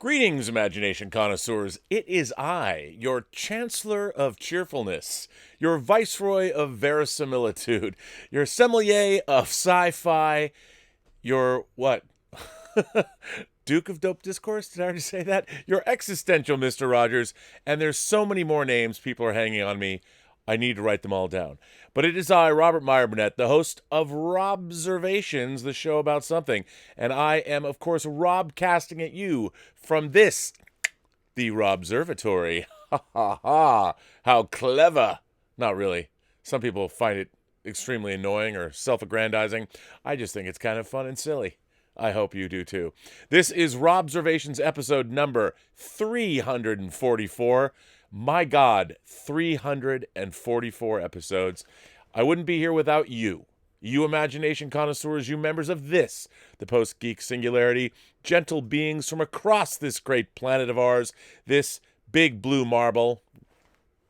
Greetings, imagination connoisseurs. It is I, your Chancellor of Cheerfulness, your Viceroy of Verisimilitude, your Sommelier of Sci-Fi, your what? Duke of Dope Discourse? Did I already say that? Your existential Mr. Rogers, and there's so many more names people are hanging on me. I need to write them all down. But it is I, Robert Meyer Burnett, the host of Robservations, the show about something. And I am, of course, Robcasting at you from this, the Robservatory. Ha ha ha. How clever. Not really. Some people find it extremely annoying or self-aggrandizing. I just think it's kind of fun and silly. I hope you do too. This is Robservations episode number 344. My God, 344 episodes. I wouldn't be here without you. You imagination connoisseurs, you members of this, the Post-Geek Singularity, gentle beings from across this great planet of ours, this big blue marble.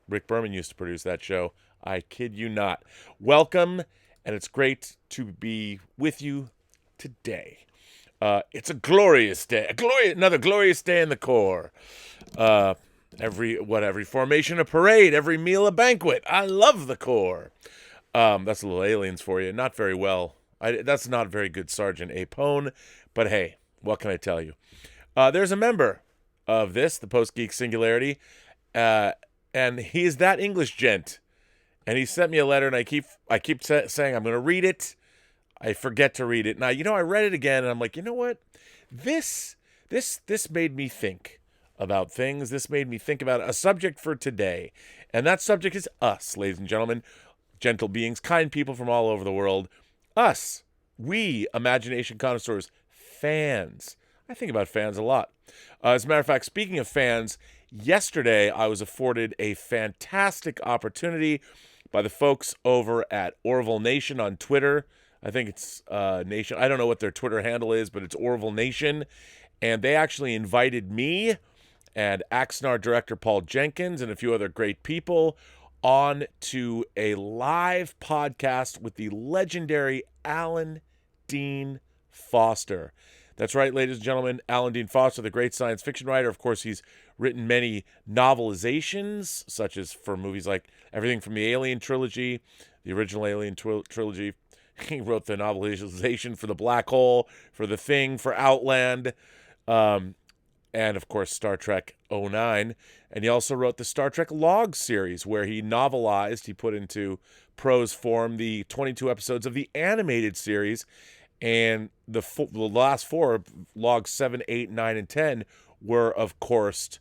Rick Berman used to produce that show. I kid you not. Welcome, and it's great to be with you today. It's a glorious day, another glorious day in the Corps. Every formation a parade, every meal a banquet. I love the Corps. That's a little aliens for you. Not very well. That's not very good, Sergeant Apone. But hey, what can I tell you? There's a member of this, the Post-Geek Singularity, and he's that English gent. And he sent me a letter, and I keep saying I'm going to read it. I forget to read it. Now, I read it again, and I'm like, you know what? This made me think about things. This made me think about a subject for today. And that subject is us, ladies and gentlemen, gentle beings, kind people from all over the world. Us, we, imagination connoisseurs, fans. I think about fans a lot. As a matter of fact, speaking of fans, yesterday I was afforded a fantastic opportunity by the folks over at Orville Nation on Twitter. I think it's Nation. I don't know what their Twitter handle is, but it's Orville Nation. And they actually invited me and Axnar director Paul Jenkins and a few other great people on to a live podcast with the legendary Alan Dean Foster. That's right, ladies and gentlemen, Alan Dean Foster, the great science fiction writer. Of course, he's written many novelizations, such as for movies like everything from the Alien trilogy, the original Alien trilogy. He wrote the novelization for The Black Hole, for The Thing, for Outland, and, of course, Star Trek 09. And he also wrote the Star Trek Log series, where he put into prose form the 22 episodes of the animated series. And the last four, Logs 7, 8, 9, and 10, were, of course,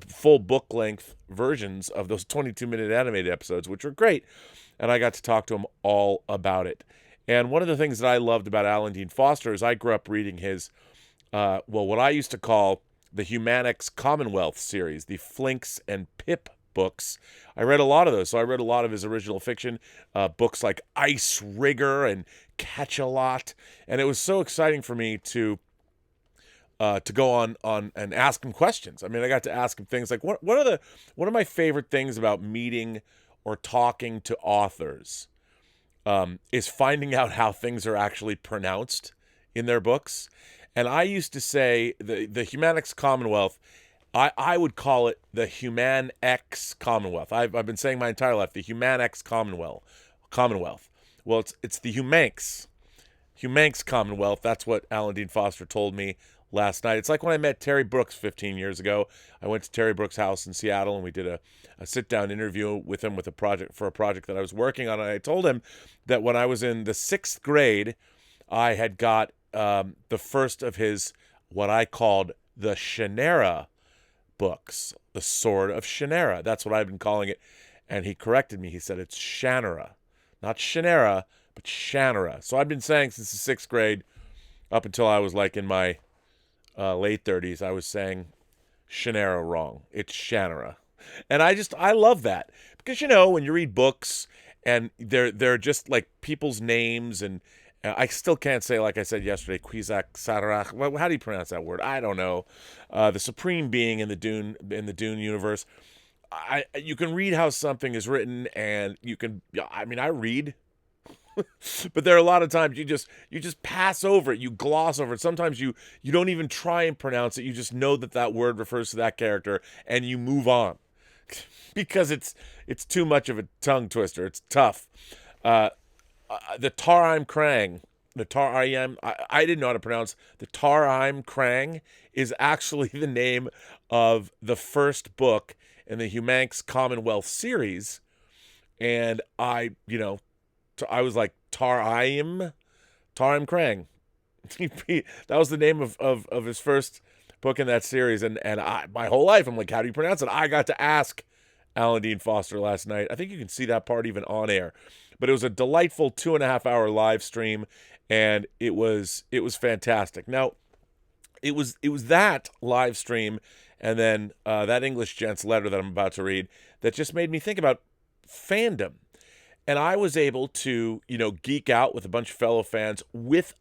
full book-length versions of those 22-minute animated episodes, which were great. And I got to talk to him all about it. And one of the things that I loved about Alan Dean Foster is I grew up reading his, what I used to call the Humanics Commonwealth series, the Flinks and Pip books. I read a lot of those. So I read a lot of his original fiction, books like Ice Rigour and Catch-A-Lot. And it was so exciting for me to go on and ask him questions. I mean, I got to ask him things like, what are my favorite things about meeting or talking to authors? Is finding out how things are actually pronounced in their books. And I used to say the Humanics Commonwealth, I would call it the Human X Commonwealth. I've been saying my entire life, the Human X Commonwealth. Well, it's the Humanx Commonwealth. That's what Alan Dean Foster told me last night. It's like when I met Terry Brooks 15 years ago. I went to Terry Brooks' house in Seattle, and we did a sit-down interview with him for a project that I was working on. And I told him that when I was in the 6th grade, I had got the first of his, what I called the Shannara books, the Sword of Shannara. That's what I've been calling it. And he corrected me. He said it's Shannara, not Shannara, but Shannara. So I've been saying since the 6th grade up until I was like in my late 30s, I was saying Shannara wrong. It's Shannara. And I love that because, when you read books and they're just like people's names, and I still can't say, like I said yesterday, Kwisatz Haderach. Well, how do you pronounce that word? I don't know. The supreme being in the Dune universe. You can read how something is written, and you can. I mean, I read. But there are a lot of times you just pass over it, you gloss over it. Sometimes you don't even try and pronounce it. You just know that word refers to that character, and you move on because it's too much of a tongue twister. It's tough. The Tar-Im Krang, the Tar-Im, I didn't know how to pronounce the Tar-Im Krang is actually the name of the first book in the Humanx Commonwealth series, and I was like Tar-Im Krang. That was the name of his first book in that series, and my whole life I'm like, how do you pronounce it? I got to ask Alan Dean Foster last night. I think you can see that part even on air, but it was a delightful 2.5-hour live stream, and it was fantastic. Now, it was that live stream, and then that English gent's letter that I'm about to read that just made me think about fandom. And I was able to, geek out with a bunch of fellow fans with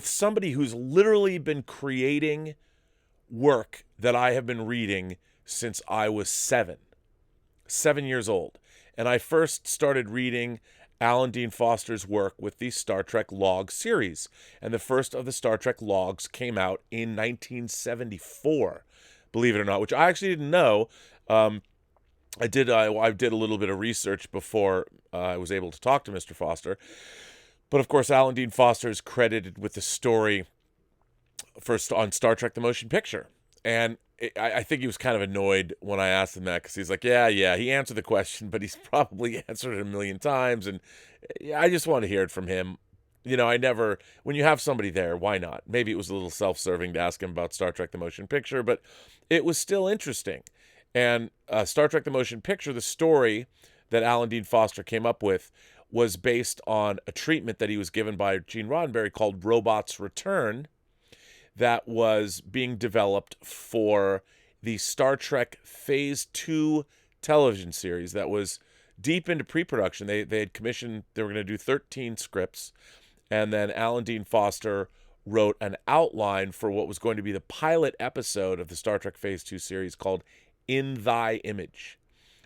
somebody who's literally been creating work that I have been reading since I was 7 years old. And I first started reading Alan Dean Foster's work with the Star Trek log series. And the first of the Star Trek logs came out in 1974, believe it or not, which I actually didn't know. I did a little bit of research before I was able to talk to Mr. Foster. But of course, Alan Dean Foster is credited with the story first on Star Trek the Motion Picture. And I think he was kind of annoyed when I asked him that, because he's like, yeah, he answered the question, but he's probably answered it a million times. And I just want to hear it from him. When you have somebody there, why not? Maybe it was a little self-serving to ask him about Star Trek the Motion Picture, but it was still interesting. And Star Trek the Motion Picture, the story that Alan Dean Foster came up with, was based on a treatment that he was given by Gene Roddenberry called Robots Return, that was being developed for the Star Trek Phase 2 television series that was deep into pre-production. They had commissioned, they were going to do 13 scripts, and then Alan Dean Foster wrote an outline for what was going to be the pilot episode of the Star Trek Phase 2 series called In Thy Image,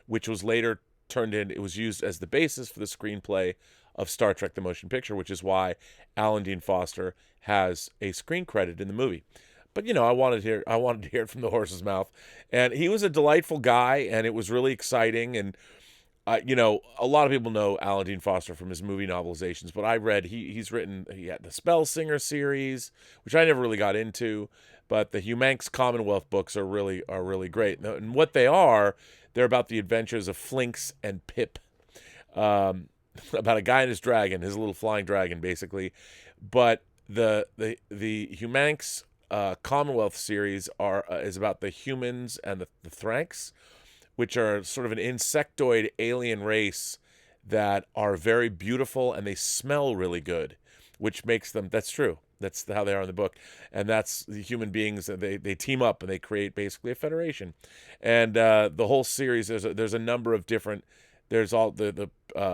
which was later it was used as the basis for the screenplay of Star Trek the Motion Picture, which is why Alan Dean Foster has a screen credit in the movie. But I wanted to hear it from the horse's mouth. And he was a delightful guy, and it was really exciting. And a lot of people know Alan Dean Foster from his movie novelizations, but I read he had the Spell Singer series, which I never really got into, but the Humanx Commonwealth books are really great. And what they're about the adventures of Flinks and Pip, about a guy and his dragon, his little flying dragon, basically. But the Humanx Commonwealth series is about the humans and the Thranks, which are sort of an insectoid alien race that are very beautiful, and they smell really good, which makes them, that's true. That's how they are in the book. And that's the human beings, they team up and they create basically a federation. And the whole series, there's a number of different, there's all the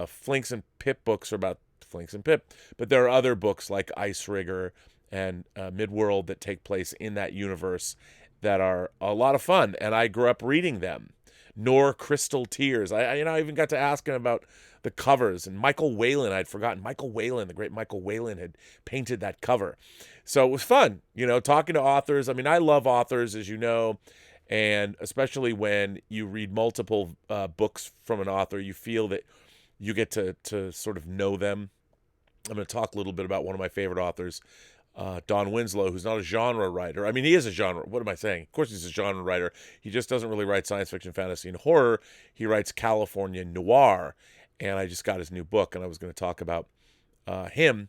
Flinks and Pip books are about Flinks and Pip, but there are other books like Ice Rigour and Midworld that take place in that universe that are a lot of fun, and I grew up reading them. Nor Crystal Tears. I even got to ask him about the covers, and Michael Whalen. I'd forgotten Michael Whalen, the great Michael Whalen, had painted that cover. So it was fun, talking to authors. I mean, I love authors, as you know, and especially when you read multiple books from an author, you feel that you get to sort of know them. I'm going to talk a little bit about one of my favorite authors, Don Winslow, who's not a genre writer. I mean, he is a genre. What am I saying? Of course he's a genre writer. He just doesn't really write science fiction, fantasy, and horror. He writes California noir. And I just got his new book, and I was going to talk about him,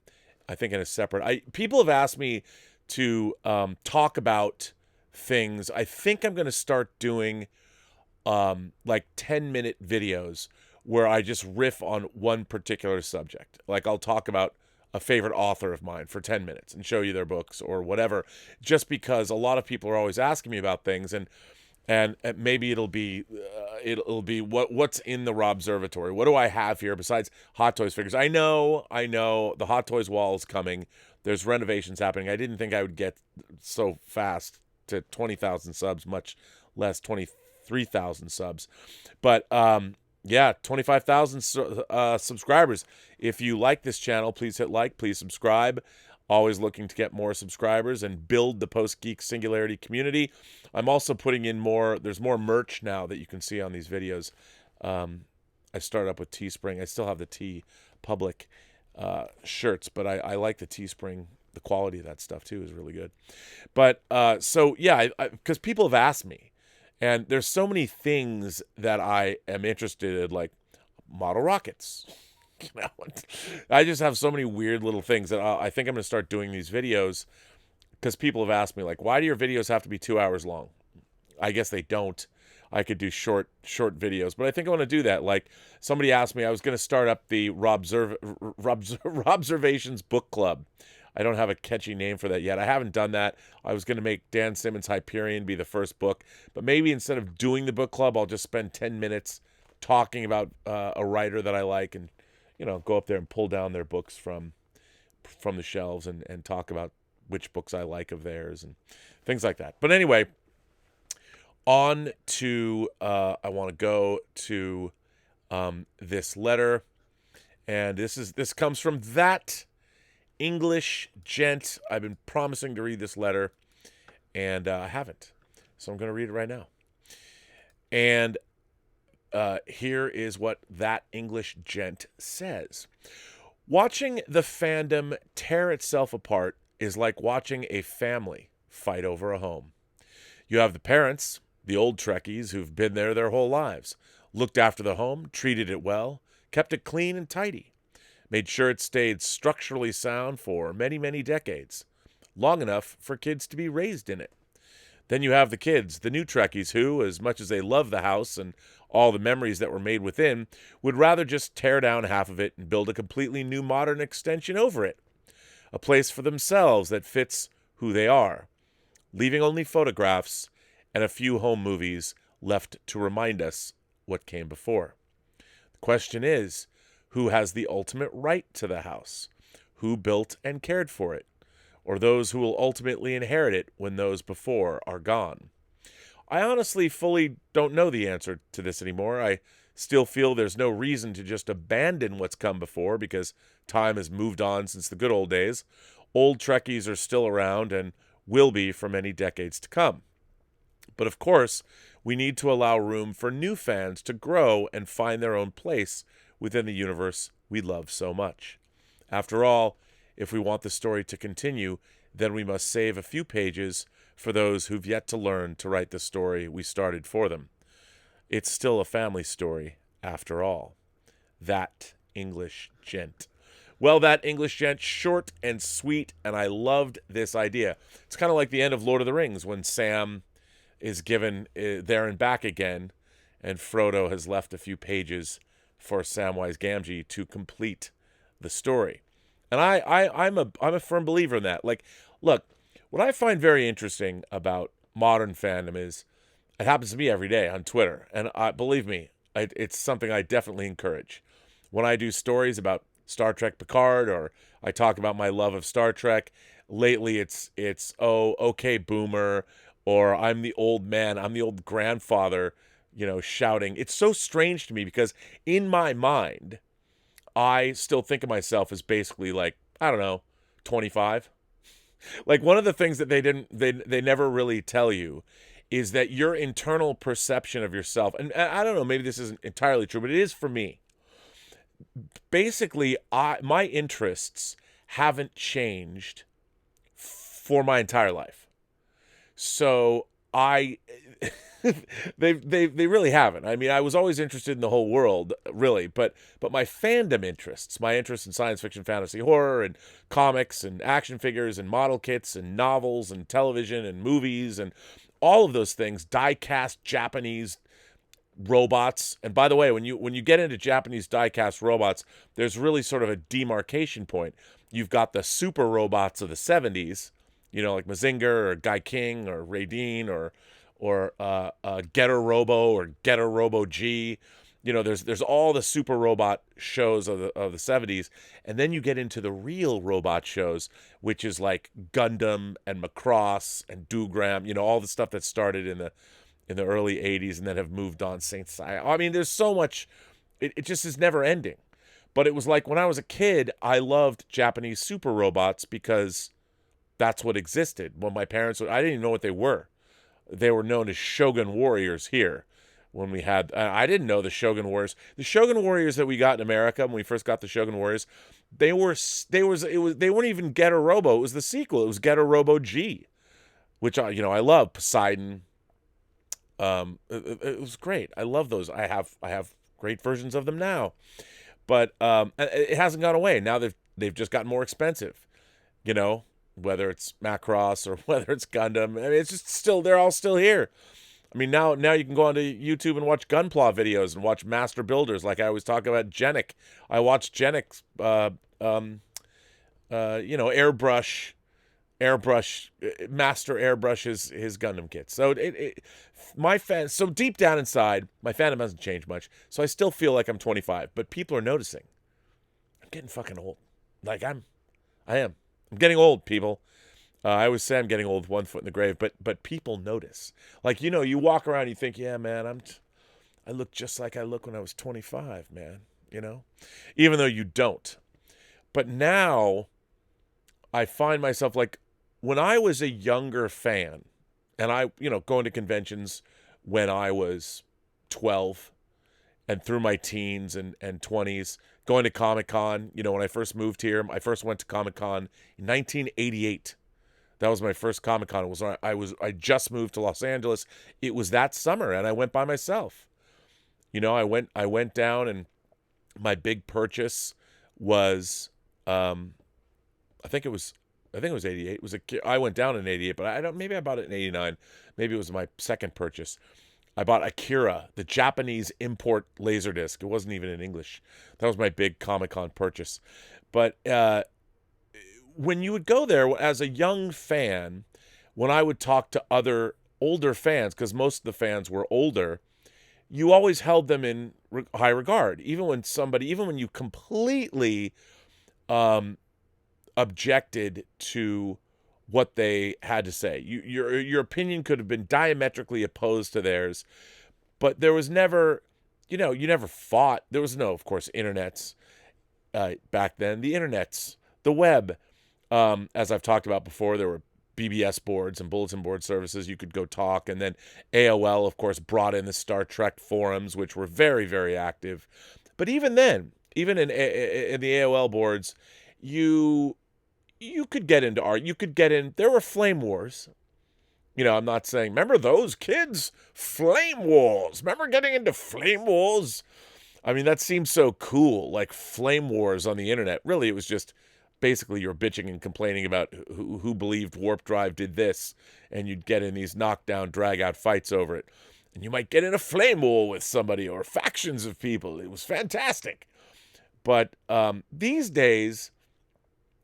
I think, in a separate... people have asked me to talk about things. I think I'm going to start doing like 10-minute videos where I just riff on one particular subject. Like, I'll talk about a favorite author of mine for 10 minutes and show you their books or whatever, just because a lot of people are always asking me about things, and maybe it'll be what's in the Robservatory. What do I have here besides Hot Toys figures? I know the Hot Toys wall is coming. There's renovations happening. I didn't think I would get so fast to 20,000 subs, much less 23,000 subs. But Yeah, 25,000 subscribers. If you like this channel, please hit like, please subscribe. Always looking to get more subscribers and build the Post-Geek Singularity community. I'm also putting in there's more merch now that you can see on these videos. I started up with Teespring. I still have the T Public shirts, but I like the Teespring. The quality of that stuff, too, is really good. But, so, yeah, because people have asked me, and there's so many things that I am interested in, like model rockets. You know, I just have so many weird little things that I think I'm going to start doing these videos because people have asked me, like, why do your videos have to be 2 hours long? I guess they don't. I could do short videos, but I think I want to do that. Like, somebody asked me, I was going to start up the Robservations book club. I don't have a catchy name for that yet. I haven't done that. I was going to make Dan Simmons' Hyperion be the first book, but maybe instead of doing the book club, I'll just spend 10 minutes talking about a writer that I like and, you know, go up there and pull down their books from the shelves and talk about which books I like of theirs and things like that. But anyway, on to, I want to go to this letter, and this comes from that English gent. I've been promising to read this letter, and I haven't, so I'm going to read it right now. And here is what that English gent says. Watching the fandom tear itself apart is like watching a family fight over a home. You have the parents, the old Trekkies who've been there their whole lives, looked after the home, treated it well, kept it clean and tidy, made sure it stayed structurally sound for many, many decades, long enough for kids to be raised in it. Then you have the kids, the new Trekkies who, as much as they love the house and all the memories that were made within, would rather just tear down half of it and build a completely new modern extension over it. A place for themselves that fits who they are, leaving only photographs and a few home movies left to remind us what came before. The question is, who has the ultimate right to the house? Who built and cared for it? Or those who will ultimately inherit it when those before are gone? I honestly fully don't know the answer to this anymore. I still feel there's no reason to just abandon what's come before because time has moved on since the good old days. Old Trekkies are still around and will be for many decades to come. But of course, we need to allow room for new fans to grow and find their own place within the universe we love so much. After all, if we want the story to continue, then we must save a few pages for those who've yet to learn to write the story we started for them. It's still a family story, after all. That English gent. Well, that English gent, short and sweet, and I loved this idea. It's kind of like the end of Lord of the Rings when Sam is given there and back again, and Frodo has left a few pages for Samwise Gamgee to complete the story. And I'm a firm believer in that. Like, look, what I find very interesting about modern fandom is it happens to me every day on Twitter. And believe me, it's something I definitely encourage. When I do stories about Star Trek Picard or I talk about my love of Star Trek, lately it's oh, okay, boomer, or I'm the old man, I'm the old grandfather, you know, shouting. It's so strange to me because in my mind, I still think of myself as basically like, I don't know, 25. Like one of the things that they never really tell you is that your internal perception of yourself, and I don't know, maybe this isn't entirely true, but it is for me. Basically, my interests haven't changed for my entire life. So they really haven't. I mean, I was always interested in the whole world, really, but my fandom interests, my interest in science fiction, fantasy, horror, and comics, and action figures, and model kits, and novels, and television, and movies, and all of those things, die-cast Japanese robots. And by the way, when you get into Japanese die-cast robots, there's really sort of a demarcation point. You've got the super robots of the 70s, you know, like Mazinger or Guy King or Raideen or Getter Robo or Getter Robo G. You know, there's all the super robot shows of the 70s, and then you get into the real robot shows, which is like Gundam and Macross and Dougram. You know, all the stuff that started in the early 80s and then have moved on. Saint Seiya. I mean, there's so much it just is never ending. But it was like when I was a kid, I loved Japanese super robots because that's what existed. When my parents, I didn't even know what they were. They were known as Shogun Warriors here. When we had, I didn't know the Shogun Warriors. The Shogun Warriors that we got in America when we first got the Shogun Warriors, they weren't even Getter Robo. It was the sequel. It was Getter Robo G, which I love. Poseidon. It was great. I love those. I have great versions of them now, but it hasn't gone away. Now they've just gotten more expensive. Whether it's Macross or whether it's Gundam. I mean, it's just still, they're all still here. I mean, now you can go onto YouTube and watch Gunpla videos and watch master builders. Like I always talk about Genic. I watched Genic's, master airbrush his Gundam kits. So so deep down inside, my fandom hasn't changed much. So I still feel like I'm 25, but people are noticing. I'm getting fucking old. Like I am. I'm getting old, people. I always say I'm getting old, 1 foot in the grave, but people notice. Like, you walk around, you think, yeah, man, I look just like I look when I was 25, man, even though you don't. But now I find myself like when I was a younger fan and I, going to conventions when I was 12 and through my teens and 20s, going to Comic-Con, when I first moved here, I first went to Comic-Con in 1988. That was my first Comic-Con. I just moved to Los Angeles. It was that summer, and I went by myself. I went down, and my big purchase was, I think it was 88. I went down in 88, but maybe I bought it in 89. Maybe it was my second purchase. I bought Akira, the Japanese import Laserdisc. It wasn't even in English. That was my big Comic-Con purchase. But when you would go there as a young fan, when I would talk to other older fans, because most of the fans were older, you always held them in high regard. Even when you completely objected to what they had to say. Your opinion could have been diametrically opposed to theirs, but there was never, you never fought. There was no, of course, internets back then. The internets, the web, as I've talked about before, there were BBS boards and bulletin board services. You could go talk, and then AOL, of course, brought in the Star Trek forums, which were very, very active. But even then, even in the AOL boards, you could get into art. You could get in. There were flame wars. I'm not saying, remember those kids? Flame wars. Remember getting into flame wars? I mean, that seems so cool, like flame wars on the internet. Really, it was just basically you're bitching and complaining about who believed Warp Drive did this, and you'd get in these knockdown, drag-out fights over it. And you might get in a flame war with somebody or factions of people. It was fantastic. But these days,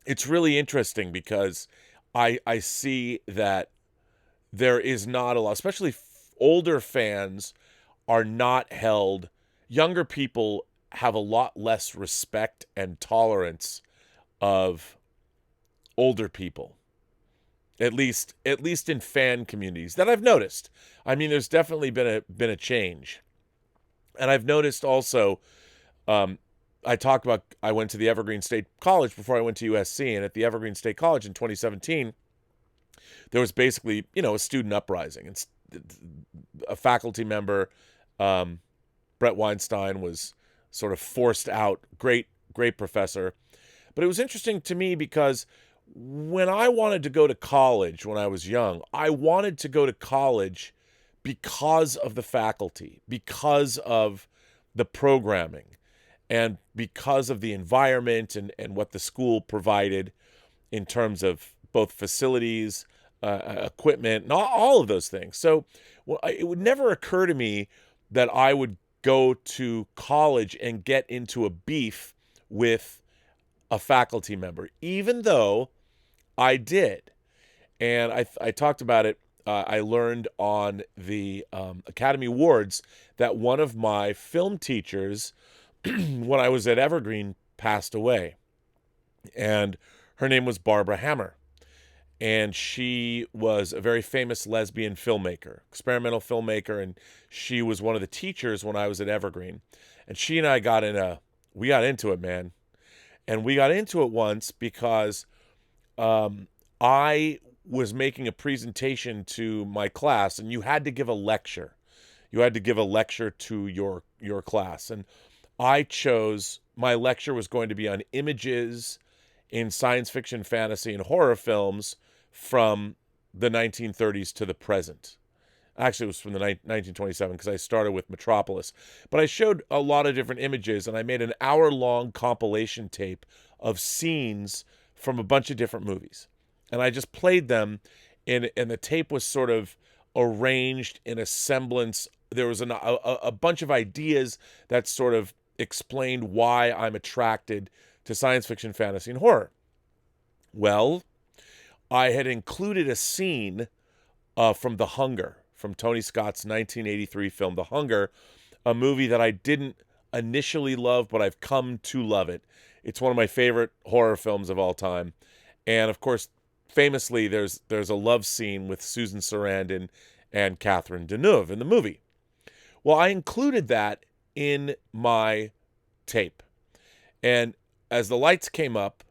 it's really interesting because I see that there is not a lot, especially older fans are not held. Younger people have a lot less respect and tolerance of older people, at least in fan communities that I've noticed. I mean, there's definitely been a change, and I've noticed also. I went to the Evergreen State College before I went to USC, and at the Evergreen State College in 2017, there was basically, a student uprising. And a faculty member, Brett Weinstein, was sort of forced out. Great professor. But it was interesting to me because when I wanted to go to college when I was young, I wanted to go to college because of the faculty, because of the programming, and because of the environment and what the school provided in terms of both facilities, equipment, and all of those things. So it would never occur to me that I would go to college and get into a beef with a faculty member, even though I did. And I talked about it. I learned on the Academy Awards that one of my film teachers, when I was at Evergreen, passed away. And her name was Barbara Hammer. And she was a very famous lesbian filmmaker, experimental filmmaker, and she was one of the teachers when I was at Evergreen. And she and I we got into it, man. And we got into it once because I was making a presentation to my class, and you had to give a lecture. You had to give a lecture to your class. And I chose, my lecture was going to be on images in science fiction, fantasy, and horror films from the 1930s to the present. Actually, it was from the 1927 because I started with Metropolis. But I showed a lot of different images, and I made an hour-long compilation tape of scenes from a bunch of different movies. And I just played them, and the tape was sort of arranged in a semblance. There was a bunch of ideas that sort of explained why I'm attracted to science fiction, fantasy, and horror. Well, I had included a scene from The Hunger, from Tony Scott's 1983 film, The Hunger, a movie that I didn't initially love, but I've come to love it. It's one of my favorite horror films of all time. And of course, famously, there's a love scene with Susan Sarandon and Catherine Deneuve in the movie. Well, I included that in my tape. And as the lights came up,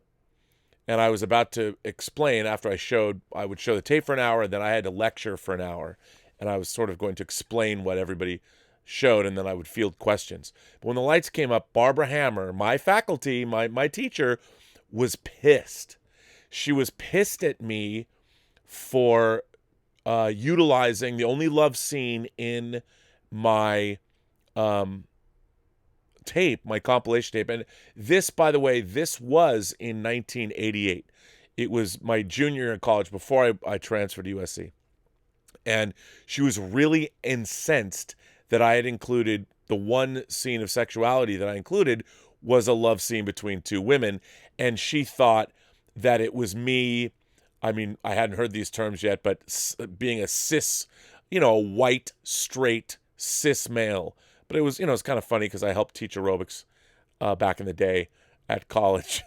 and I was about to explain after I would show the tape for an hour, and then I had to lecture for an hour. And I was sort of going to explain what everybody showed, and then I would field questions. But when the lights came up, Barbara Hammer, my faculty, my teacher, was pissed. She was pissed at me for utilizing the only love scene in my tape, my compilation tape. And this, by the way, this was in 1988. It was my junior year in college before I transferred to USC. And she was really incensed that I had included the one scene of sexuality that I included was a love scene between two women. And she thought that it was me. I mean, I hadn't heard these terms yet, but being a cis, white, straight, cis male. But it was, it's kind of funny because I helped teach aerobics back in the day at college.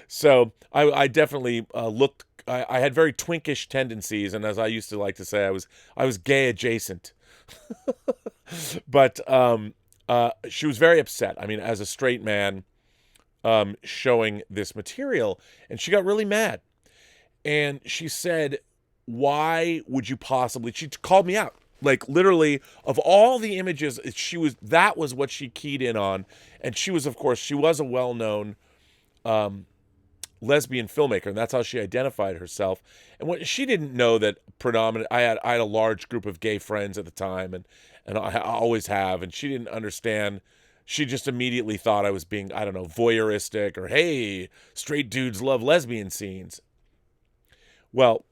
So I definitely looked. I had very twinkish tendencies, and as I used to like to say, I was gay adjacent. But she was very upset. I mean, as a straight man, showing this material, and she got really mad. And she said, "Why would you possibly?" She called me out. Like, literally, of all the images, that was what she keyed in on. And she was, of course, she was a well-known lesbian filmmaker, and that's how she identified herself. And she didn't know that I had a large group of gay friends at the time, and I always have, and she didn't understand. She just immediately thought I was being, I don't know, voyeuristic, or, hey, straight dudes love lesbian scenes. Well,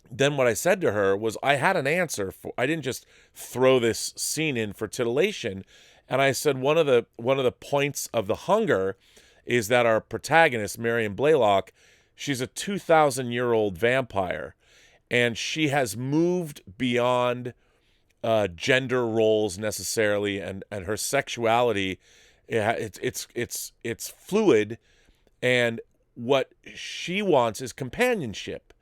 then what I said to her was I had an answer. I didn't just throw this scene in for titillation. And I said one of the points of The Hunger is that our protagonist, Marion Blaylock, she's a 2,000-year-old vampire, and she has moved beyond gender roles necessarily, and her sexuality, it's fluid, and what she wants is companionship,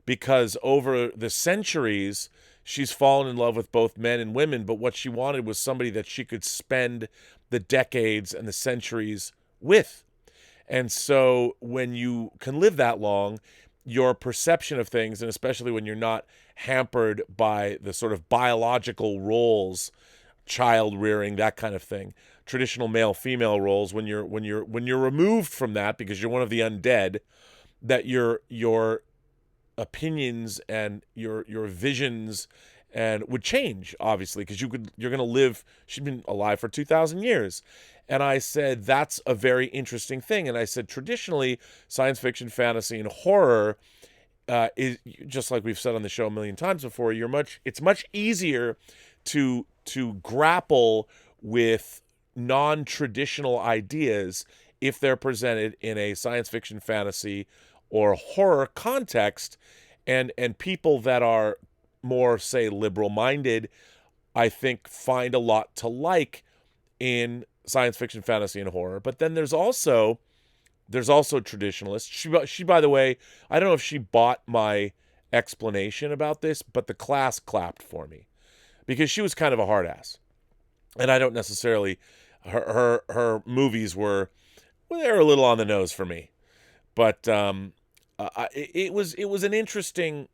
because over the centuries she's fallen in love with both men and women, but what she wanted was somebody that she could spend the decades and the centuries with. And so when you can live that long, your perception of things, and especially when you're not hampered by the sort of biological roles, child rearing, that kind of thing, traditional male female roles, when you're removed from that because you're one of the undead, that your opinions and your visions and would change, obviously, because you're going to live. She's been alive for 2,000 years. And I said, that's a very interesting thing. And I said, traditionally, science fiction, fantasy, and horror is, just like we've said on the show a million times before, it's much easier to grapple with non-traditional ideas if they're presented in a science fiction, fantasy, or horror context. And people that are more, say, liberal-minded, I think, find a lot to like in science fiction, fantasy, and horror. But then there's also traditionalists. She, by the way, I don't know if she bought my explanation about this, but the class clapped for me because she was kind of a hard ass. And I don't necessarily, Her movies were, well, they were a little on the nose for me. But it was an interesting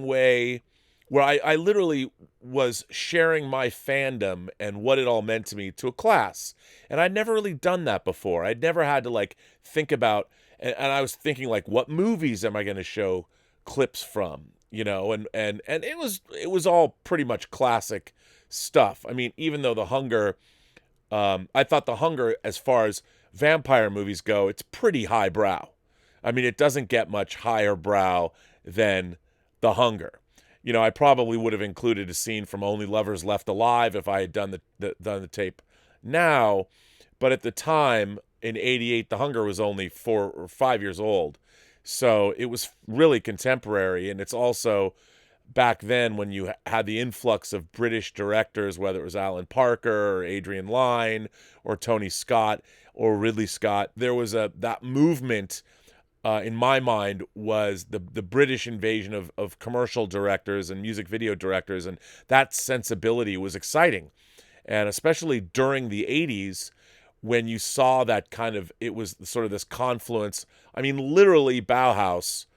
way where I literally was sharing my fandom and what it all meant to me to a class, and I'd never really done that before. I'd never had to like think about, and I was thinking like, what movies am I going to show clips from, and it was all pretty much classic stuff. I mean, even though The Hunger, I thought The Hunger, as far as vampire movies go, it's pretty highbrow. I mean, it doesn't get much higher brow than The Hunger. I probably would have included a scene from Only Lovers Left Alive if I had done the tape now, but at the time in '88, The Hunger was only 4 or 5 years old, so it was really contemporary, and it's also back then when you had the influx of British directors, whether it was Alan Parker or Adrian Lyne or Tony Scott or Ridley Scott. There was that movement, in my mind, was the British invasion of commercial directors and music video directors, and that sensibility was exciting. And especially during the 80s, when you saw that it was sort of this confluence. I mean, literally Bauhaus,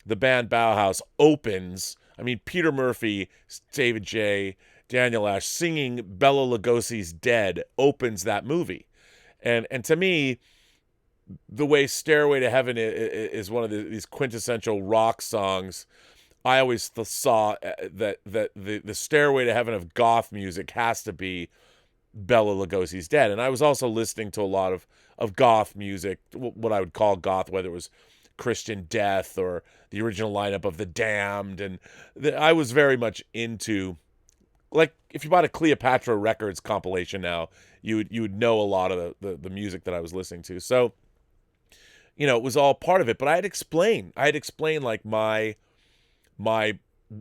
the band Bauhaus opens. I mean, Peter Murphy, David J., Daniel Ash singing Bela Lugosi's Dead opens that movie. And to me, the way Stairway to Heaven is one of these quintessential rock songs, I always saw that the Stairway to Heaven of goth music has to be Bela Lugosi's Dead. And I was also listening to a lot of goth music, what I would call goth, whether it was Christian Death or the original lineup of The Damned. And I was very much into, like, if you bought a Cleopatra Records compilation now, you would know a lot of the music that I was listening to. So, it was all part of it. But I had explained like my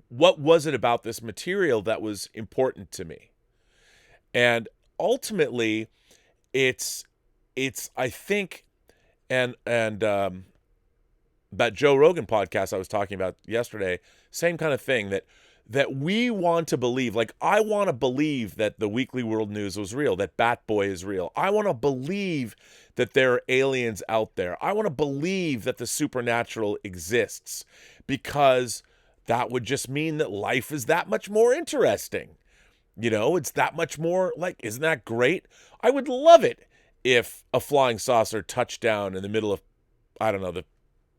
what was it about this material that was important to me. And ultimately, it's I think, and that Joe Rogan podcast I was talking about yesterday, same kind of thing, that we want to believe. Like, I want to believe that the Weekly World News was real, that Bat Boy is real. I want to believe that there are aliens out there. I want to believe that the supernatural exists, because that would just mean that life is that much more interesting. It's that much more, like, isn't that great? I would love it if a flying saucer touched down in the middle of, I don't know,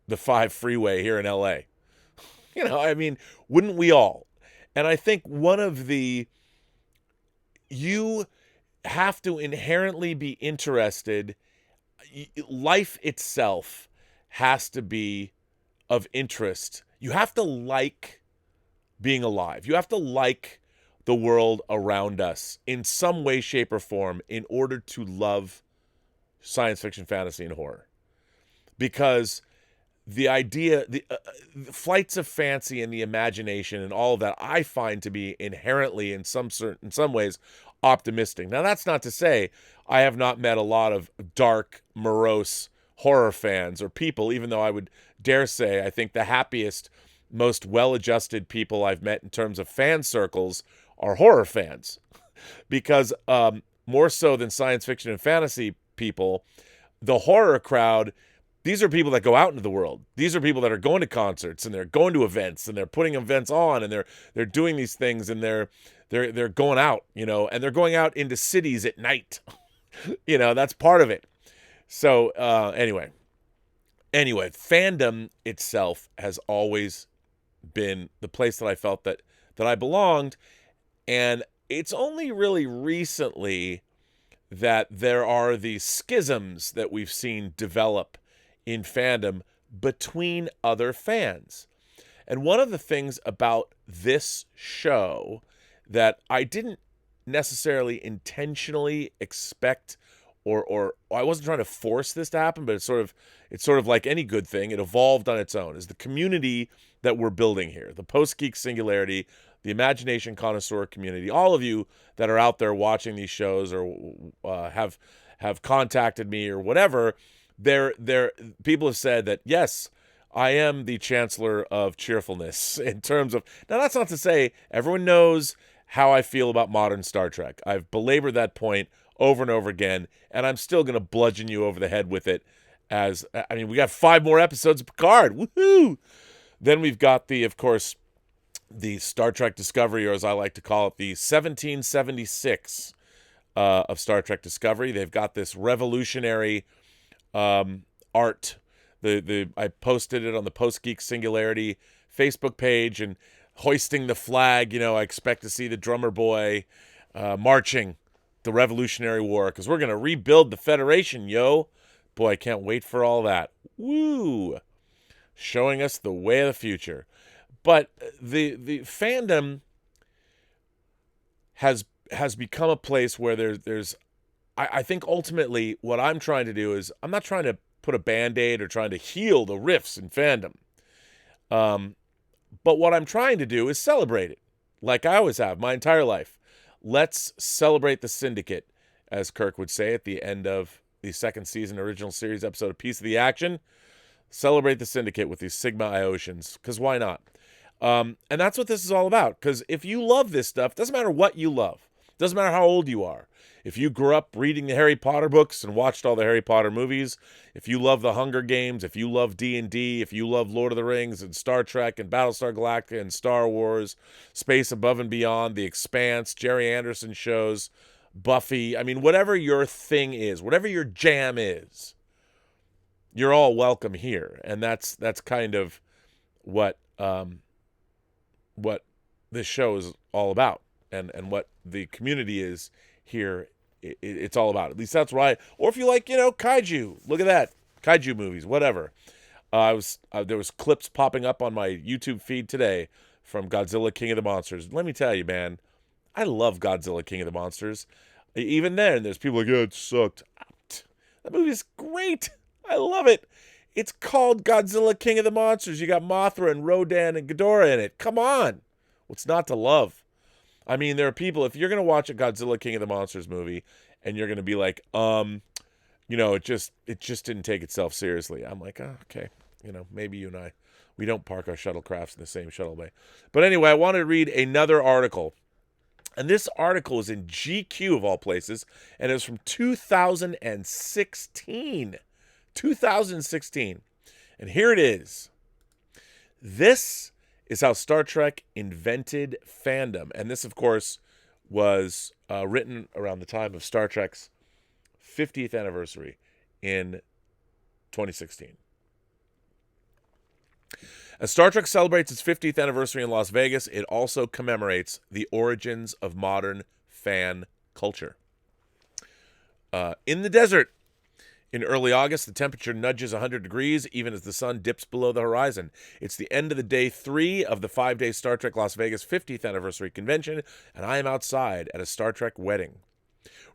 the 5 freeway here in LA. I mean, wouldn't we all? And I think you have to inherently be interested. Life itself has to be of interest. You have to like being alive. You have to like the world around us in some way, shape, or form in order to love science fiction, fantasy, and horror. Because the idea, the flights of fancy and the imagination and all of that, I find to be inherently, in some ways, optimistic. Now, that's not to say I have not met a lot of dark, morose horror fans or people, even though I would dare say I think the happiest, most well-adjusted people I've met in terms of fan circles are horror fans. Because more so than science fiction and fantasy people, the horror crowd, these are people that go out into the world. These are people that are going to concerts and they're going to events and they're putting events on and they're doing these things and they're going out, and they're going out into cities at night. That's part of it. So anyway, fandom itself has always been the place that I felt that I belonged, and it's only really recently that there are these schisms that we've seen develop in fandom between other fans. And one of the things about this show that I didn't necessarily intentionally expect, or I wasn't trying to force this to happen, but it's sort of like any good thing, it evolved on its own, is the community that we're building here. The Post-Geek Singularity, the Imagination Connoisseur community, all of you that are out there watching these shows or have contacted me or whatever, people have said that, yes, I am the chancellor of cheerfulness in terms of, now that's not to say everyone knows how I feel about modern Star Trek. I've belabored that point over and over again, and I'm still going to bludgeon you over the head with it. We got 5 more episodes of Picard. Woohoo! Then we've got of course, the Star Trek Discovery, or as I like to call it, the 1776 of Star Trek Discovery. They've got this revolutionary art. I posted it on the Post-Geek Singularity Facebook page, and hoisting the flag, I expect to see the drummer boy marching the Revolutionary War, because we're going to rebuild the Federation, yo. Boy, I can't wait for all that. Woo! Showing us the way of the future. But the fandom has become a place where I think ultimately what I'm trying to do is, I'm not trying to put a Band-Aid or trying to heal the rifts in fandom. But what I'm trying to do is celebrate it, like I always have my entire life. Let's celebrate the Syndicate, as Kirk would say at the end of the 2nd season original series episode of Piece of the Action. Celebrate the Syndicate with these Sigma Iosians, because why not? And that's what this is all about, because if you love this stuff, doesn't matter what you love. Doesn't matter how old you are. If you grew up reading the Harry Potter books and watched all the Harry Potter movies, if you love the Hunger Games, if you love D&D, if you love Lord of the Rings and Star Trek and Battlestar Galactica and Star Wars, Space Above and Beyond, The Expanse, Gerry Anderson shows, Buffy, whatever your thing is, whatever your jam is, you're all welcome here. And that's kind of what this show is all about, and what the community is here. It's all about. At least that's right. Or if you like, kaiju, look at that, kaiju movies, whatever. There was clips popping up on my YouTube feed today from Godzilla King of the Monsters. Let me tell you, man, I love Godzilla King of the Monsters. Even then, there's people like, yeah, it sucked. That movie's great. I love it. It's called Godzilla King of the Monsters. You got Mothra and Rodan and Ghidorah in it. Come on. What's not to love? There are people, if you're going to watch a Godzilla King of the Monsters movie and you're going to be like, it just didn't take itself seriously. I'm like, oh, okay. Maybe you and I, we don't park our shuttlecrafts in the same shuttle bay. But anyway, I wanted to read another article. And this article is in GQ of all places, and it's from 2016. 2016. And here it is. This is how Star Trek invented fandom. And this, of course, was written around the time of Star Trek's 50th anniversary in 2016. As Star Trek celebrates its 50th anniversary in Las Vegas, it also commemorates the origins of modern fan culture. In the desert, in early August, the temperature nudges 100 degrees, even as the sun dips below the horizon. It's the end of the day 3 of the 5-day Star Trek Las Vegas 50th anniversary convention, and I am outside at a Star Trek wedding.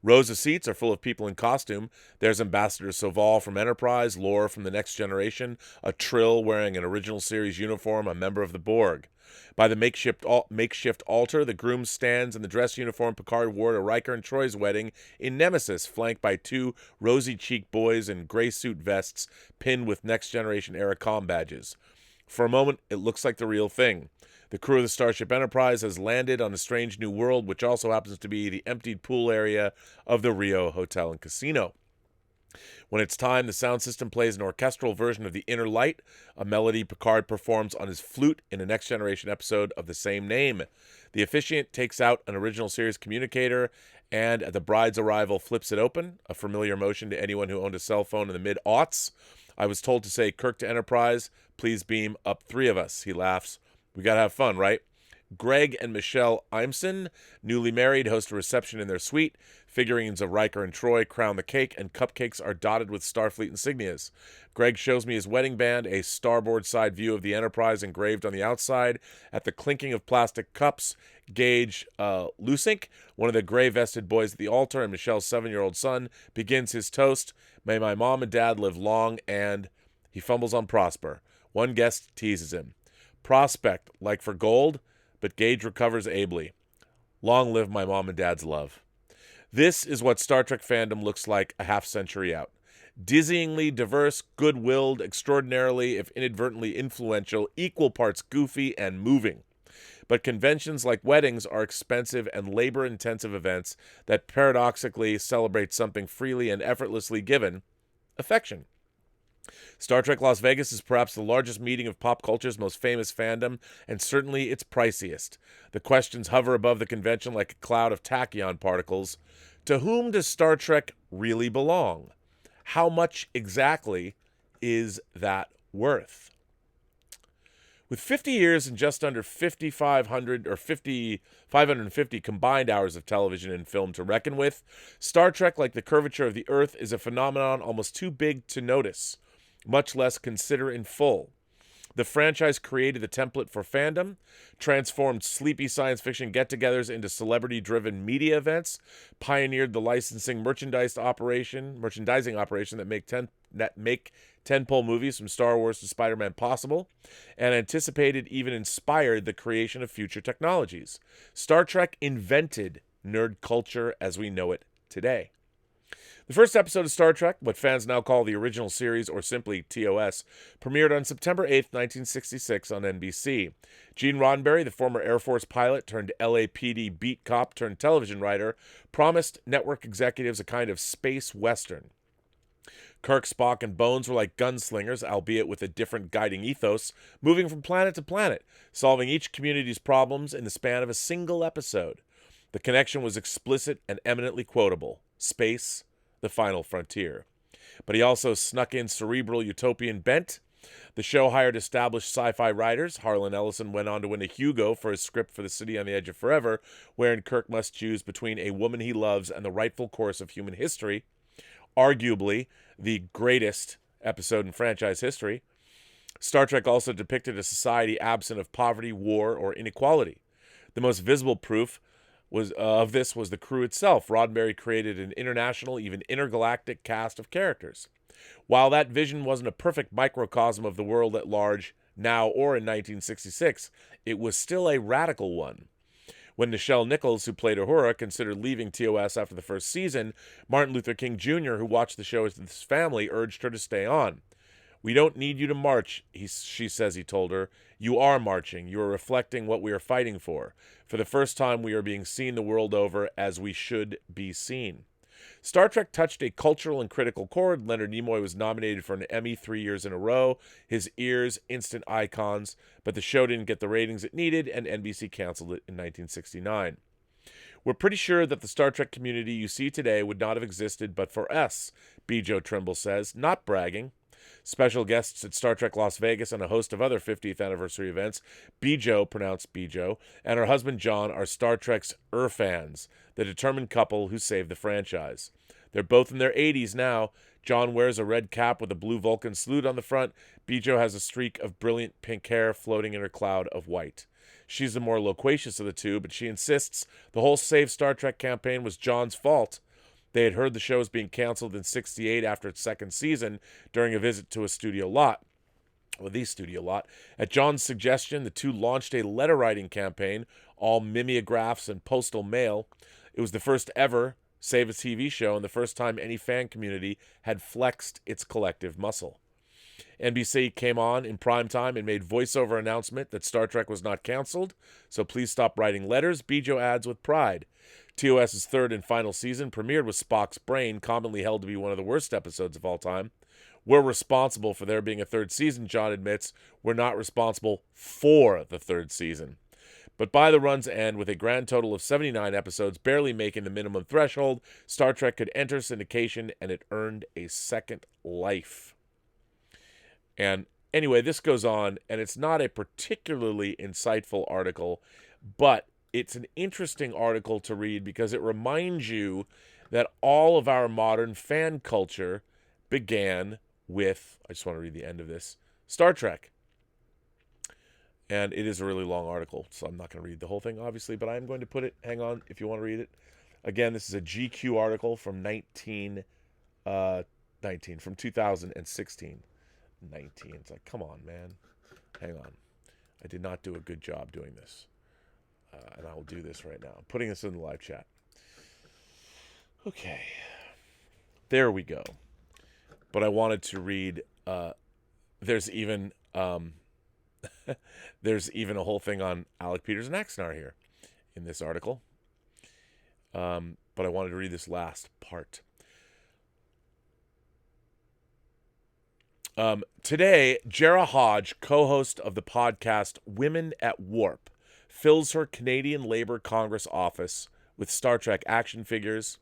Rows of seats are full of people in costume. There's Ambassador Soval from Enterprise, Lore from the Next Generation, a Trill wearing an original series uniform, a member of the Borg. By the makeshift altar, the groom stands in the dress uniform Picard wore to Riker and Troy's wedding in Nemesis, flanked by 2 rosy-cheeked boys in gray suit vests pinned with Next Generation era comm badges. For a moment, it looks like the real thing. The crew of the Starship Enterprise has landed on a strange new world, which also happens to be the emptied pool area of the Rio Hotel and Casino. When it's time, the sound system plays an orchestral version of The Inner Light, a melody Picard performs on his flute in a Next Generation episode of the same name. The officiant takes out an original series communicator and, at the bride's arrival, flips it open, a familiar motion to anyone who owned a cell phone in the mid-aughts. I was told to say, Kirk to Enterprise, please beam up 3 of us. He laughs. We gotta have fun, right? Greg and Michelle Imson, newly married, host a reception in their suite. Figurines of Riker and Troy crown the cake, and cupcakes are dotted with Starfleet insignias. Greg shows me his wedding band, a starboard side view of the Enterprise engraved on the outside. At the clinking of plastic cups, Gage Lusink, one of the gray-vested boys at the altar, and Michelle's 7-year-old son, begins his toast. May my mom and dad live long, and he fumbles on Prosper. One guest teases him. Prospect, like for gold, but Gage recovers ably. Long live my mom and dad's love. This is what Star Trek fandom looks like a half-century out. Dizzyingly diverse, good-willed, extraordinarily, if inadvertently influential, equal parts goofy and moving. But conventions like weddings are expensive and labor-intensive events that paradoxically celebrate something freely and effortlessly given: affection. Star Trek Las Vegas is perhaps the largest meeting of pop culture's most famous fandom, and certainly its priciest. The questions hover above the convention like a cloud of tachyon particles. To whom does Star Trek really belong? How much exactly is that worth? With 50 years and just under 5,500 or 550 combined hours of television and film to reckon with, Star Trek, like the curvature of the Earth, is a phenomenon almost too big to notice, much less consider in full. The franchise created the template for fandom, transformed sleepy science fiction get-togethers into celebrity-driven media events, pioneered the licensing merchandising operation that make tentpole movies from Star Wars to Spider-Man possible, and anticipated, even inspired, the creation of future technologies. Star Trek invented nerd culture as we know it today. The first episode of Star Trek, what fans now call the original series or simply TOS, premiered on September 8, 1966 on NBC. Gene Roddenberry, the former Air Force pilot turned LAPD beat cop turned television writer, promised network executives a kind of space western. Kirk, Spock, and Bones were like gunslingers, albeit with a different guiding ethos, moving from planet to planet, solving each community's problems in the span of a single episode. The connection was explicit and eminently quotable. Space, the final frontier. But he also snuck in cerebral utopian bent. The show hired established sci-fi writers. Harlan Ellison went on to win a Hugo for his script for The City on the Edge of Forever, wherein Kirk must choose between a woman he loves and the rightful course of human history. Arguably the greatest episode in franchise history. Star Trek also depicted a society absent of poverty, war, or inequality. The most visible proof of this was the crew itself. Roddenberry created an international, even intergalactic cast of characters. While that vision wasn't a perfect microcosm of the world at large now or in 1966, it was still a radical one. When Nichelle Nichols, who played Uhura, considered leaving TOS after the first season, Martin Luther King Jr., who watched the show with his family, urged her to stay on. "We don't need you to march," she says he told her. "You are marching. You are reflecting what we are fighting for. For the first time, we are being seen the world over as we should be seen." Star Trek touched a cultural and critical chord. Leonard Nimoy was nominated for an Emmy 3 years in a row. His ears, instant icons, but the show didn't get the ratings it needed, and NBC canceled it in 1969. "We're pretty sure that the Star Trek community you see today would not have existed but for us," Bijo Trimble says, not bragging. Special guests at Star Trek Las Vegas and a host of other 50th anniversary events, Bijo, pronounced Bijo, and her husband John are Star Trek's fans, the determined couple who saved the franchise. They're both in their 80s now. John wears a red cap with a blue Vulcan salute on the front. Bijo has a streak of brilliant pink hair floating in her cloud of white. She's the more loquacious of the two, but she insists the whole Save Star Trek campaign was John's fault. They had heard the show was being canceled in '68 after its second season during a visit to the studio lot. At John's suggestion, the two launched a letter-writing campaign, all mimeographs and postal mail. It was the first ever Save a TV show and the first time any fan community had flexed its collective muscle. NBC came on in prime time and made voiceover announcement that Star Trek was not canceled, so please stop writing letters, Bijo adds with pride. TOS's third and final season premiered with Spock's brain, commonly held to be one of the worst episodes of all time. "We're responsible for there being a third season," John admits. "We're not responsible for the third season." But by the run's end, with a grand total of 79 episodes barely making the minimum threshold, Star Trek could enter syndication, and it earned a second life. And anyway, this goes on, and it's not a particularly insightful article, but it's an interesting article to read because it reminds you that all of our modern fan culture began with, I just want to read the end of this, Star Trek. And it is a really long article, so I'm not going to read the whole thing, obviously, but I'm going to put it, hang on, if you want to read it. Again, this is a GQ article from 2016. 19. It's like, come on, man. Hang on. I did not do a good job doing this. And I will do this right now. I'm putting this in the live chat. Okay. There we go. But I wanted to read, there's even There's even a whole thing on Alec Peters and Axnar here in this article. But I wanted to read this last part. Today, Jera Hodge, co-host of the podcast Women at Warp, fills her Canadian Labour Congress office with Star Trek action figures.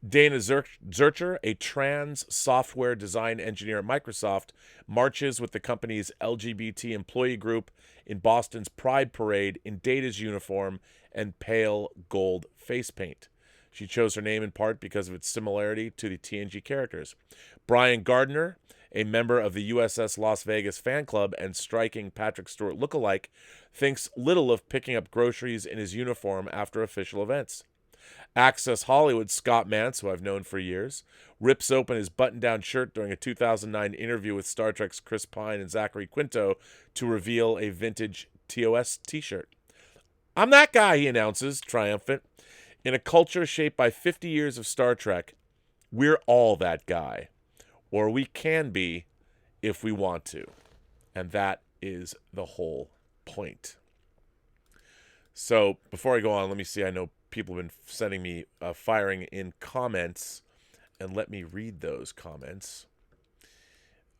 Dana Zurcher, a trans software design engineer at Microsoft, marches with the company's LGBT employee group in Boston's Pride Parade in Data's uniform and pale gold face paint. She chose her name in part because of its similarity to the TNG characters. Brian Gardner, a member of the USS Las Vegas fan club and striking Patrick Stewart lookalike, thinks little of picking up groceries in his uniform after official events. Access Hollywood's Scott Mantz, who I've known for years, rips open his button-down shirt during a 2009 interview with Star Trek's Chris Pine and Zachary Quinto to reveal a vintage TOS t-shirt. "I'm that guy," he announces, triumphant. In a culture shaped by 50 years of Star Trek, we're all that guy. Or we can be if we want to. And that is the whole point. So before I go on, let me see. I know people have been sending me firing in comments, and let me read those comments.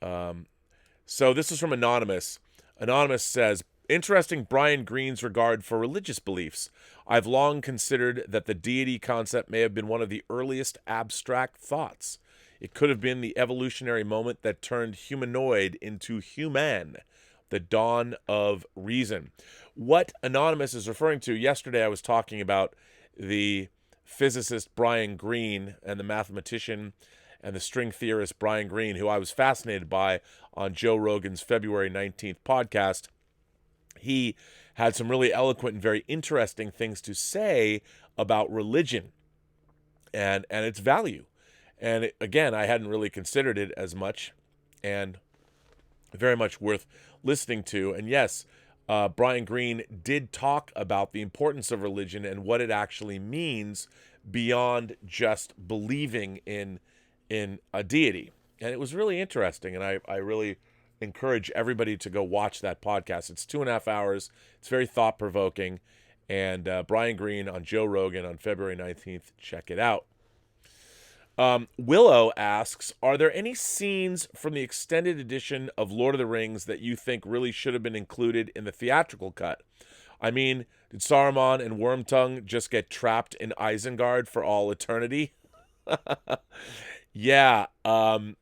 So this is from Anonymous. Anonymous says, interesting Brian Greene's regard for religious beliefs. I've long considered that the deity concept may have been one of the earliest abstract thoughts. It could have been the evolutionary moment that turned humanoid into human, the dawn of reason. What Anonymous is referring to, yesterday I was talking about the physicist Brian Greene and the mathematician and the string theorist Brian Greene, who I was fascinated by on Joe Rogan's February 19th podcast. He had some really eloquent and very interesting things to say about religion and its value. And again, I hadn't really considered it as much, and very much worth listening to. And yes, Brian Greene did talk about the importance of religion and what it actually means beyond just believing in a deity. And it was really interesting, and I really encourage everybody to go watch that podcast. It's 2.5 hours. It's very thought-provoking. And Brian Greene on Joe Rogan on February 19th. Check it out. Willow asks, are there any scenes from the extended edition of Lord of the Rings that you think really should have been included in the theatrical cut? I mean, did Saruman and Wormtongue just get trapped in Isengard for all eternity? Yeah. Look,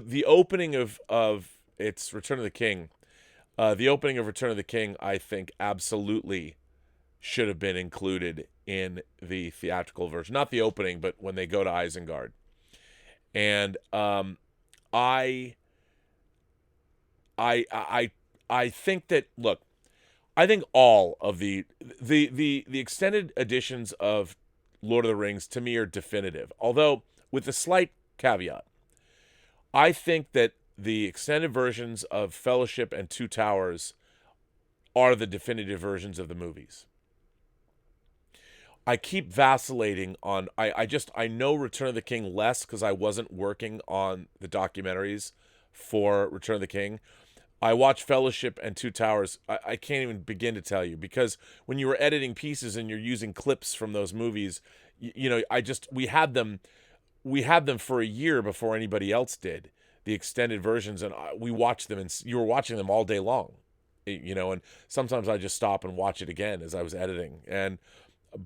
the opening of it's Return of the King. The opening of Return of the King, I think, absolutely should have been included in the theatrical version. Not the opening, but when they go to Isengard. And I think that, look, I think all of the extended editions of Lord of the Rings to me are definitive. Although with a slight caveat, I think that the extended versions of Fellowship and Two Towers are the definitive versions of the movies. I keep vacillating on, I know Return of the King less because I wasn't working on the documentaries for Return of the King. I watched Fellowship and Two Towers. I can't even begin to tell you, because when you were editing pieces and you're using clips from those movies, we had them for a year before anybody else did, the extended versions, and we watched them, and you were watching them all day long, and sometimes I just stop and watch it again as I was editing.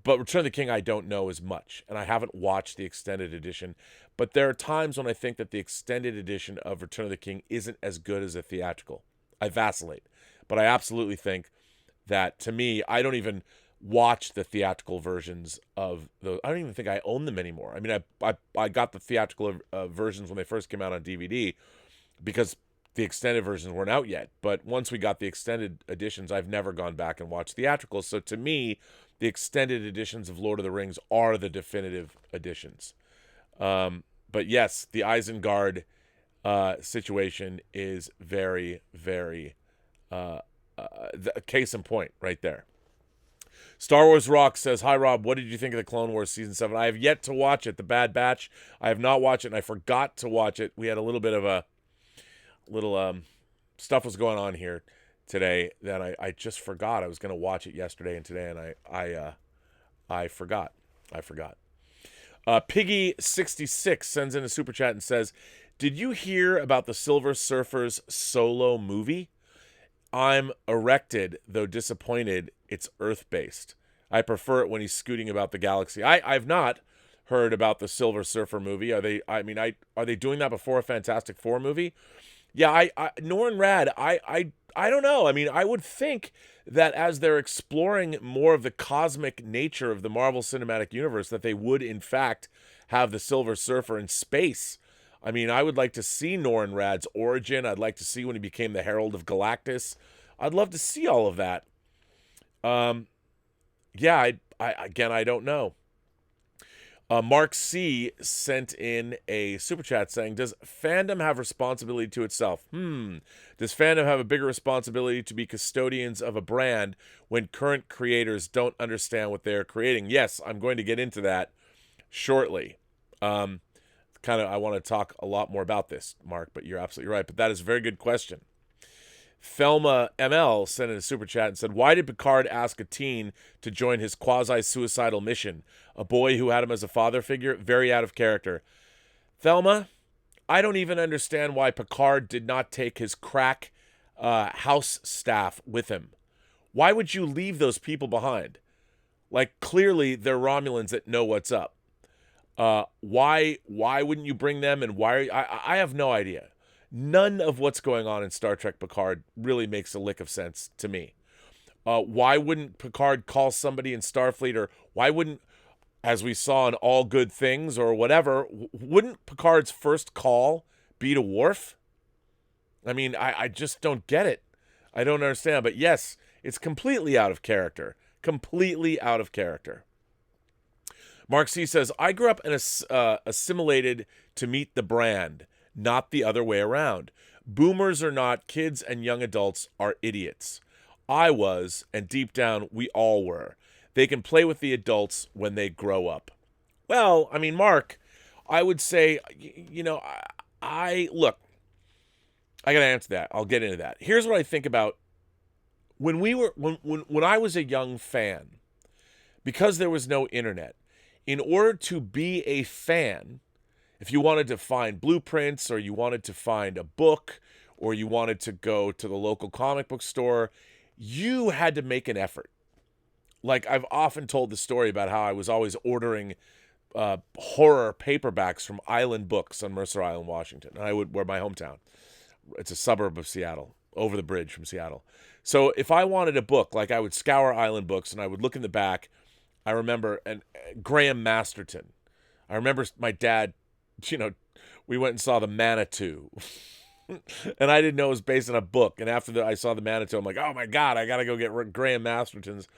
But Return of the King, I don't know as much, and I haven't watched the extended edition. But there are times when I think that the extended edition of Return of the King isn't as good as a theatrical. I vacillate. But I absolutely think that, to me, I don't even watch the theatrical versions of those. I don't even think I own them anymore. I mean, I got the theatrical versions when they first came out on DVD because the extended versions weren't out yet. But once we got the extended editions, I've never gone back and watched theatricals. So to me, the extended editions of Lord of the Rings are the definitive editions. But yes, the Isengard situation is very, very case in point right there. Star Wars Rock says, hi, Rob. What did you think of the Clone Wars Season 7? I have yet to watch it, The Bad Batch. I have not watched it, and I forgot to watch it. We had a little bit of stuff was going on here today that I just forgot. I was going to watch it yesterday and today, and I forgot. Piggy66 sends in a super chat and says, "Did you hear about the Silver Surfer's solo movie? I'm erected, though disappointed it's Earth-based. I prefer it when he's scooting about the galaxy." I've not heard about the Silver Surfer movie. Are they doing that before a Fantastic Four movie? Yeah, Norrin Rad, I don't know. I mean, I would think that as they're exploring more of the cosmic nature of the Marvel Cinematic Universe, that they would, in fact, have the Silver Surfer in space. I mean, I would like to see Norrin Rad's origin. I'd like to see when he became the Herald of Galactus. I'd love to see all of that. Yeah, I don't know. Mark C. sent in a super chat saying, "Does fandom have responsibility to itself? Does fandom have a bigger responsibility to be custodians of a brand when current creators don't understand what they're creating?" Yes, I'm going to get into that shortly. I want to talk a lot more about this, Mark, but you're absolutely right. But that is a very good question. Thelma ML sent in a super chat and said, "Why did Picard ask a teen to join his quasi-suicidal mission? A boy who had him as a father figure? Very out of character." Thelma, I don't even understand why Picard did not take his crack house staff with him. Why would you leave those people behind? Like, clearly they're Romulans that know what's up. Why wouldn't you bring them? And why? I have no idea. None of what's going on in Star Trek Picard really makes a lick of sense to me. Why wouldn't Picard call somebody in Starfleet, or why wouldn't, as we saw in All Good Things or whatever, wouldn't Picard's first call be to Worf? I mean, I just don't get it. I don't understand. But yes, it's completely out of character. Completely out of character. Mark C. says, "I grew up and assimilated to meet the brand, not the other way around. Boomers or not, kids and young adults are idiots. I was, and deep down, we all were. They can play with the adults when they grow up." Well, I mean, Mark, I would say, look, I got to answer that. I'll get into that. Here's what I think about when I was a young fan, because there was no internet. In order to be a fan, if you wanted to find blueprints, or you wanted to find a book, or you wanted to go to the local comic book store, you had to make an effort. Like, I've often told the story about how I was always ordering horror paperbacks from Island Books on Mercer Island, Washington. Where my hometown. It's a suburb of Seattle, over the bridge from Seattle. So if I wanted a book, like, I would scour Island Books and I would look in the back. I remember Graham Masterton. I remember my dad, we went and saw the Manitou. And I didn't know it was based on a book. And after I saw the Manitou, I'm like, oh my God, I got to go get Graham Masterton's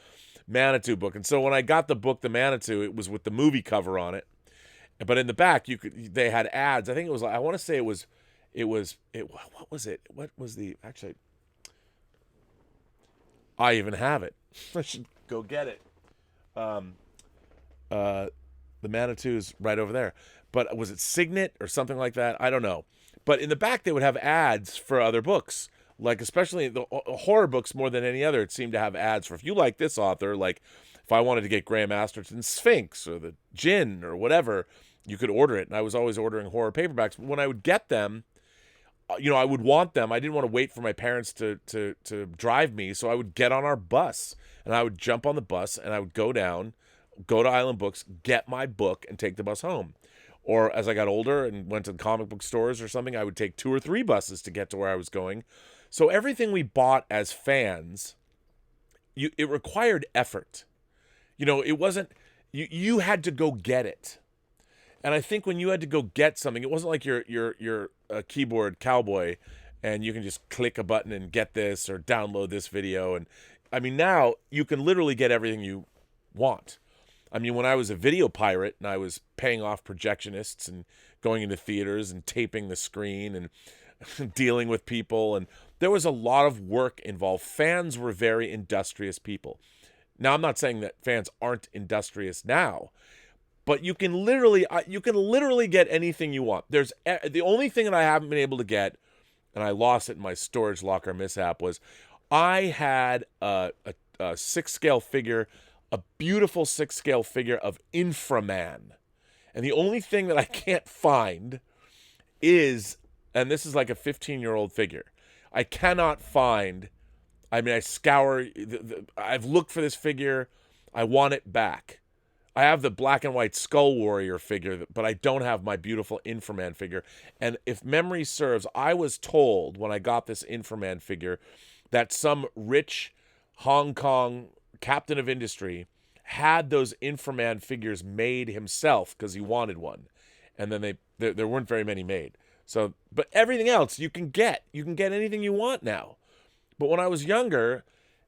Manitou book. And so when I got the book, the Manitou, it was with the movie cover on it. But in the back, they had ads. I think it was, I want to say what was it? What was actually, I even have it. I should go get it. The Manitou is right over there. But was it Signet or something like that? I don't know. But in the back, they would have ads for other books. Like, especially the horror books more than any other, it seemed to have ads for, if you like this author, like if I wanted to get Graham Masterton's Sphinx or the Djinn or whatever, you could order it. And I was always ordering horror paperbacks. But when I would get them, I would want them. I didn't want to wait for my parents to drive me. So I would get on our bus and I would jump on the bus and I would go to Island Books, get my book, and take the bus home. Or as I got older and went to comic book stores or something, I would take 2 or 3 buses to get to where I was going. So everything we bought as fans, it required effort. It wasn't, you had to go get it. And I think when you had to go get something, it wasn't like you're a keyboard cowboy and you can just click a button and get this or download this video. And I mean, now you can literally get everything you want. I mean, when I was a video pirate and I was paying off projectionists and going into theaters and taping the screen and dealing with people, and there was a lot of work involved. Fans were very industrious people. Now, I'm not saying that fans aren't industrious now, but you can literally get anything you want. There's the only thing that I haven't been able to get, and I lost it in my storage locker mishap, was I had a 6-scale figure, a beautiful 6-scale figure of Inframan. And the only thing that I can't find is, and this is like a 15-year-old figure, I cannot find, I mean, I scour, I've looked for this figure, I want it back. I have the black and white Skull Warrior figure, but I don't have my beautiful Inframan figure. And if memory serves, I was told when I got this Inframan figure that some rich Hong Kong captain of industry had those Inframan figures made himself because he wanted one. And then there weren't very many made. So, but everything else you can get. You can get anything you want now. But when I was younger,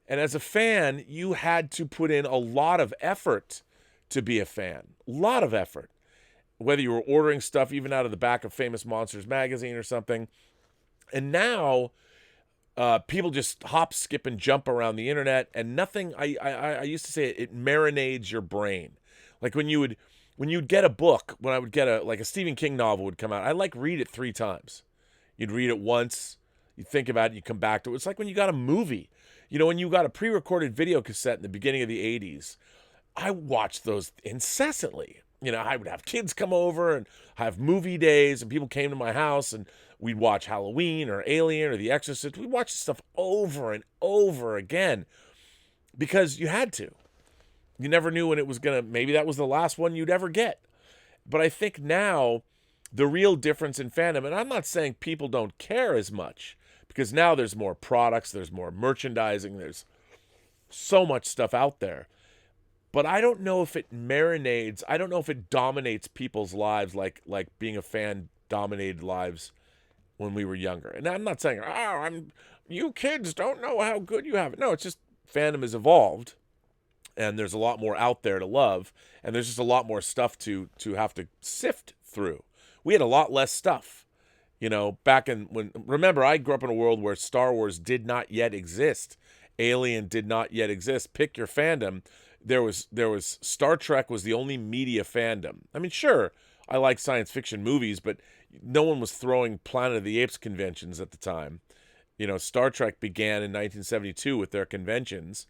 and as a fan, you had to put in a lot of effort to be a fan. A lot of effort. Whether you were ordering stuff even out of the back of Famous Monsters magazine or something. And now, people just hop, skip, and jump around the internet, and nothing, I used to say it marinades your brain. Like when you'd get a book, when I would get a Stephen King novel would come out, I'd read it 3 times. You'd read it once, you think about it, you come back to it. It's like when you got a movie. When you got a pre-recorded video cassette in the beginning of the 80s, I watched those incessantly. I would have kids come over and have movie days, and people came to my house, and we'd watch Halloween or Alien or The Exorcist. We'd watch stuff over and over again because you had to. You never knew when it was maybe that was the last one you'd ever get. But I think now the real difference in fandom, and I'm not saying people don't care as much, because now there's more products, there's more merchandising, there's so much stuff out there. But I don't know if it marinades, I don't know if it dominates people's lives like being a fan dominated lives when we were younger. And I'm not saying, you kids don't know how good you have it. No, it's just fandom has evolved, and there's a lot more out there to love, and there's just a lot more stuff to have to sift through. We had a lot less stuff. Back remember, I grew up in a world where Star Wars did not yet exist. Alien did not yet exist. Pick your fandom. There was Star Trek was the only media fandom. I mean, sure, I like science fiction movies, but no one was throwing Planet of the Apes conventions at the time. Star Trek began in 1972 with their conventions,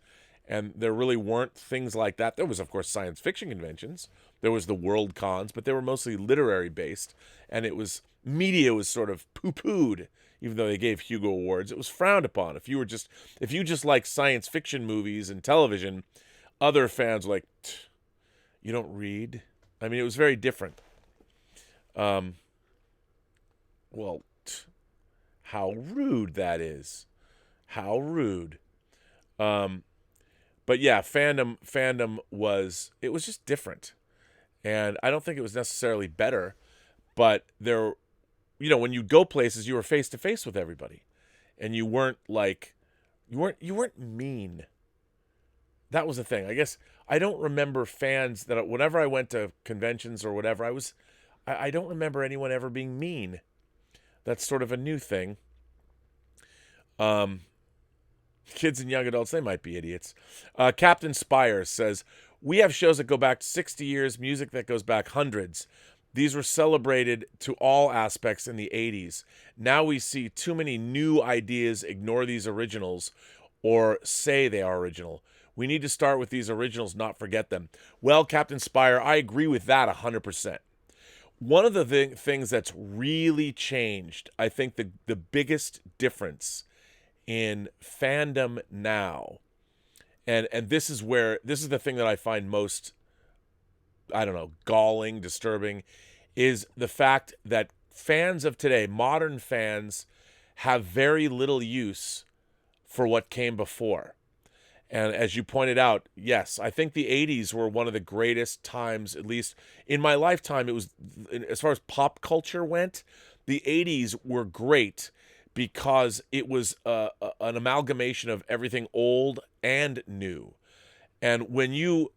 and there really weren't things like that. There was, of course, science fiction conventions. There was the World Cons, but they were mostly literary based, and media was sort of poo-pooed. Even though they gave Hugo Awards, it was frowned upon. If you just like science fiction movies and television, other fans were like, you don't read? I mean, it was very different. How rude that is. How rude. But yeah, fandom was just different. And I don't think it was necessarily better, but when you go places, you were face to face with everybody, and you weren't mean. That was the thing. I guess I don't remember fans that whenever I went to conventions or whatever, I don't remember anyone ever being mean. That's sort of a new thing. Kids and young adults, they might be idiots. Captain Spires says, we have shows that go back 60 years, music that goes back hundreds. These were celebrated to all aspects in the 80s. Now we see too many new ideas ignore these originals or say they are original. We need to start with these originals, not forget them. Well, Captain Spire, I agree with that 100%. One of the things that's really changed, I think the biggest difference in fandom now, and this is the thing that I find most, galling, disturbing, is the fact that fans of today, modern fans, have very little use for what came before. And as you pointed out, yes, I think the 80s were one of the greatest times, at least in my lifetime. It was, as far as pop culture went, the 80s were great because it was an amalgamation of everything old and new. And when you,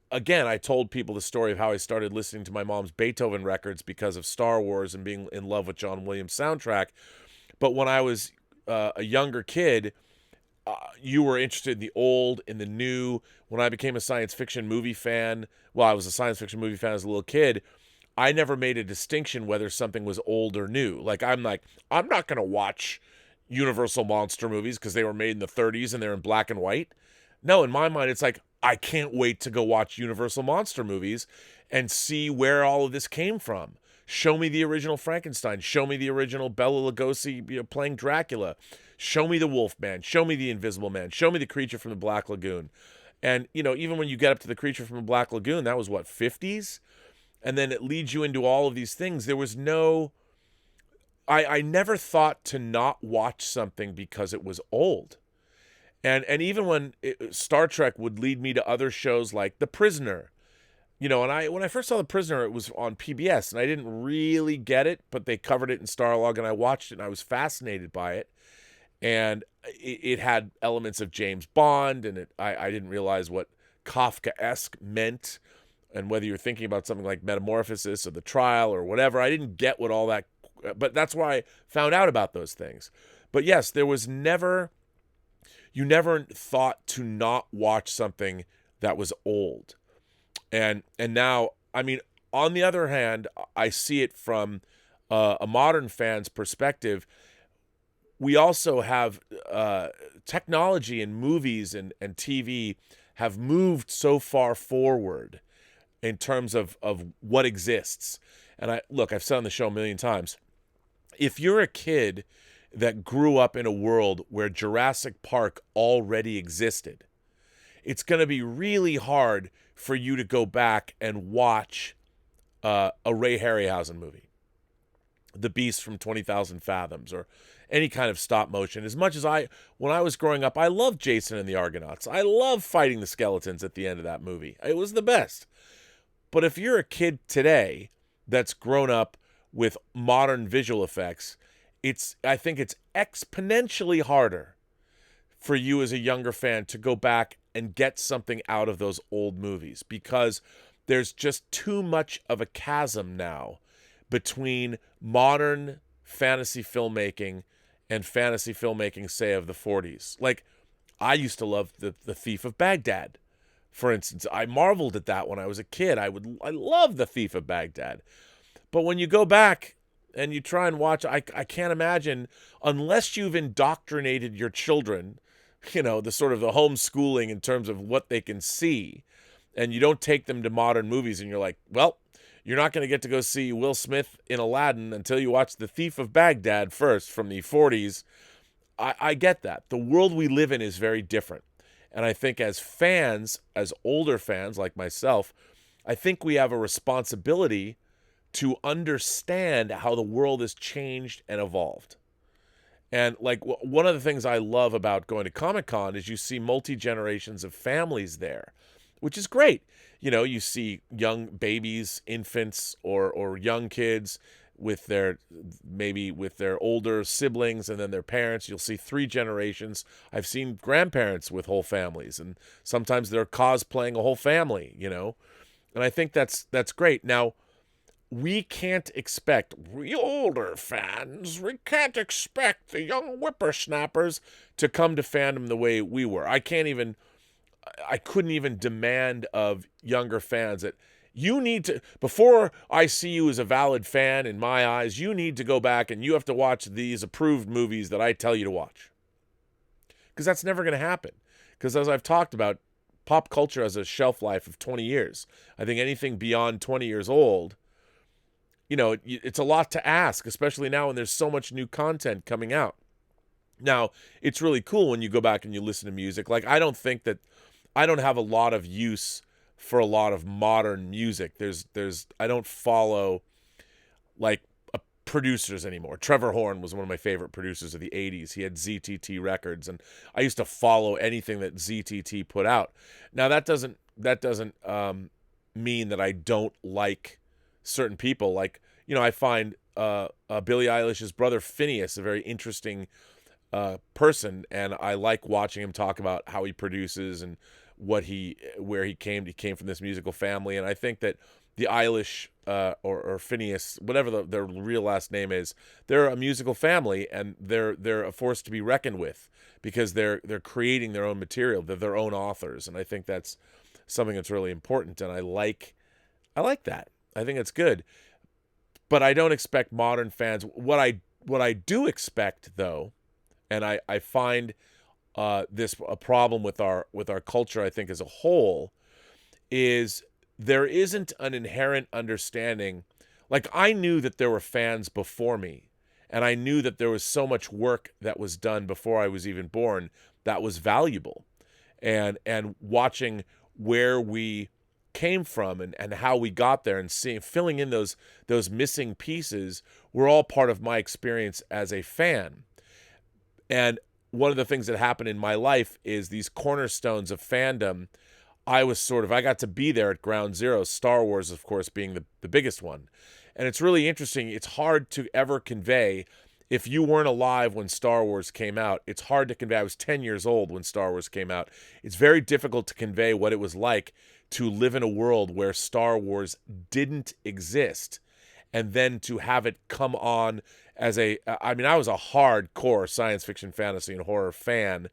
again, I told people the story of how I started listening to my mom's Beethoven records because of Star Wars and being in love with John Williams' soundtrack. But when I was a younger kid, you were interested in the old, in the new. When I became a science fiction movie fan, I was a science fiction movie fan as a little kid, I never made a distinction whether something was old or new. I'm not going to watch Universal monster movies because they were made in the 30s and they're in black and white. No, in my mind, it's like, I can't wait to go watch Universal monster movies and see where all of this came from. Show me the original Frankenstein. Show me the original Bela Lugosi playing Dracula. Show me the Wolfman. Show me the Invisible Man. Show me the Creature from the Black Lagoon. And, even when you get up to the Creature from the Black Lagoon, that was what, 50s? And then it leads you into all of these things. There was no... I never thought to not watch something because it was old. And even when Star Trek would lead me to other shows like The Prisoner, and when I first saw The Prisoner, it was on PBS, and I didn't really get it, but they covered it in Starlog, and I watched it, and I was fascinated by it. And it had elements of James Bond, and I didn't realize what Kafka-esque meant, and whether you're thinking about something like Metamorphosis or The Trial or whatever. I didn't get what all that, but that's where I found out about those things. But yes, there was never... You never thought to not watch something that was old. And now, on the other hand, I see it from a modern fan's perspective. We also have technology in movies and TV have moved so far forward in terms of what exists. And I've said on the show a million times, if you're a kid that grew up in a world where Jurassic Park already existed, it's going to be really hard for you to go back and watch a Ray Harryhausen movie, The Beast from 20,000 Fathoms, or any kind of stop motion. As much as when I was growing up, I loved Jason and the Argonauts. I loved fighting the skeletons at the end of that movie. It was the best. But if you're a kid today that's grown up with modern visual effects, I think it's exponentially harder for you as a younger fan to go back and get something out of those old movies, because there's just too much of a chasm now between modern fantasy filmmaking and fantasy filmmaking, say, of the 40s. Like, I used to love the Thief of Baghdad, for instance. I marveled at that when I was a kid. I loved the Thief of Baghdad. But when you go back and you try and watch, I can't imagine, unless you've indoctrinated your children, the sort of the homeschooling in terms of what they can see, and you don't take them to modern movies and you're like, well, you're not going to get to go see Will Smith in Aladdin until you watch The Thief of Baghdad first from the 40s. I get that. The world we live in is very different. And I think as fans, as older fans like myself, I think we have a responsibility to understand how the world has changed and evolved. And one of the things I love about going to Comic-Con is you see multi-generations of families there, which is great. You see young babies, infants, or young kids with their older siblings and then their parents. You'll see 3 generations. I've seen grandparents with whole families, and sometimes they're cosplaying a whole family, And I think that's great. Now, we can't expect, we older fans, we can't expect the young whippersnappers to come to fandom the way we were. I couldn't even demand of younger fans that you need to, before I see you as a valid fan in my eyes, you need to go back and you have to watch these approved movies that I tell you to watch. Because that's never going to happen. Because as I've talked about, pop culture has a shelf life of 20 years. I think anything beyond 20 years old, it's a lot to ask, especially now when there's so much new content coming out. Now, it's really cool when you go back and you listen to music. I don't have a lot of use for a lot of modern music. I don't follow producers anymore. Trevor Horn was one of my favorite producers of the 80s. He had ZTT Records, and I used to follow anything that ZTT put out. Now, that doesn't mean that I don't like certain people. I find Billie Eilish's brother Phineas a very interesting person, and I like watching him talk about how he produces and where he came. He came from this musical family, and I think that the Eilish or Phineas, whatever their real last name is, they're a musical family, and they're a force to be reckoned with, because they're creating their own material. They're their own authors, and I think that's something that's really important, and I like that. I think it's good. But I don't expect modern fans. What I do expect, though, and I find this a problem with our culture, I think, as a whole, is there isn't an inherent understanding. Like, I knew that there were fans before me, and I knew that there was so much work that was done before I was even born that was valuable. And watching where we came from and how we got there, and filling in those missing pieces, were all part of my experience as a fan. And one of the things that happened in my life is these cornerstones of fandom. I got to be there at ground zero, Star Wars, of course, being the biggest one. And it's really interesting. It's hard to ever convey. If you weren't alive when Star Wars came out, it's hard to convey. I was 10 years old when Star Wars came out. It's very difficult to convey what it was like to live in a world where Star Wars didn't exist, and then to have it come on as I was a hardcore science fiction, fantasy, and horror fan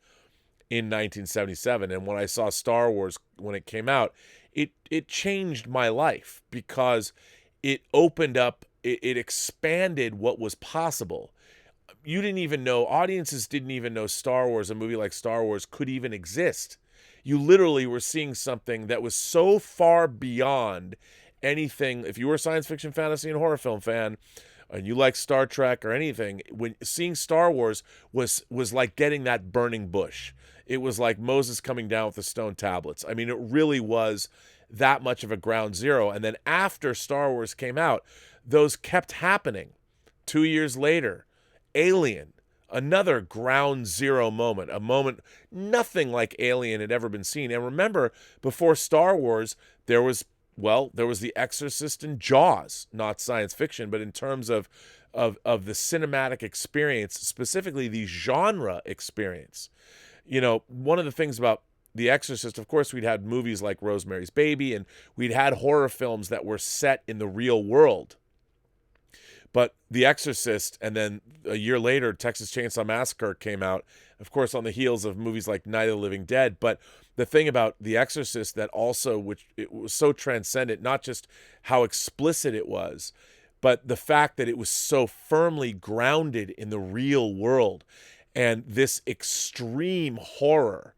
in 1977. And when I saw Star Wars when it came out, it changed my life, because it opened up, it expanded what was possible. Audiences didn't even know Star Wars, a movie like Star Wars, could even exist. You literally were seeing something that was so far beyond anything. If you were a science fiction, fantasy, and horror film fan, and you like Star Trek or anything, when seeing Star Wars was like getting that burning bush. It was like Moses coming down with the stone tablets. I mean, it really was that much of a ground zero. And then after Star Wars came out, those kept happening. 2 years later, Alien, another ground zero moment, a moment nothing like Alien had ever been seen. And remember, before Star Wars, there was The Exorcist and Jaws, not science fiction, but in terms of the cinematic experience, specifically the genre experience. One of the things about The Exorcist, of course, we'd had movies like Rosemary's Baby, and we'd had horror films that were set in the real world. But The Exorcist, and then a year later, Texas Chainsaw Massacre came out, of course, on the heels of movies like Night of the Living Dead. But the thing about The Exorcist that also, which it was so transcendent, not just how explicit it was, but the fact that it was so firmly grounded in the real world, and this extreme horror.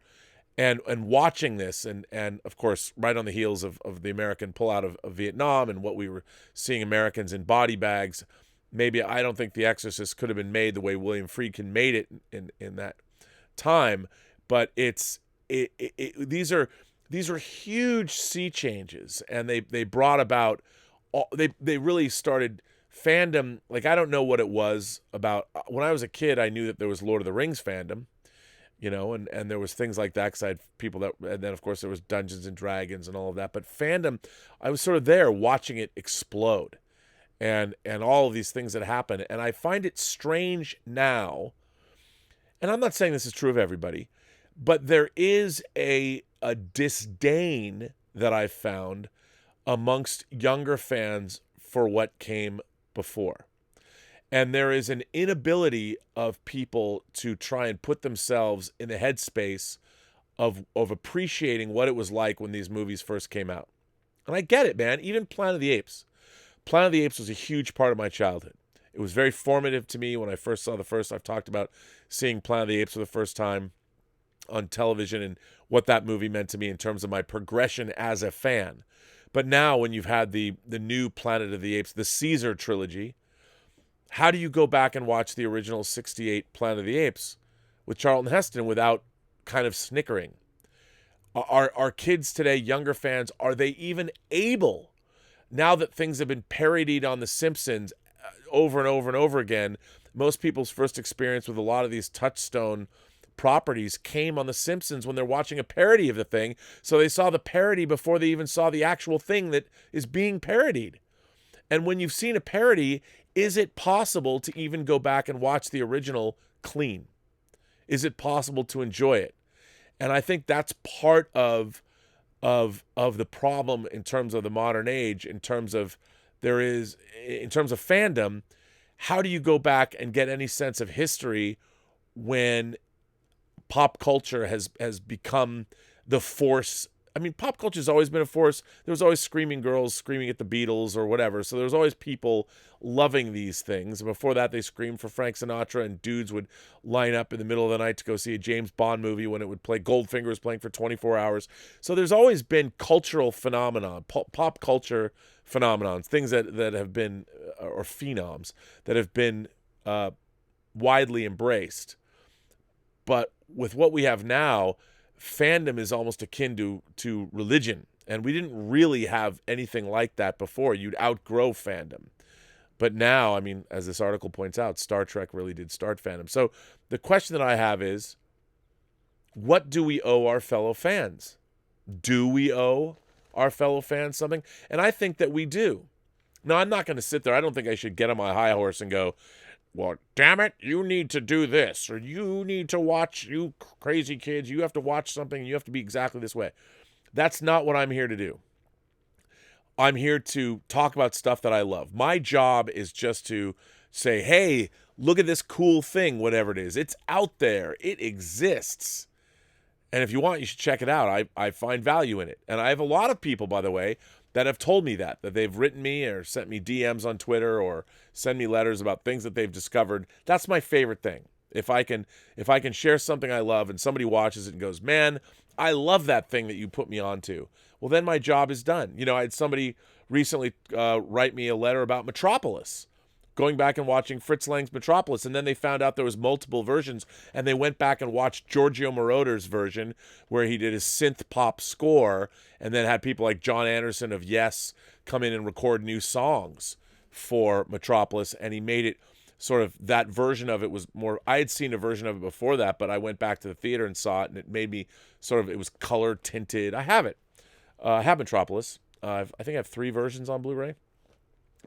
And watching this, and of course, right on the heels of the American pullout of Vietnam, and what we were seeing Americans in body bags. Maybe I don't think The Exorcist could have been made the way William Friedkin made it in that time, but these are huge sea changes, and they brought about they really started fandom. Like, I don't know what it was about. When I was a kid, I knew that there was Lord of the Rings fandom, and there was things like that, because I had people that, and then of course there was Dungeons and Dragons and all of that. But fandom, I was sort of there watching it explode. And all of these things that happen. And I find it strange now, and I'm not saying this is true of everybody, but there is a disdain that I've found amongst younger fans for what came before. And there is an inability of people to try and put themselves in the headspace of appreciating what it was like when these movies first came out. And I get it, man. Even Planet of the Apes. Planet of the Apes was a huge part of my childhood. It was very formative to me when I first saw I've talked about seeing Planet of the Apes for the first time on television, and what that movie meant to me in terms of my progression as a fan. But now, when you've had the new Planet of the Apes, the Caesar trilogy, how do you go back and watch the original 1968 Planet of the Apes with Charlton Heston without kind of snickering? Are kids today, younger fans, are they even able, now that things have been parodied on The Simpsons over and over and over again? Most people's first experience with a lot of these touchstone properties came on The Simpsons when they're watching a parody of the thing. So they saw the parody before they even saw the actual thing that is being parodied. And when you've seen a parody, is it possible to even go back and watch the original clean? Is it possible to enjoy it? And I think that's part of the problem in terms of the modern age, in terms of fandom. How do you go back and get any sense of history when pop culture has become the force I mean, pop culture's always been a force. There was always screaming girls screaming at the Beatles or whatever. So there was always people loving these things. Before that, they screamed for Frank Sinatra, and dudes would line up in the middle of the night to go see a James Bond movie when it would play. Goldfinger was playing for 24 hours. So there's always been cultural phenomenon, pop culture phenomenons, things that have been, or phenoms, that have been widely embraced. But with what we have now, fandom is almost akin to religion. And we didn't really have anything like that before. You'd outgrow fandom. But now, I mean, as this article points out, Star Trek really did start fandom. So the question that I have is, what do we owe our fellow fans? Do we owe our fellow fans something? And I think that we do. Now, I'm not going to sit there. I don't think I should get on my high horse and go, well, damn it, you need to do this, or you need to watch, you crazy kids, you have to watch something, and you have to be exactly this way. That's not what I'm here to do. I'm here to talk about stuff that I love. My job is just to say, hey, look at this cool thing, whatever it is. It's out there. It exists. And if you want, you should check it out. I find value in it. And I have a lot of people, by the way, that have told me that they've written me or sent me DMs on Twitter or send me letters about things that they've discovered. That's my favorite thing. If I can share something I love and somebody watches it and goes, man, I love that thing that you put me onto. Well, then my job is done. You know, I had somebody recently write me a letter about Metropolis, going back and watching Fritz Lang's Metropolis, and then they found out there was multiple versions, and they went back and watched Giorgio Moroder's version, where he did his synth pop score, and then had people like John Anderson of Yes come in and record new songs for Metropolis, and he made it sort of, that version of it was more, I had seen a version of it before that, but I went back to the theater and saw it, and it made me sort of, it was color tinted. I have it. I have Metropolis. I think I have 3 versions on Blu-ray.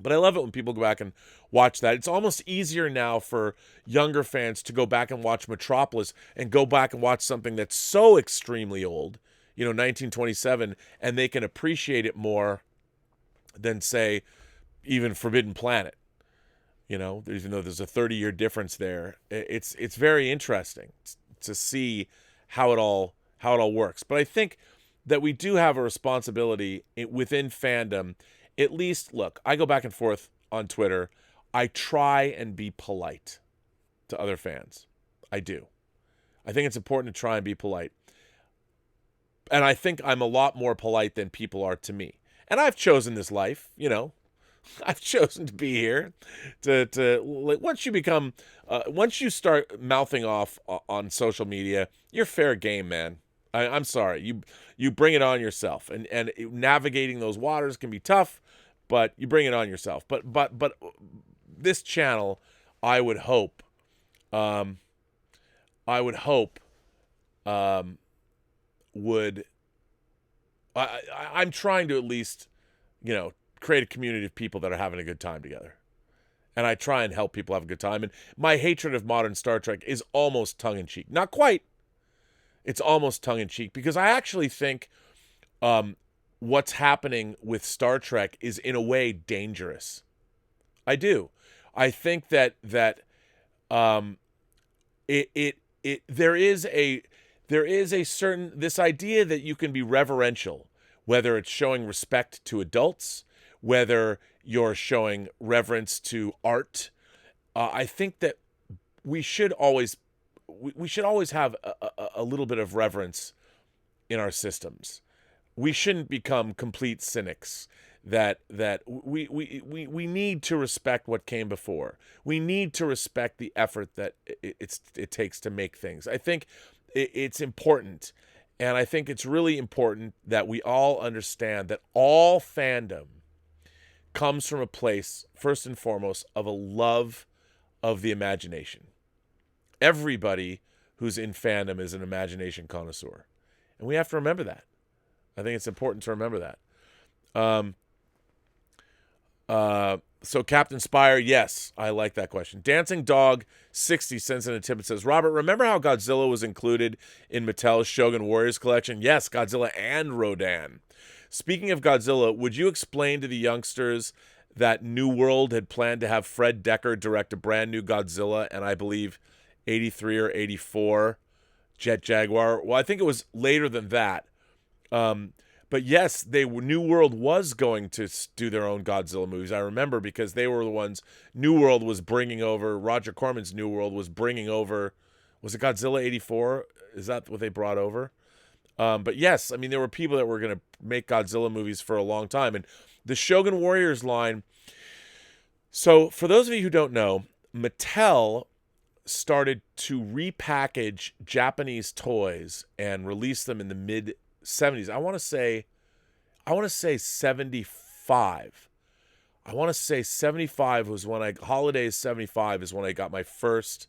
But I love it when people go back and watch that. It's almost easier now for younger fans to go back and watch Metropolis and go back and watch something that's so extremely old, you know, 1927, and they can appreciate it more than, say, even Forbidden Planet. You know, even though there's a 30-year difference there, it's very interesting to see how it all works. But I think that we do have a responsibility within fandom. At least, look, I go back and forth on Twitter. I try and be polite to other fans. I do. I think it's important to try and be polite. And I think I'm a lot more polite than people are to me. And I've chosen this life, you know. I've chosen to be here to like, once you start mouthing off on social media, you're fair game, man. I'm sorry. You bring it on yourself, and navigating those waters can be tough, but you bring it on yourself. But this channel, I would hope I'm trying to at least, you know, create a community of people that are having a good time together. And I try and help people have a good time. And my hatred of modern Star Trek is almost tongue-in-cheek. Not quite. It's almost tongue-in-cheek, because I actually think what's happening with Star Trek is, in a way, dangerous. I do. I think that there is a certain, this idea that you can be reverential, whether it's showing respect to adults, whether you're showing reverence to art. I think that we should always have a little bit of reverence in our systems. We shouldn't become complete cynics. That we need to respect what came before. We need to respect the effort that it takes to make things. I think it's important, and I think it's really important that we all understand that all fandom comes from a place, first and foremost, of a love of the imagination. Everybody who's in fandom is an imagination connoisseur, and we have to remember that. I think it's important to remember that. So Captain Spire, yes, I like that question. Dancing Dog 60 cents in a tip and says, Robert, remember how Godzilla was included in Mattel's Shogun Warriors collection? Yes, Godzilla and Rodan. Speaking of Godzilla, would you explain to the youngsters that New World had planned to have Fred Decker direct a brand new Godzilla, and I believe 83 or 84 Jet Jaguar? Well, I think it was later than that. But yes, New World was going to do their own Godzilla movies. I remember because they were the ones. New World was bringing over. Roger Corman's New World was bringing over. Was it Godzilla '84? Is that what they brought over? But yes, I mean there were people that were going to make Godzilla movies for a long time, and the Shogun Warriors line. So for those of you who don't know, Mattel started to repackage Japanese toys and release them in the mid '70s. I want to say 75. I want to say 75 was when holidays 75 is when I got my first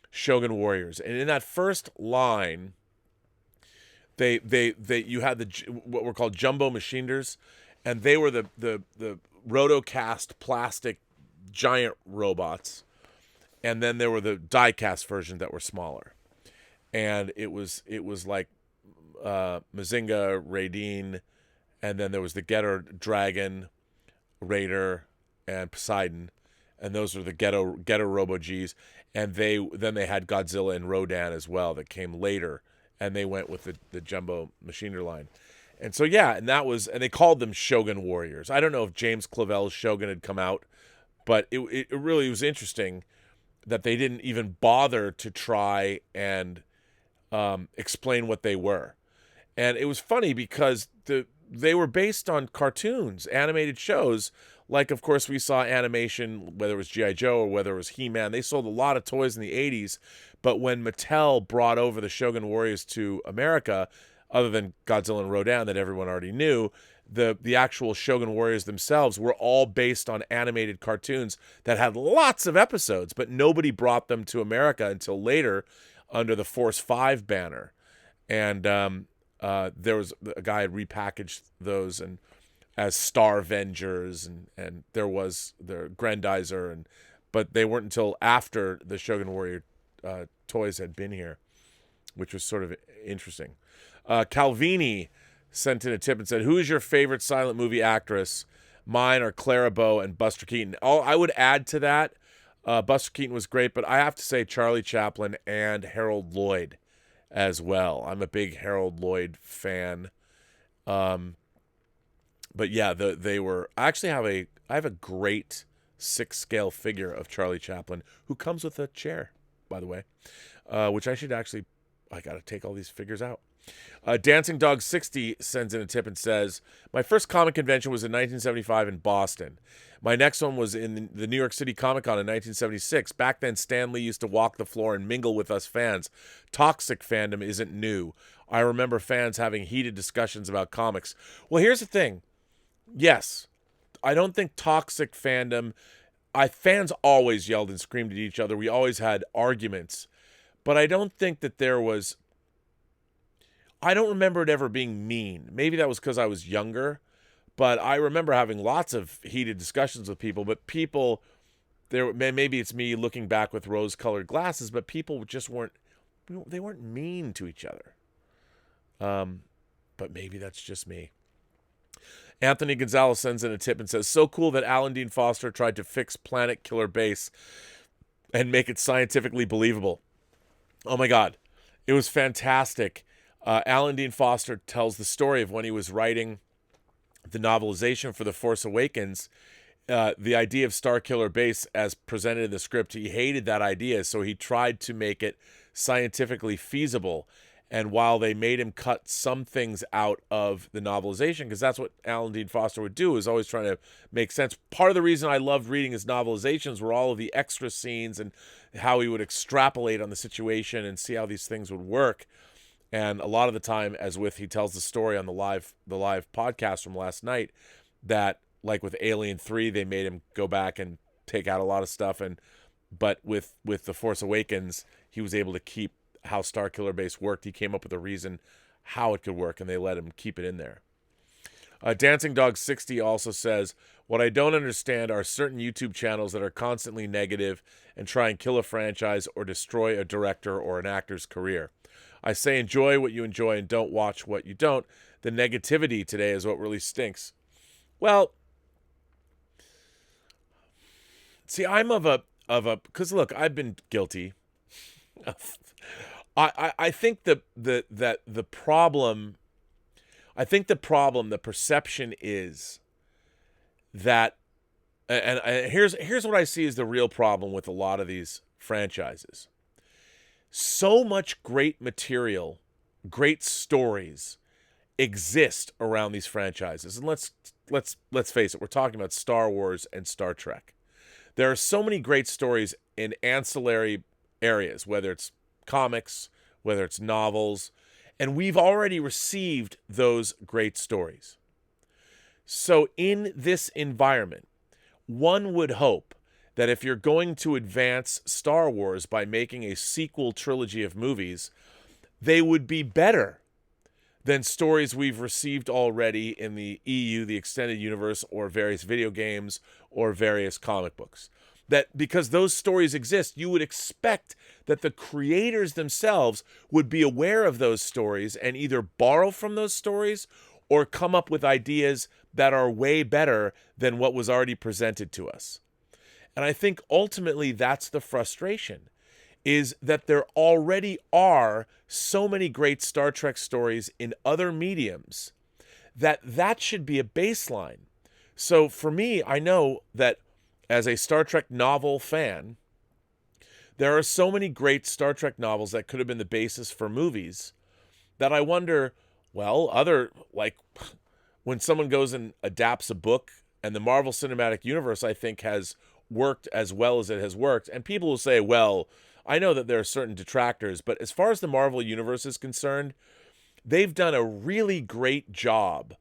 Shogun Warriors. And in that first line, you had what were called jumbo machiners, and they were the rotocast plastic giant robots. And then there were the die-cast versions that were smaller. And it was like Mazinga, Raideen, and then there was the Getter Dragon, Raider, and Poseidon, and those are the Getter Robo Gs. And then they had Godzilla and Rodan as well that came later, and they went with the jumbo machiner line. And so and they called them Shogun Warriors. I don't know if James Clavell's Shogun had come out, but it really was interesting that they didn't even bother to try and explain what they were. And it was funny because they were based on cartoons, animated shows. Like, of course, we saw animation, whether it was G.I. Joe or whether it was He-Man. They sold a lot of toys in the 80s. But when Mattel brought over the Shogun Warriors to America, other than Godzilla and Rodan that everyone already knew, the actual Shogun Warriors themselves were all based on animated cartoons that had lots of episodes, but nobody brought them to America until later under the Force 5 banner. And there was a guy had repackaged those and as Star Vengers, and there was their Grandizer, but they weren't until after the Shogun Warrior toys had been here, which was sort of interesting. Calvini sent in a tip and said, "Who is your favorite silent movie actress?" Mine are Clara Bow and Buster Keaton. I would add to that, Buster Keaton was great, but I have to say Charlie Chaplin and Harold Lloyd as well. I'm a big Harold Lloyd fan. But yeah, they were. I have a great 6-scale figure of Charlie Chaplin who comes with a chair, by the way, which I got to take all these figures out. Dancing Dog 60 sends in a tip and says, "My first comic convention was in 1975 in Boston. My next one was in the New York City Comic Con in 1976. Back then, Stan Lee used to walk the floor and mingle with us fans. Toxic fandom isn't new. I remember fans having heated discussions about comics." Well, here's the thing. Yes, I don't think toxic fandom... fans always yelled and screamed at each other. We always had arguments. But I don't think that there was... I don't remember it ever being mean. Maybe that was because I was younger. But I remember having lots of heated discussions with people. But people... maybe it's me looking back with rose-colored glasses, but people just weren't... They weren't mean to each other. But maybe that's just me. Anthony Gonzalez sends in a tip and says, "So cool that Alan Dean Foster tried to fix Planet Killer Base and make it scientifically believable." Oh my God. It was fantastic. Alan Dean Foster tells the story of when he was writing the novelization for The Force Awakens. The idea of Star Killer Base as presented in the script, he hated that idea, so he tried to make it scientifically feasible. And while they made him cut some things out of the novelization, because that's what Alan Dean Foster would do, is always trying to make sense. Part of the reason I loved reading his novelizations were all of the extra scenes and how he would extrapolate on the situation and see how these things would work. And a lot of the time, he tells the story on the live podcast from last night, that like with Alien 3, they made him go back and take out a lot of stuff, but with The Force Awakens, he was able to keep how Star Killer Base worked. He came up with a reason how it could work, and they let him keep it in there. Dancing Dog 60 also says, "What I don't understand are certain YouTube channels that are constantly negative and try and kill a franchise or destroy a director or an actor's career. I say enjoy what you enjoy and don't watch what you don't. The negativity today is what really stinks." Well, see, I'm because look, I've been guilty. I think that the problem, I think the perception is that, and here's what I see as the real problem with a lot of these franchises. So much great material, great stories exist around these franchises. And let's face it, we're talking about Star Wars and Star Trek. There are so many great stories in ancillary areas, whether it's comics, whether it's novels, and we've already received those great stories. So in this environment, one would hope that if you're going to advance Star Wars by making a sequel trilogy of movies, they would be better than stories we've received already in the EU, the extended universe, or various video games, or various comic books. That because those stories exist, you would expect that the creators themselves would be aware of those stories and either borrow from those stories or come up with ideas that are way better than what was already presented to us. And I think ultimately that's the frustration, is that there already are so many great Star Trek stories in other mediums that should be a baseline. So for me, I know that as a Star Trek novel fan, there are so many great Star Trek novels that could have been the basis for movies that I wonder, well, like when someone goes and adapts a book, and the Marvel Cinematic Universe, I think, has worked as well as it has worked. And people will say, well, I know that there are certain detractors, but as far as the Marvel Universe is concerned, they've done a really great job,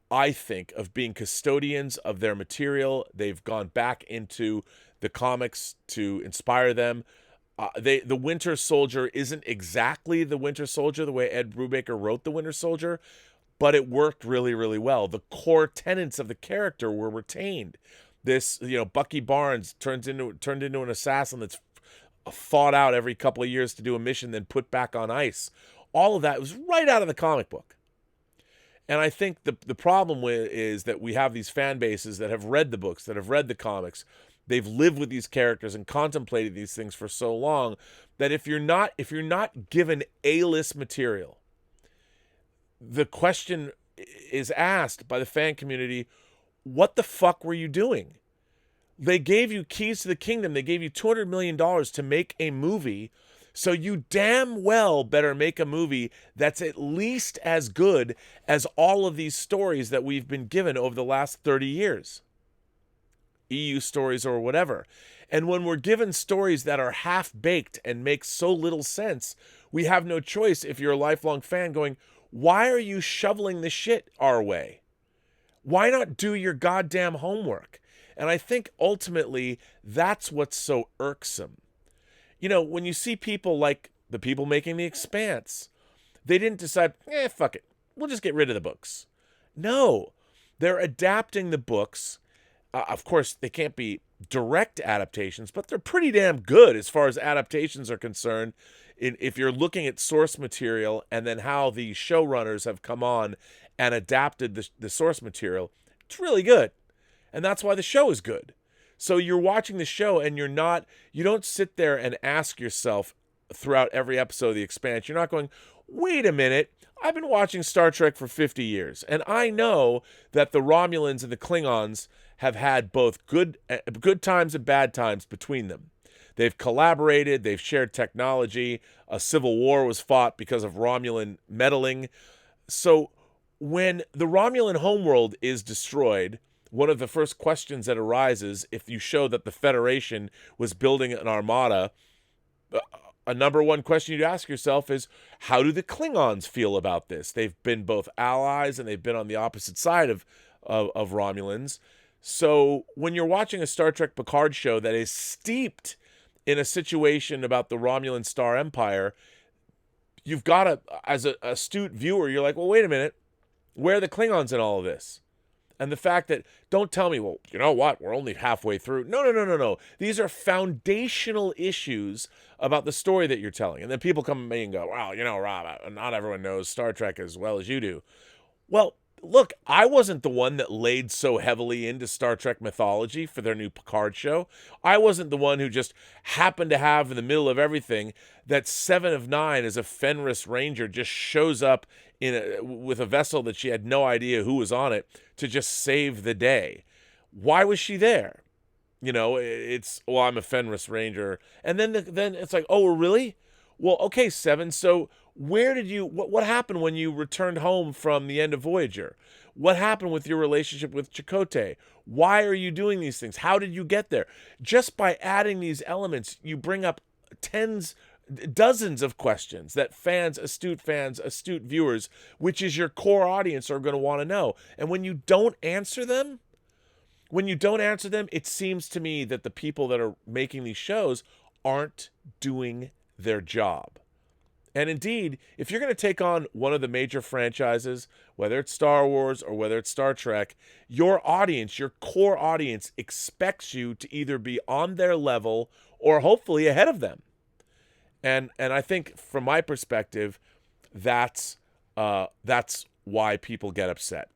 I think, of being custodians of their material. They've gone back into the comics to inspire them. The Winter Soldier isn't exactly the Winter Soldier the way Ed Brubaker wrote the Winter Soldier, but it worked really, really well. The core tenets of the character were retained. This, Bucky Barnes turned into an assassin that's fought out every couple of years to do a mission, then put back on ice. All of that was right out of the comic book. And I think the problem is that we have these fan bases that have read the books, that have read the comics. They've lived with these characters and contemplated these things for so long that if you're not given A-list material, the question is asked by the fan community, what the fuck were you doing? They gave you keys to the kingdom. They gave you $200 million to make a movie. So you damn well better make a movie that's at least as good as all of these stories that we've been given over the last 30 years. EU stories or whatever. And when we're given stories that are half-baked and make so little sense, we have no choice, if you're a lifelong fan, going, why are you shoveling the shit our way? Why not do your goddamn homework? And I think ultimately that's what's so irksome. When you see people like the people making The Expanse, they didn't decide, fuck it, we'll just get rid of the books. No, they're adapting the books. Of course, they can't be direct adaptations, but they're pretty damn good as far as adaptations are concerned. If you're looking at source material and then how the showrunners have come on and adapted the source material, it's really good. And that's why the show is good. So you're watching the show and you don't sit there and ask yourself throughout every episode of The Expanse, you're not going, wait a minute, I've been watching Star Trek for 50 years, and I know that the Romulans and the Klingons have had both good times and bad times between them. They've collaborated, they've shared technology, a civil war was fought because of Romulan meddling. So when the Romulan homeworld is destroyed, one of the first questions that arises, if you show that the Federation was building an armada, a number one question you'd ask yourself is, how do the Klingons feel about this? They've been both allies and they've been on the opposite side of Romulans. So when you're watching a Star Trek Picard show that is steeped in a situation about the Romulan Star Empire, you've got to, as an astute viewer, you're like, well, wait a minute, where are the Klingons in all of this? And the fact that, don't tell me, well, you know what, we're only halfway through. No. These are foundational issues about the story that you're telling. And then people come to me and go, wow, Rob, not everyone knows Star Trek as well as you do. Well, look, I wasn't the one that laid so heavily into Star Trek mythology for their new Picard show. I wasn't the one who just happened to have in the middle of everything that Seven of Nine as a Fenris Ranger just shows up with a vessel that she had no idea who was on it to just save the day. Why was she there? It's, well, I'm a Fenris Ranger. And then it's like, oh, really? Well, okay, Seven. So where did what happened when you returned home from the end of Voyager? What happened with your relationship with Chakotay? Why are you doing these things? How did you get there? Just by adding these elements, you bring up dozens of questions that astute viewers, which is your core audience, are going to want to know. And when you don't answer them, it seems to me that the people that are making these shows aren't doing their job. And indeed, if you're going to take on one of the major franchises, whether it's Star Wars or whether it's Star Trek, your audience, your core audience, expects you to either be on their level or hopefully ahead of them. And I think from my perspective, that's why people get upset.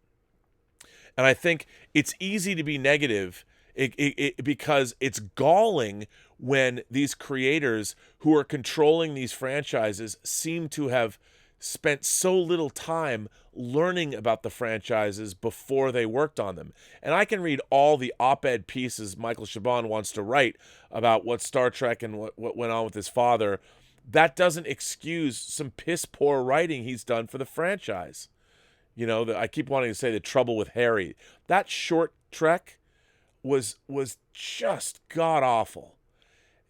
And I think it's easy to be negative because it's galling when these creators who are controlling these franchises seem to have spent so little time learning about the franchises before they worked on them. And I can read all the op-ed pieces Michael Chabon wants to write about what Star Trek and what went on with his father. That doesn't excuse some piss-poor writing he's done for the franchise. I keep wanting to say The Trouble with Harry. That short trek was just god-awful.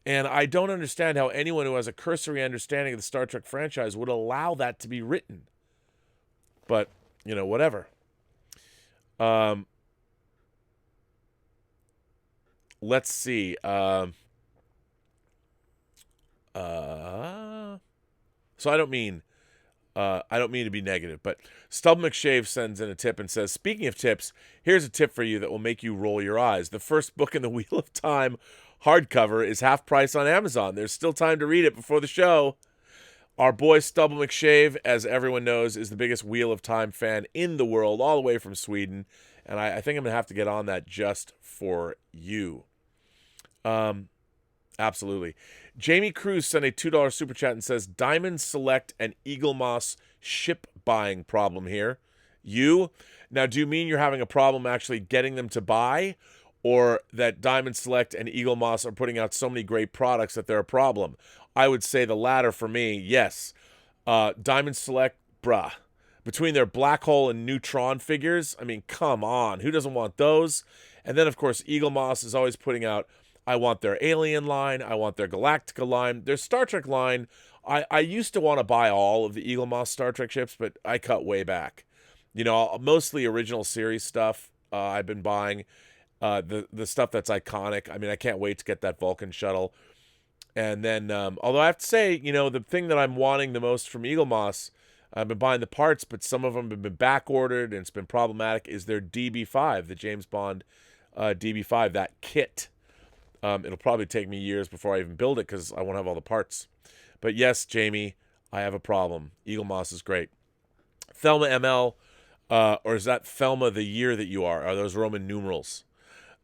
And I don't understand how anyone who has a cursory understanding of the Star Trek franchise would allow that to be written. But, whatever. Let's see. So I don't mean to be negative, but Stub McShave sends in a tip and says, speaking of tips, here's a tip for you that will make you roll your eyes. The first book in the Wheel of Time hardcover is half price on Amazon. There's still time to read it before the show. Our boy Stubble McShave, as everyone knows, is the biggest Wheel of Time fan in the world, all the way from Sweden. And I think I'm going to have to get on that just for absolutely. Jamie Cruz sent a $2 super chat and says, Diamond Select and Eagle Moss ship buying problem here. Now, do you mean you're having a problem actually getting them to buy, or that Diamond Select and Eagle Moss are putting out so many great products that they're a problem? I would say the latter for me, yes. Diamond Select, between their Black Hole and Neutron figures, I mean, come on. Who doesn't want those? And then, of course, Eagle Moss is always putting out, I want their Alien line, I want their Galactica line, their Star Trek line. I used to want to buy all of the Eagle Moss Star Trek ships, but I cut way back. Mostly original series stuff I've been buying. The stuff that's iconic. I mean, I can't wait to get that Vulcan shuttle. And then, although I have to say, the thing that I'm wanting the most from Eagle Moss, I've been buying the parts, but some of them have been back ordered and it's been problematic, is their DB5, the James Bond DB5, that kit. It'll probably take me years before I even build it because I won't have all the parts. But yes, Jamie, I have a problem. Eagle Moss is great. Thelma ML, or is that Thelma the year that you are? Are those Roman numerals?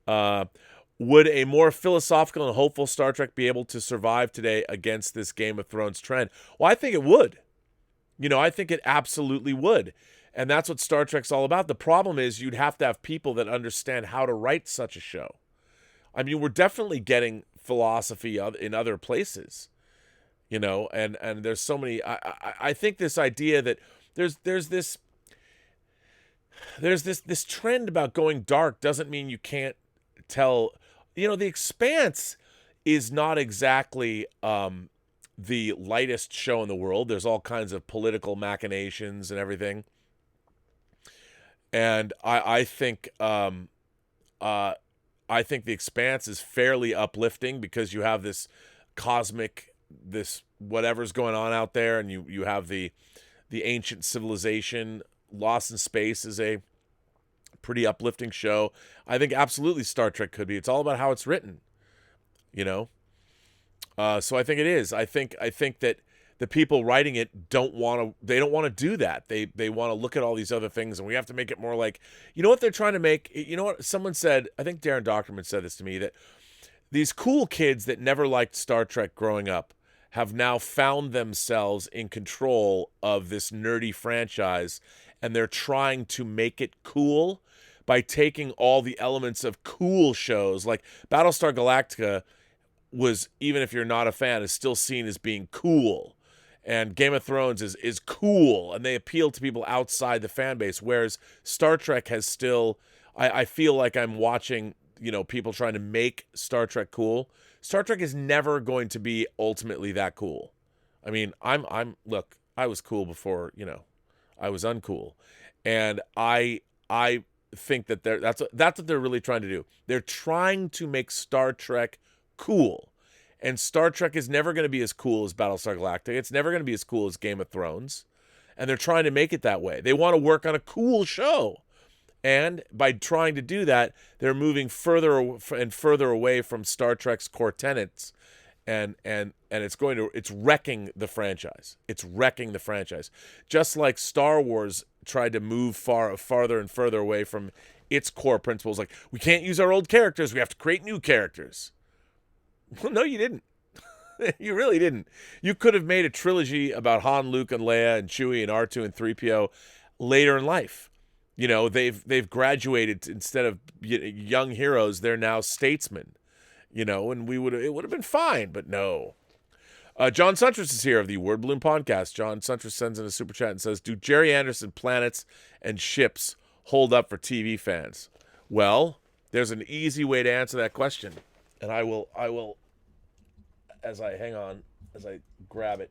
Would a more philosophical and hopeful Star Trek be able to survive today against this Game of Thrones trend? Well, I think it would. I think it absolutely would. And that's what Star Trek's all about. The problem is you'd have to have people that understand how to write such a show. I mean, we're definitely getting philosophy in other places, and there's so many. I think this idea that there's this trend about going dark doesn't mean you can't tell. The Expanse is not exactly the lightest show in the world. There's all kinds of political machinations and everything, and I think The Expanse is fairly uplifting because you have this cosmic, this whatever's going on out there, and you have the ancient civilization. Lost in Space is a pretty uplifting show. I think absolutely Star Trek could be. It's all about how it's written, So I think it is. I think that the people writing it don't want to do that. They want to look at all these other things, and we have to make it more like, you know what they're trying to make? You know what? Someone said, I think Darren Dockerman said this to me, that these cool kids that never liked Star Trek growing up have now found themselves in control of this nerdy franchise, and they're trying to make it cool by taking all the elements of cool shows. Like Battlestar Galactica was, even if you're not a fan, is still seen as being cool. And Game of Thrones is cool, and they appeal to people outside the fan base, whereas Star Trek has still, I feel like I'm watching, people trying to make Star Trek cool. Star Trek is never going to be ultimately that cool. I mean, look, I was cool before, I was uncool. And I think that that's what they're really trying to do. They're trying to make Star Trek cool. And Star Trek is never going to be as cool as Battlestar Galactica. It's never going to be as cool as Game of Thrones. And they're trying to make it that way. They want to work on a cool show. And by trying to do that, they're moving further and further away from Star Trek's core tenets, and it's wrecking the franchise. It's wrecking the franchise. Just like Star Wars tried to move farther and further away from its core principles. Like, we can't use our old characters. We have to create new characters. Well, no, you didn't. You really didn't. You could have made a trilogy about Han, Luke, and Leia, and Chewie, and R2, and 3PO later in life. They've graduated. Instead of young heroes, they're now statesmen. And it would have been fine, but no. John Suntress is here of the Word Balloon Podcast. John Suntress sends in a super chat and says, "Do Gerry Anderson planets and ships hold up for TV fans?" Well, there's an easy way to answer that question, and I will as I grab it.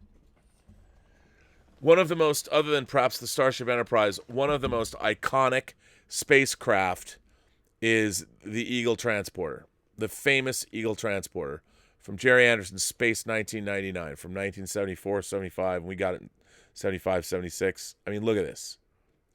One of the most, other than perhaps the Starship Enterprise, one of the most iconic spacecraft is the Eagle Transporter, the famous Eagle Transporter from Gerry Anderson's Space 1999, from 1974, 75, and we got it in 75, 76. I mean, look at this.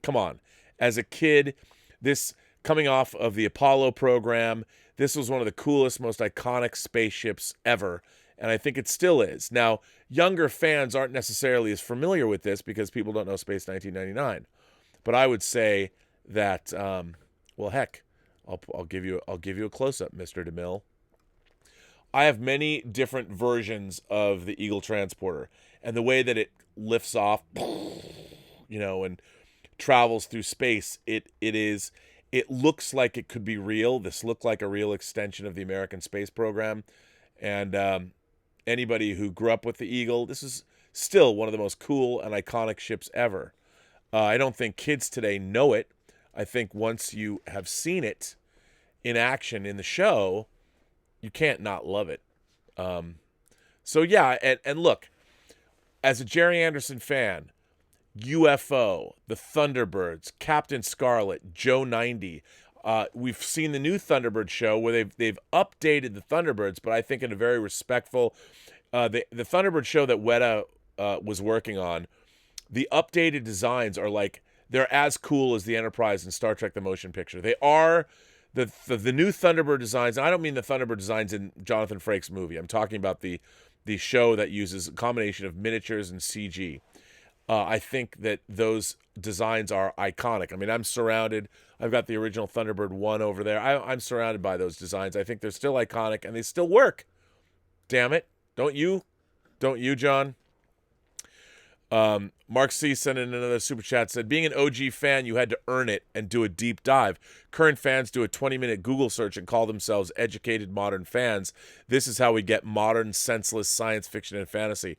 Come on. As a kid, this, coming off of the Apollo program, this was one of the coolest, most iconic spaceships ever, and I think it still is. Now, younger fans aren't necessarily as familiar with this because people don't know Space 1999. But I would say that, well, heck, I'll give you a close-up, Mr. DeMille. I have many different versions of the Eagle Transporter, and the way that it lifts off, and travels through space, it looks like it could be real. This looked like a real extension of the American space program, and anybody who grew up with the Eagle, this is still one of the most cool and iconic ships ever. I don't think kids today know it. I think once you have seen it in action in the show, you can't not love it. So yeah, and look, as a Gerry Anderson fan, UFO, the Thunderbirds, Captain Scarlet, Joe 90. We've seen the new Thunderbird show where they've updated the Thunderbirds, but I think in a very respectful. The Thunderbird show that Weta was working on, the updated designs are like, they're as cool as the Enterprise and Star Trek: The Motion Picture. They are the new Thunderbird designs. And I don't mean the Thunderbird designs in Jonathan Frakes' movie. I'm talking about the show that uses a combination of miniatures and CG. I think that those designs are iconic. I mean, I'm surrounded. I've got the original Thunderbird 1 over there. I'm surrounded by those designs. I think they're still iconic, and they still work. Damn it. Don't you, John? Mark C. sent in another super chat, said, "Being an OG fan, you had to earn it and do a deep dive. Current fans do a 20-minute Google search and call themselves educated modern fans. This is how we get modern, senseless science fiction and fantasy."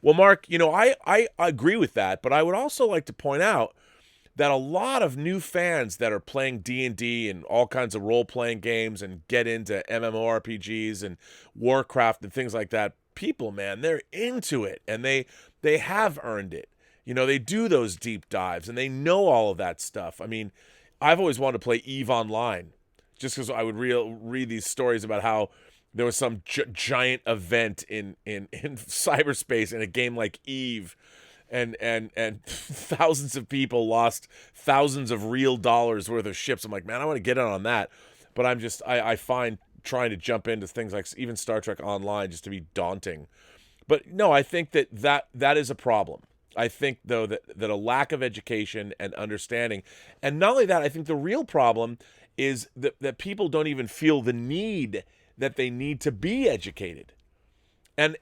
Well, Mark, I agree with that, but I would also like to point out that a lot of new fans that are playing D&D and all kinds of role-playing games and get into MMORPGs and Warcraft and things like that, people, man, they're into it, and they have earned it. They do those deep dives, and they know all of that stuff. I mean, I've always wanted to play EVE Online, just because I would read these stories about how there was some giant event in cyberspace in a game like EVE, and thousands of people lost thousands of real dollars worth of ships. I'm like, man, I want to get in on that. But I find trying to jump into things like even Star Trek Online just to be daunting. But no, I think that is a problem. I think, though, that a lack of education and understanding, and not only that, I think the real problem is that people don't even feel the need that they need to be educated. And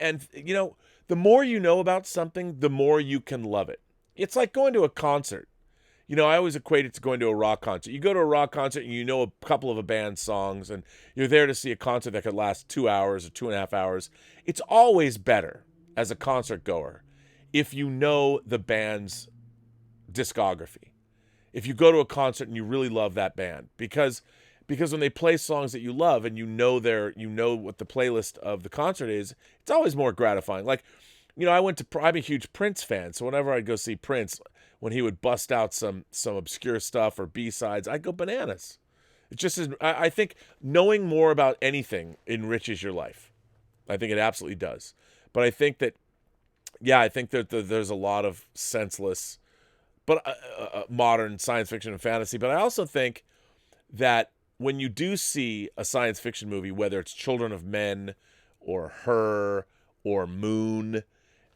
the more you know about something, the more you can love it. It's like going to a concert. I always equate it to going to a rock concert. You go to a rock concert and you know a couple of a band's songs, and you're there to see a concert that could last 2 hours or 2.5 hours. It's always better as a concert goer if you know the band's discography. If you go to a concert and you really love that band, because when they play songs that you love and you know what the playlist of the concert is, it's always more gratifying. Like, I'm a huge Prince fan, so whenever I'd go see Prince, when he would bust out some obscure stuff or B-sides, I'd go bananas. It just is. I think knowing more about anything enriches your life. I think it absolutely does. But I think that, there's a lot of senseless, but modern science fiction and fantasy. But I also think that when you do see a science fiction movie, whether it's Children of Men or Her or Moon,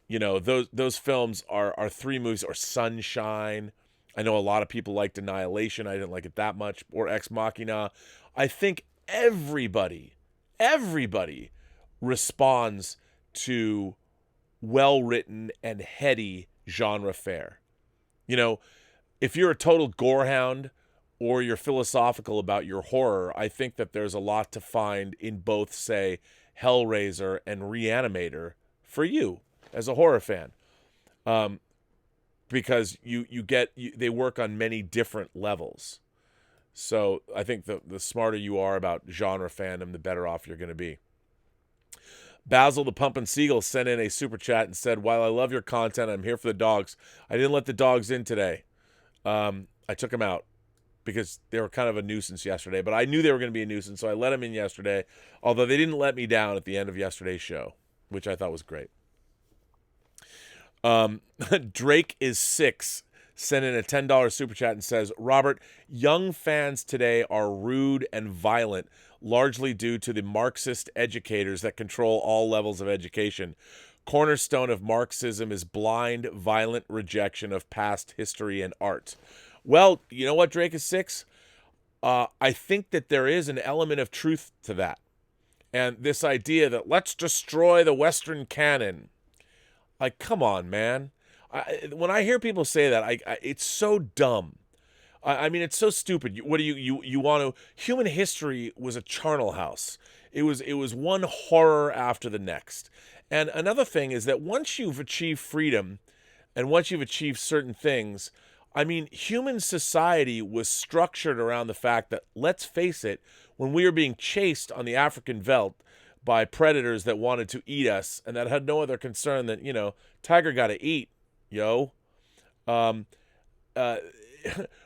those films are 3 movies, or Sunshine. I know a lot of people liked Annihilation. I didn't like it that much. Or Ex Machina. I think everybody responds to well-written and heady genre fare. If you're a total gorehound or you're philosophical about your horror, I think that there's a lot to find in both, say, Hellraiser and Reanimator for you as a horror fan, because they work on many different levels. So I think the smarter you are about genre fandom, the better off you're going to be. Basil the Pumpkin Seagull sent in a super chat and said, "While I love your content, I'm here for the dogs. I didn't let the dogs in today. I took them out because they were kind of a nuisance yesterday, but I knew they were going to be a nuisance, so I let them in yesterday, although they didn't let me down at the end of yesterday's show, which I thought was great." Drake is 6 sent in a $10 super chat and says, "Robert, young fans today are rude and violent, largely due to the Marxist educators that control all levels of education. Cornerstone of Marxism is blind, violent rejection of past history and art." Well, you know what, Drake is 6? I think that there is an element of truth to that. And this idea that let's destroy the Western canon. Like, come on, man. When I hear people say that, it's so dumb. I mean, it's so stupid. What do you want to? Human history was a charnel house. It was one horror after the next. And another thing is that once you've achieved freedom, and once you've achieved certain things, I mean, human society was structured around the fact that, let's face it, when we were being chased on the African veldt by predators that wanted to eat us and that had no other concern than, tiger got to eat, yo.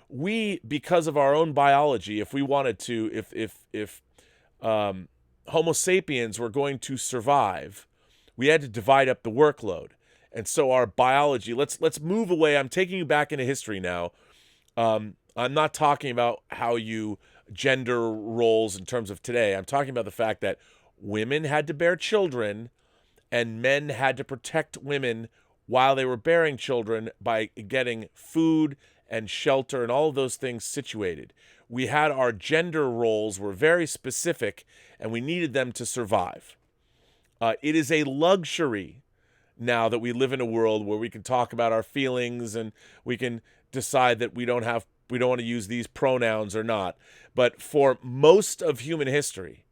We, because of our own biology, if we wanted to, if Homo sapiens were going to survive, we had to divide up the workload. And so our biology, let's move away. I'm taking you back into history now. I'm not talking about how you gender roles in terms of today. I'm talking about the fact that women had to bear children and men had to protect women while they were bearing children by getting food and shelter and all of those things situated. We had our gender roles were very specific and we needed them to survive. It is a luxury now that we live in a world where we can talk about our feelings and we can decide that we don't want to use these pronouns or not. But for most of human history,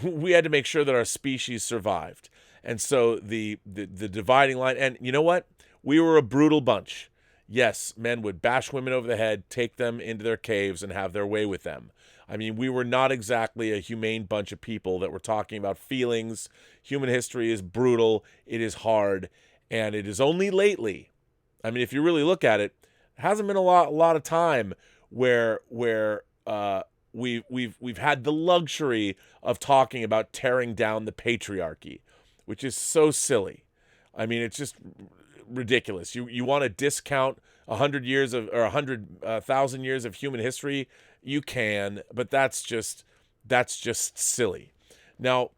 we had to make sure that our species survived. And so the dividing line, and you know what? We were a brutal bunch. Yes, men would bash women over the head, take them into their caves, and have their way with them. I mean, we were not exactly a humane bunch of people that were talking about feelings. Human history is brutal, it is hard, and it is only lately, I mean, if you really look at it, it hasn't been a lot of time where we've had the luxury of talking about tearing down the patriarchy, which is so silly. I mean, it's just ridiculous. You want to discount 100 years of or 100,000 years of human history? You can, but that's just silly. Now,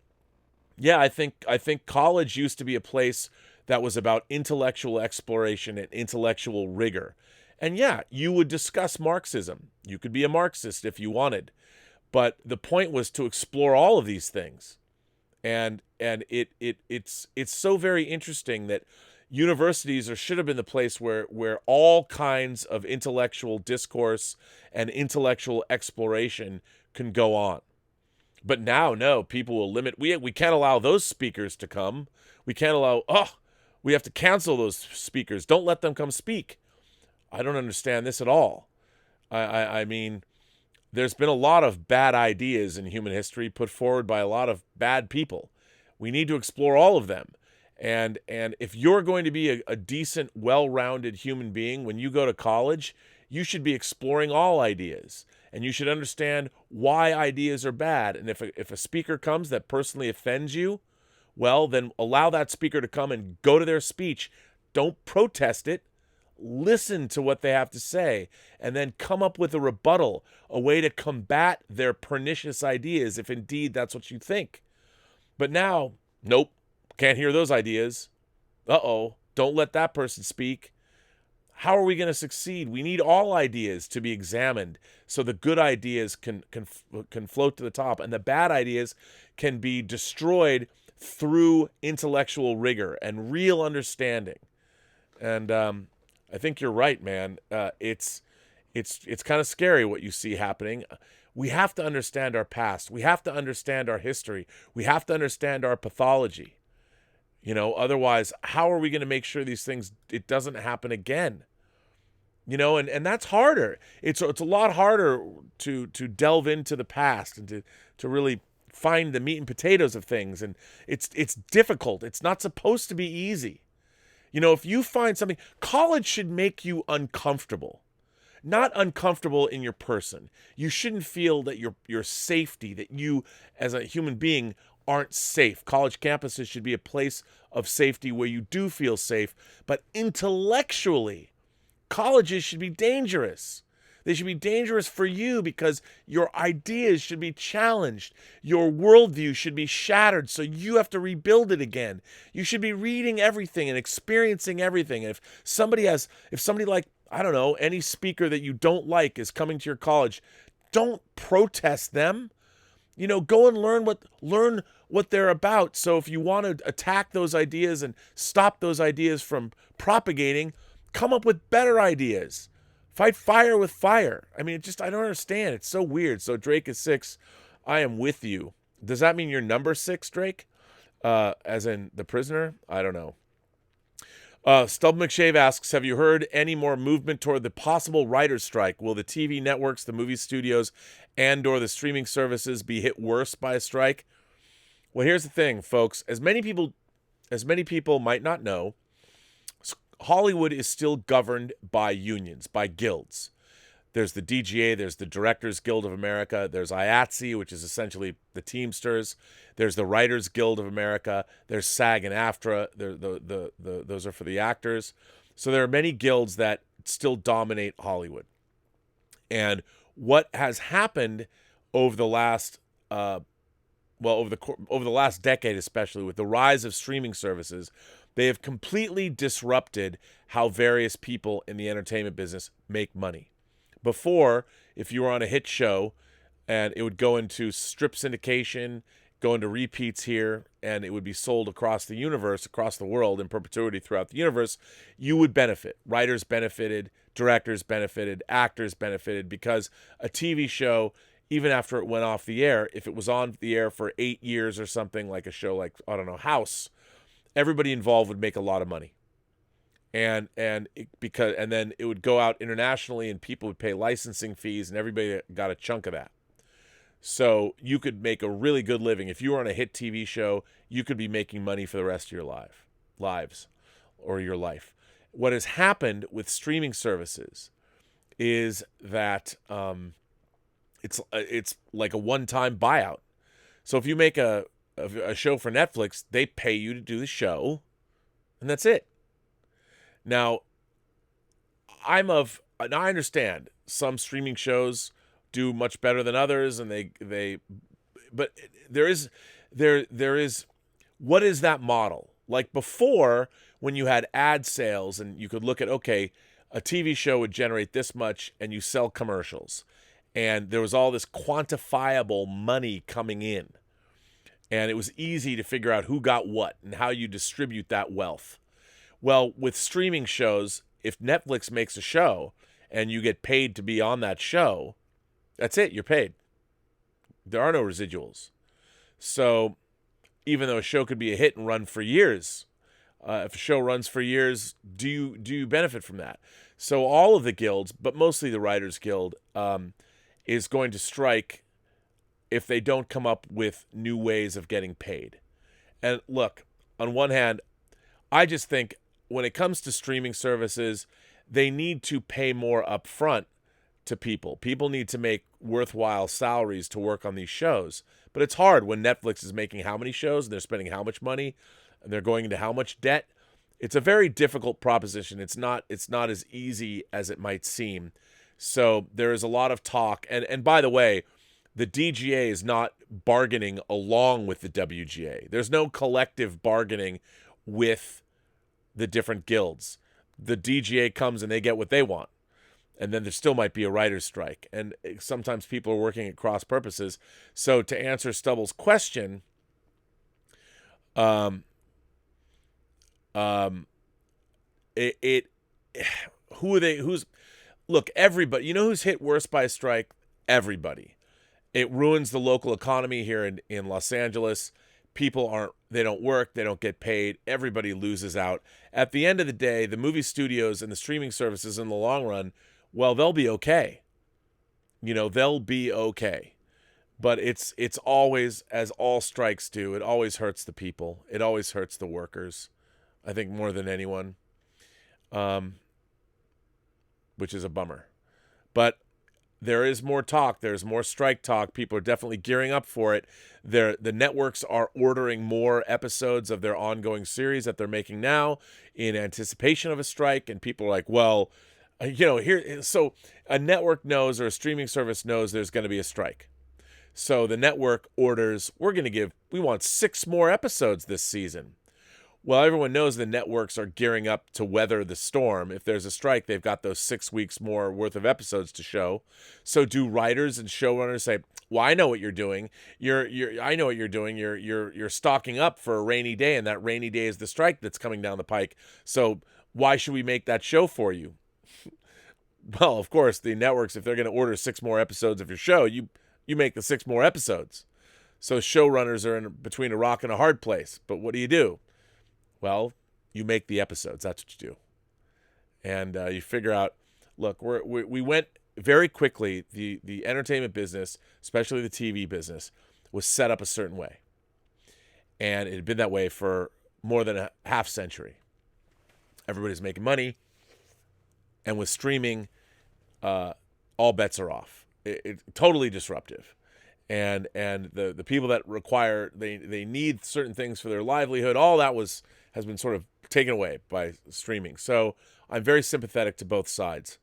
Yeah, I think college used to be a place that was about intellectual exploration and intellectual rigor. And yeah, you would discuss Marxism. You could be a Marxist if you wanted. But the point was to explore all of these things. And it's so very interesting that universities or should have been the place where all kinds of intellectual discourse and intellectual exploration can go on. But now, no, people will limit. We can't allow those speakers to come. We can't allow. Oh, we have to cancel those speakers. Don't let them come speak. I don't understand this at all. I mean, there's been a lot of bad ideas in human history put forward by a lot of bad people. We need to explore all of them. And if you're going to be a decent, well-rounded human being when you go to college, you should be exploring all ideas. And you should understand why ideas are bad. And if a speaker comes that personally offends you, well, then allow that speaker to come and go to their speech. Don't protest it. Listen to what they have to say and then come up with a rebuttal, a way to combat their pernicious ideas if indeed that's what you think. But now, nope, can't hear those ideas. Uh-oh, don't let that person speak. How are we going to succeed? We need all ideas to be examined so the good ideas can float to the top and the bad ideas can be destroyed through intellectual rigor and real understanding. And I think you're right, man. It's kind of scary what you see happening. We have to understand our past. We have to understand our history. We have to understand our pathology. Otherwise, how are we going to make sure these things, it doesn't happen again? And that's harder. It's a lot harder to delve into the past and to really find the meat and potatoes of things. And it's difficult. It's not supposed to be easy. If you find something, college should make you uncomfortable. Not uncomfortable in your person. You shouldn't feel that your safety, that you as a human being aren't safe. College campuses should be a place of safety where you do feel safe, but intellectually, colleges should be dangerous. They should be dangerous for you because your ideas should be challenged. Your worldview should be shattered, so you have to rebuild it again. You should be reading everything and experiencing everything. And if somebody like, I don't know, any speaker that you don't like is coming to your college, don't protest them. Go and learn what they're about. So if you want to attack those ideas and stop those ideas from propagating, come up with better ideas. Fight fire with fire. I mean, I don't understand. It's so weird. So Drake is 6. I am with you. Does that mean you're number 6, Drake? As in the prisoner? I don't know. Stub McShave asks, have you heard any more movement toward the possible writer's strike? Will the TV networks, the movie studios, and or the streaming services be hit worse by a strike? Well, here's the thing, folks. As many people might not know, Hollywood is still governed by unions, by guilds. There's the DGA, there's the Directors Guild of America, there's IATSE, which is essentially the Teamsters, there's the Writers Guild of America, there's SAG and AFTRA, those are for the actors. So there are many guilds that still dominate Hollywood. And what has happened over the last over the last decade, especially with the rise of streaming services, they have completely disrupted how various people in the entertainment business make money. Before, if you were on a hit show and it would go into strip syndication, go into repeats here, and it would be sold across the universe, across the world, in perpetuity throughout the universe, you would benefit. Writers benefited, directors benefited, actors benefited, because a TV show, even after it went off the air, if it was on the air for 8 years or something, like a show like, I don't know, House, everybody involved would make a lot of money. And then it would go out internationally and people would pay licensing fees and everybody got a chunk of that. So you could make a really good living. If you were on a hit TV show, you could be making money for the rest of your lives or your life. What has happened with streaming services is that it's like a one-time buyout. So if you make a show for Netflix, they pay you to do the show, and that's it. Now, I understand some streaming shows do much better than others, and but there is what is that model? Like before, when you had ad sales and you could look at, okay, a TV show would generate this much and you sell commercials. And there was all this quantifiable money coming in. And it was easy to figure out who got what and how you distribute that wealth. Well, with streaming shows, if Netflix makes a show and you get paid to be on that show, that's it, you're paid. There are no residuals. So even though a show could be a hit and run for years, if a show runs for years, do you benefit from that? So all of the guilds, but mostly the Writers Guild, is going to strike if they don't come up with new ways of getting paid. And look, on one hand, I just think when it comes to streaming services, they need to pay more upfront to people. People need to make worthwhile salaries to work on these shows. But it's hard when Netflix is making how many shows and they're spending how much money and they're going into how much debt. It's a very difficult proposition. It's not as easy as it might seem. So there is a lot of talk. And by the way, the DGA is not bargaining along with the WGA. There's no collective bargaining with the different guilds. The DGA comes and they get what they want. And then there still might be a writer's strike. And sometimes people are working at cross purposes. So to answer Stubble's question, who are they? Look, everybody, you know who's hit worse by a strike? Everybody. It ruins the local economy here in Los Angeles. People they don't work, they don't get paid. Everybody loses out. At the end of the day, the movie studios and the streaming services in the long run, well, they'll be okay. They'll be okay. But it's always, as all strikes do, it always hurts the people. It always hurts the workers, I think, more than anyone, which is a bummer. But there is more talk. There's more strike talk. People are definitely gearing up for it. The networks are ordering more episodes of their ongoing series that they're making now in anticipation of a strike. And people are like, well, so a network knows or a streaming service knows there's going to be a strike. So the network orders, we want 6 more episodes this season. Well, everyone knows the networks are gearing up to weather the storm. If there's a strike, they've got those 6 weeks more worth of episodes to show. So do writers and showrunners say, well, I know what you're doing. I know what you're doing. You're stocking up for a rainy day, and that rainy day is the strike that's coming down the pike. So why should we make that show for you? Well, of course, the networks, if they're going to order 6 more episodes of your show, you make the 6 more episodes. So showrunners are in between a rock and a hard place. But what do? Well, you make the episodes. That's what you do. And you figure out, look, we went very quickly. The entertainment business, especially the TV business, was set up a certain way. And it had been that way for more than a half century. Everybody's making money. And with streaming, all bets are off. It's totally disruptive. And the people that require, they need certain things for their livelihood, all that has been sort of taken away by streaming. So I'm very sympathetic to both sides.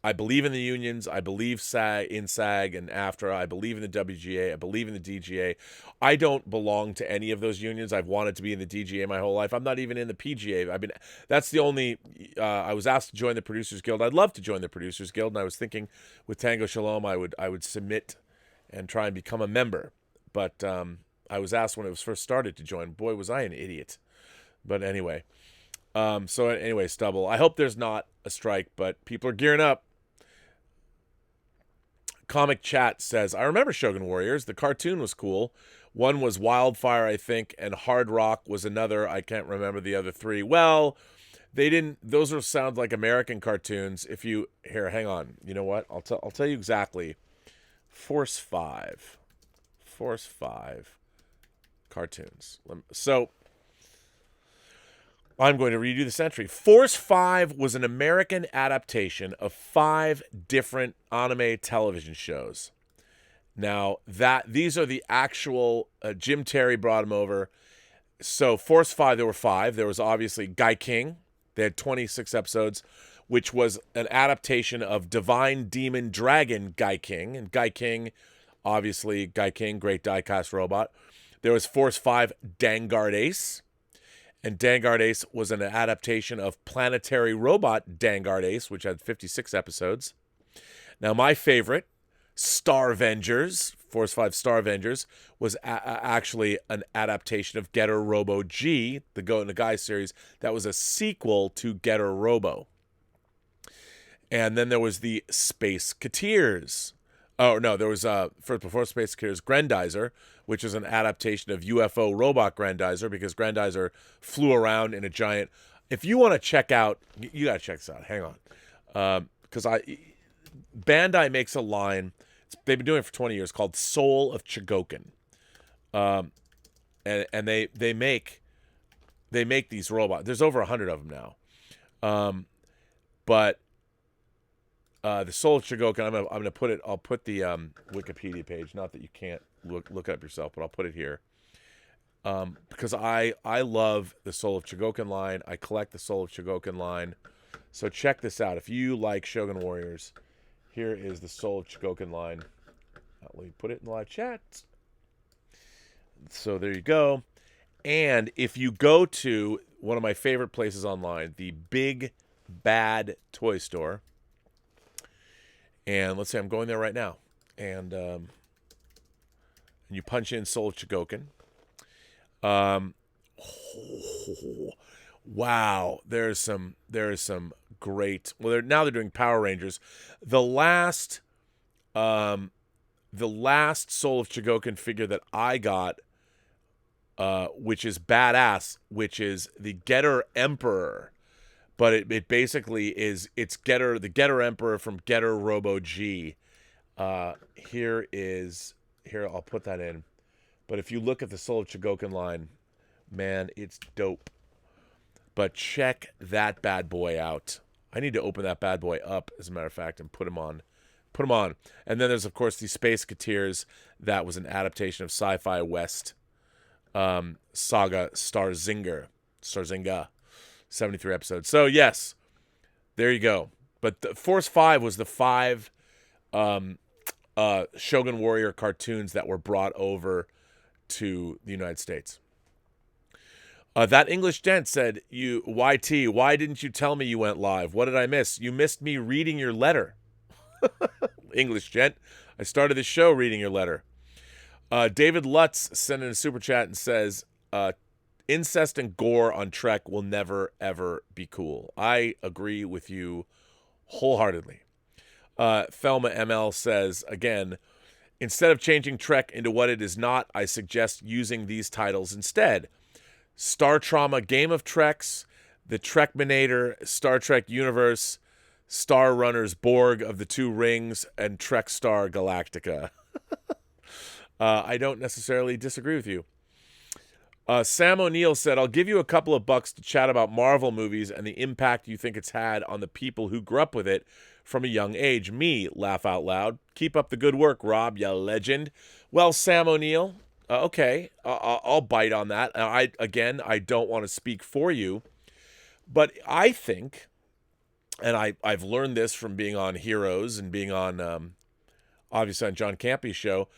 I believe in the unions. I believe in SAG and AFTRA. I believe in the WGA. I believe in the DGA. I don't belong to any of those unions. I've wanted to be in the DGA my whole life. I'm not even in the PGA. That's the only, I was asked to join the Producers Guild. I'd love to join the Producers Guild. And I was thinking with Tango Shalom, I would submit and try and become a member. But I was asked when it was first started to join. Boy, was I an idiot. But anyway. Stubble, I hope there's not a strike, but people are gearing up. Comic Chat says, I remember Shogun Warriors. The cartoon was cool. One was Wildfire, I think, and Hard Rock was another. I can't remember the other 3. Well, those sound like American cartoons. Hang on. You know what? I'll tell you exactly. Force 5 cartoons. So I'm going to read you this entry. Force 5 was an American adaptation of 5 different anime television shows. Now, these are the actual, Jim Terry brought them over. So Force 5, there were 5. There was obviously Guy King. They had 26 episodes, which was an adaptation of Divine Demon Dragon Guy King. And Guy King, obviously, great die-cast robot. There was Force 5 Dangard Ace. And Dangard Ace was an adaptation of Planetary Robot Dangard Ace, which had 56 episodes. Now, my favorite, Starvengers, Force 5 Starvengers, was actually an adaptation of Getter Robo G, the Goat and the Guy series. That was a sequel to Getter Robo. And then there was the Space Cateers. Oh, no, there was, first before Space Cateers, Grendizer, which is an adaptation of UFO Robot Grendizer, because Grendizer flew around in a giant... If you want to check out... You got to check this out. Hang on. Because Bandai makes a line... They've been doing it for 20 years, called Soul of Chogokin. And they make these robots. There's over 100 of them now. But... the Soul of Chogokin, I'm gonna put it. I'll put the Wikipedia page. Not that you can't look up yourself, but I'll put it here. Because I love the Soul of Chogokin line. I collect the Soul of Chogokin line. So check this out. If you like Shogun Warriors, here is the Soul of Chogokin line. Let me put it in the live chat. So there you go. And if you go to one of my favorite places online, the Big Bad Toy Store. And let's say I'm going there right now, and you punch in Soul of Chogokin. Wow, there is some great. Well, now they're doing Power Rangers. The last Soul of Chogokin figure that I got, which is badass, which is the Getter Emperor. But it basically is, it's the Getter Emperor from Getter Robo G. Here, I'll put that in. But if you look at the Soul of Chogokin line, man, it's dope. But check that bad boy out. I need to open that bad boy up, as a matter of fact, and put him on. And then there's, of course, the Space Cateers. That was an adaptation of Sci-Fi West saga Starzinga. 73 episodes. So, yes, there you go. But the Force 5 was the 5 Shogun Warrior cartoons that were brought over to the United States. That English gent said, YT, why didn't you tell me you went live? What did I miss? You missed me reading your letter. English gent, I started the show reading your letter. David Lutz sent in a super chat and says, incest and gore on Trek will never, ever be cool. I agree with you wholeheartedly. Thelma ML says, again, instead of changing Trek into what it is not, I suggest using these titles instead. Star Trauma Game of Treks, The Trekminator, Star Trek Universe, Star Runners Borg of the Two Rings, and Trek Star Galactica. I don't necessarily disagree with you. Sam O'Neill said, I'll give you a couple of bucks to chat about Marvel movies and the impact you think it's had on the people who grew up with it from a young age. Me, laugh out loud. Keep up the good work, Rob, ya legend. Well, Sam O'Neill, okay, I'll bite on that. I don't want to speak for you, but I think, and I've learned this from being on Heroes and being on, obviously on John Campy's show,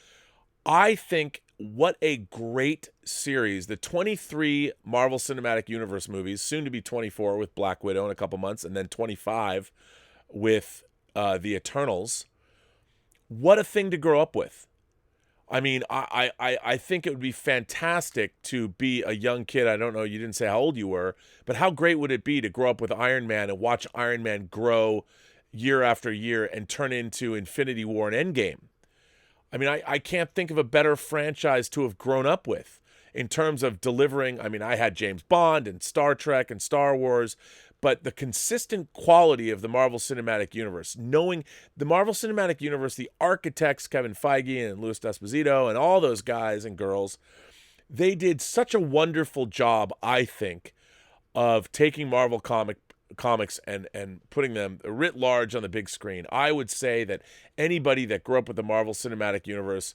I think what a great series. The 23 Marvel Cinematic Universe movies, soon to be 24 with Black Widow in a couple months, and then 25 with the Eternals. What a thing to grow up with. I mean, I think it would be fantastic to be a young kid. I don't know, you didn't say how old you were, but how great would it be to grow up with Iron Man and watch Iron Man grow year after year and turn into Infinity War and Endgame? I mean, I can't think of a better franchise to have grown up with in terms of delivering. I mean, I had James Bond and Star Trek and Star Wars, but the consistent quality of the Marvel Cinematic Universe, knowing the Marvel Cinematic Universe, the architects, Kevin Feige and Louis D'Esposito and all those guys and girls, they did such a wonderful job, I think, of taking Marvel comics and putting them writ large on the big screen. I would say that anybody that grew up with the Marvel Cinematic Universe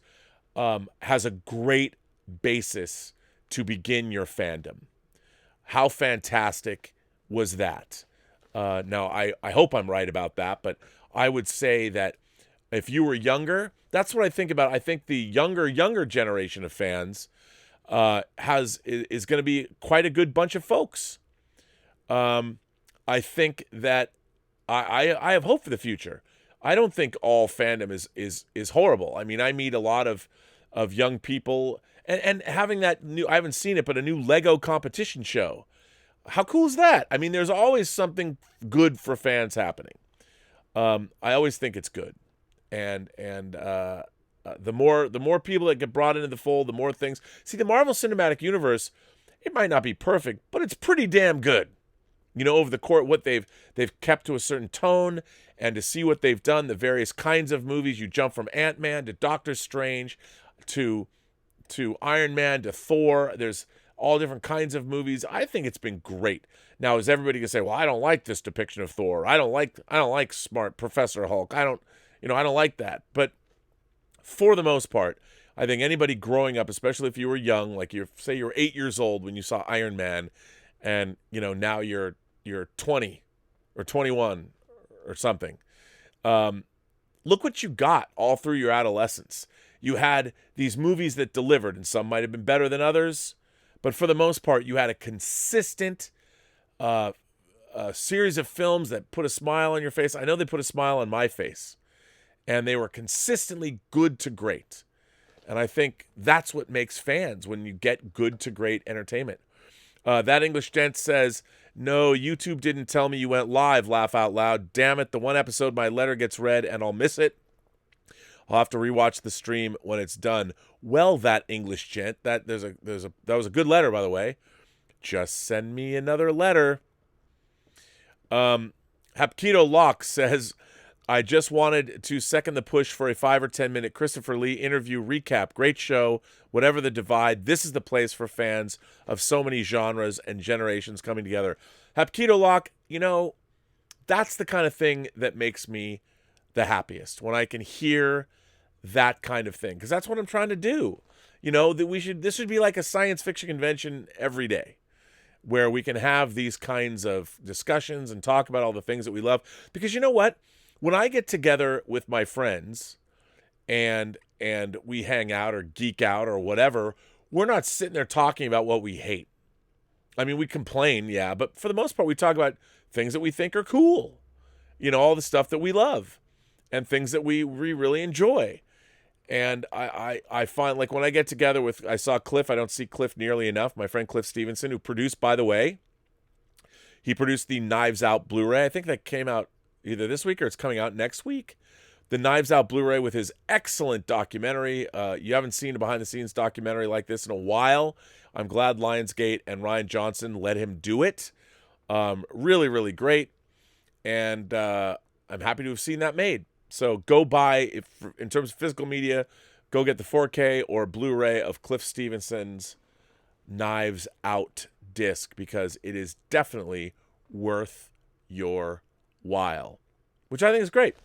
has a great basis to begin your fandom. How fantastic was that? Now, I hope I'm right about that, but I would say that if you were younger, that's what I think about. I think the younger generation of fans is going to be quite a good bunch of folks. I think that I have hope for the future. I don't think all fandom is horrible. I mean, I meet a lot of young people, and having that new, I haven't seen it, but a new Lego competition show. How cool is that? I mean, there's always something good for fans happening. I always think it's good, and the more people that get brought into the fold, the more things. See, the Marvel Cinematic Universe, it might not be perfect, but it's pretty damn good. You know, over the court, what they've kept to a certain tone, and to see what they've done, the various kinds of movies. You jump from Ant-Man to Doctor Strange, to Iron Man to Thor. There's all different kinds of movies. I think it's been great. Now, is everybody gonna say, "Well, I don't like this depiction of Thor. I don't like smart Professor Hulk. I don't like that." But for the most part, I think anybody growing up, especially if you were young, like say you're 8 years old when you saw Iron Man, and now you're 20 or 21 or something. Look what you got all through your adolescence. You had these movies that delivered, and some might have been better than others, but for the most part, you had a consistent series of films that put a smile on your face. I know they put a smile on my face, and they were consistently good to great. And I think that's what makes fans, when you get good to great entertainment. That English gent says, "No, YouTube didn't tell me you went live, laugh out loud. Damn it, the one episode my letter gets read and I'll miss it. I'll have to rewatch the stream when it's done." Well, that English gent, that was a good letter, by the way. Just send me another letter. Hapkido Locke says, "I just wanted to second the push for a 5 or 10 minute Christopher Lee interview recap. Great show. Whatever the divide, this is the place for fans of so many genres and generations coming together." Hapkido Locke, that's the kind of thing that makes me the happiest, when I can hear that kind of thing, because that's what I'm trying to do. That this should be like a science fiction convention every day, where we can have these kinds of discussions and talk about all the things that we love. Because you know what? When I get together with my friends and we hang out or geek out or whatever, we're not sitting there talking about what we hate. I mean, we complain, yeah, but for the most part, we talk about things that we think are cool. All the stuff that we love and things that we really enjoy. And I find, like, when I get together with, I saw Cliff, I don't see Cliff nearly enough, my friend Cliff Stevenson, who produced, by the way, he produced the Knives Out Blu-ray. I think that came out either this week or it's coming out next week. The Knives Out Blu-ray with his excellent documentary. You haven't seen a behind-the-scenes documentary like this in a while. I'm glad Lionsgate and Rian Johnson let him do it. Really, really great. And I'm happy to have seen that made. So go buy, in terms of physical media, go get the 4K or Blu-ray of Cliff Stevenson's Knives Out disc, because it is definitely worth your while, which I think is great.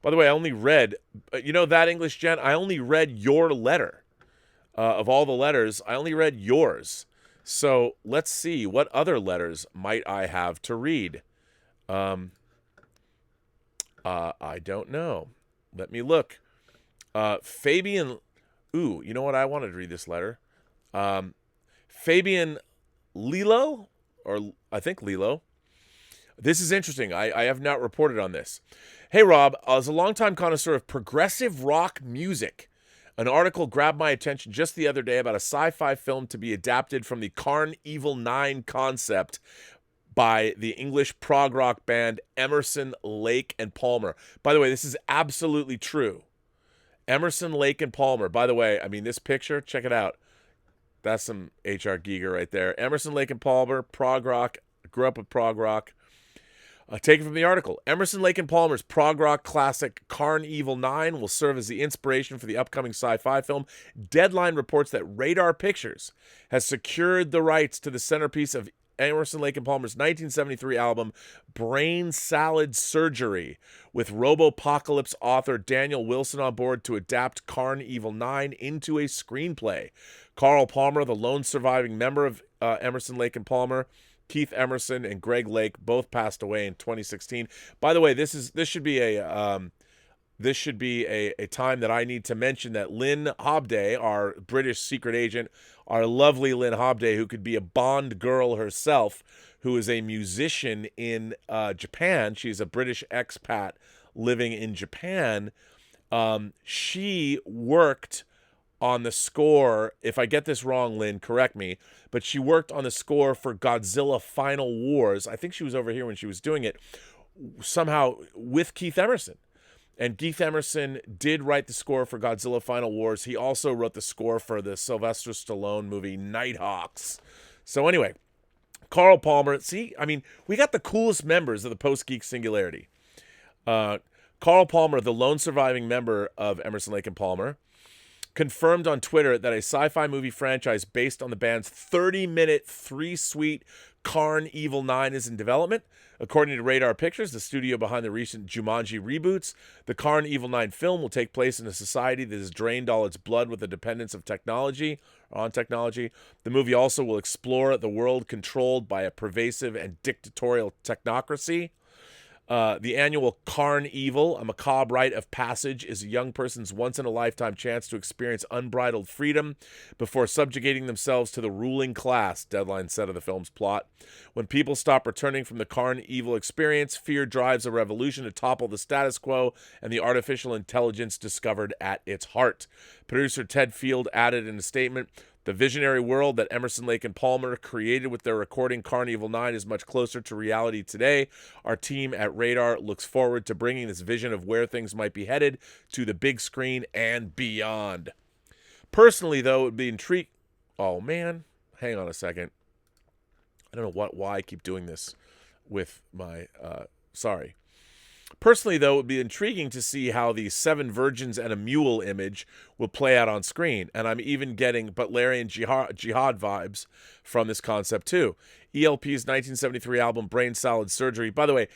By the way, I only read, that English gent, I only read your letter. Of all the letters, I only read yours. So let's see, what other letters might I have to read? I don't know. Let me look. Fabian, you know what? I wanted to read this letter. Fabian Lilo, or I think Lilo. This is interesting. I have not reported on this. "Hey, Rob, as a longtime connoisseur of progressive rock music, an article grabbed my attention just the other day about a sci-fi film to be adapted from the Karn Evil 9 concept by the English prog rock band Emerson, Lake and Palmer." By the way, this is absolutely true. Emerson, Lake and Palmer. By the way, I mean, this picture, check it out. That's some H.R. Giger right there. Emerson, Lake and Palmer, prog rock. Grew up with prog rock. Taken from the article. "Emerson, Lake and Palmer's prog rock classic Karn Evil 9 will serve as the inspiration for the upcoming sci-fi film. Deadline reports that Radar Pictures has secured the rights to the centerpiece of Emerson, Lake and Palmer's 1973 album Brain Salad Surgery, with Robo-Apocalypse author Daniel Wilson on board to adapt Karn Evil 9 into a screenplay. Carl Palmer, the lone surviving member of Emerson, Lake and Palmer, Keith Emerson and Greg Lake both passed away in 2016. By the way, this should be a this should be a time that I need to mention that Lynn Hobday, our British secret agent, our lovely Lynn Hobday, who could be a Bond girl herself, who is a musician in Japan. She's a British expat living in Japan. She worked on the score. If I get this wrong, Lynn, correct me. But she worked on the score for Godzilla Final Wars. I think she was over here when she was doing it, somehow with Keith Emerson. And Keith Emerson did write the score for Godzilla Final Wars. He also wrote the score for the Sylvester Stallone movie Nighthawks. So anyway, Carl Palmer. See, I mean, we got the coolest members of the Post-Geek Singularity. Carl Palmer, the lone surviving member of Emerson, Lake and Palmer, confirmed on Twitter that a sci-fi movie franchise based on the band's 30-minute, 3-suite Karn Evil 9 is in development. According to Radar Pictures, the studio behind the recent Jumanji reboots, the Karn Evil 9 film will take place in a society that has drained all its blood with the dependence of technology. The movie also will explore the world controlled by a pervasive and dictatorial technocracy. The annual Karn Evil, a macabre rite of passage, is a young person's once-in-a-lifetime chance to experience unbridled freedom before subjugating themselves to the ruling class, Deadline said of the film's plot. When people stop returning from the Karn Evil experience, fear drives a revolution to topple the status quo and the artificial intelligence discovered at its heart. Producer Ted Field added in a statement, "The visionary world that Emerson, Lake and Palmer created with their recording Karn Evil 9 is much closer to reality today. Our team at Radar looks forward to bringing this vision of where things might be headed to the big screen and beyond." Personally, though, it would be intriguing. Oh, man. Hang on a second. I don't know why I keep doing this with my... Sorry. Personally, though, it would be intriguing to see how the 7 virgins and a mule image will play out on screen. And I'm even getting Butlerian jihad vibes from this concept, too. ELP's 1973 album, Brain Salad Surgery. By the way,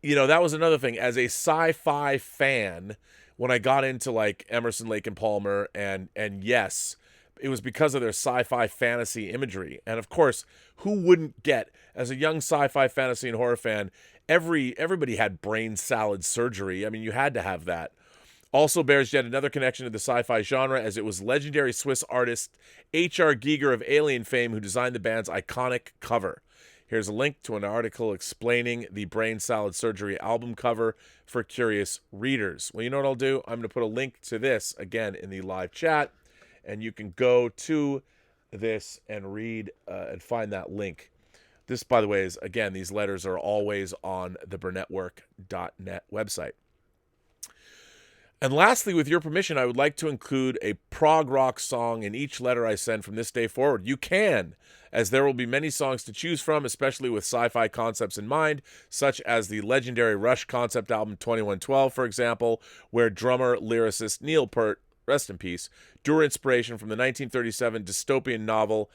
you know, that was another thing. As a sci-fi fan, when I got into, like, Emerson, Lake and Palmer, and yes, it was because of their sci-fi fantasy imagery. And, of course, who wouldn't get, as a young sci-fi fantasy and horror fan, everybody had brain salad surgery. I mean, you had to have that. Also bears yet another connection to the sci-fi genre, as it was legendary Swiss artist H.R. Giger of Alien fame who designed the band's iconic cover. Here's a link to an article explaining the Brain Salad Surgery album cover for curious readers. Well, you know what I'll do? I'm going to put a link to this, again, in the live chat, and you can go to this and read and find that link. This, by the way, is, again, these letters are always on the Burnettwork.net website. And lastly, with your permission, I would like to include a prog rock song in each letter I send from this day forward. You can, as there will be many songs to choose from, especially with sci-fi concepts in mind, such as the legendary Rush concept album 2112, for example, where drummer-lyricist Neil Peart, rest in peace, drew inspiration from the 1937 dystopian novel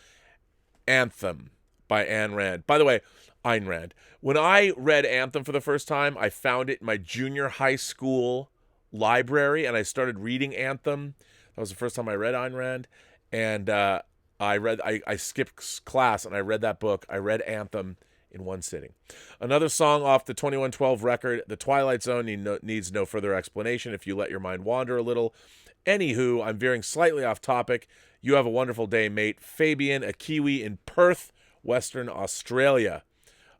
Anthem by Ayn Rand. By the way, Ayn Rand. When I read Anthem for the first time, I found it in my junior high school library, and I started reading Anthem. That was the first time I read Ayn Rand, and I skipped class, and I read that book. I read Anthem in one sitting. Another song off the 2112 record, The Twilight Zone, needs no further explanation if you let your mind wander a little. Anywho, I'm veering slightly off topic. You have a wonderful day, mate. Fabian, a Kiwi in Perth, Western Australia.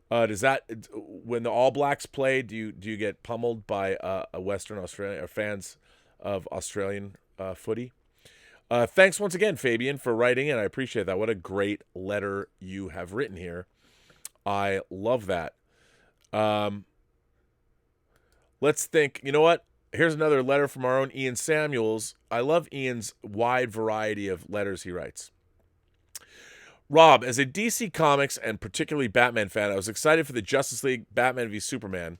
Does that, when the All Blacks play, do you get pummeled by a Western Australia or fans of Australian footy? Thanks once again, Fabian, for writing in. I appreciate that. What a great letter you have written here. I love that. Let's think. You know what? Here's another letter from our own Ian Samuels. I love Ian's wide variety of letters he writes. Rob, as a DC Comics and particularly Batman fan, I was excited for the Justice League Batman v Superman.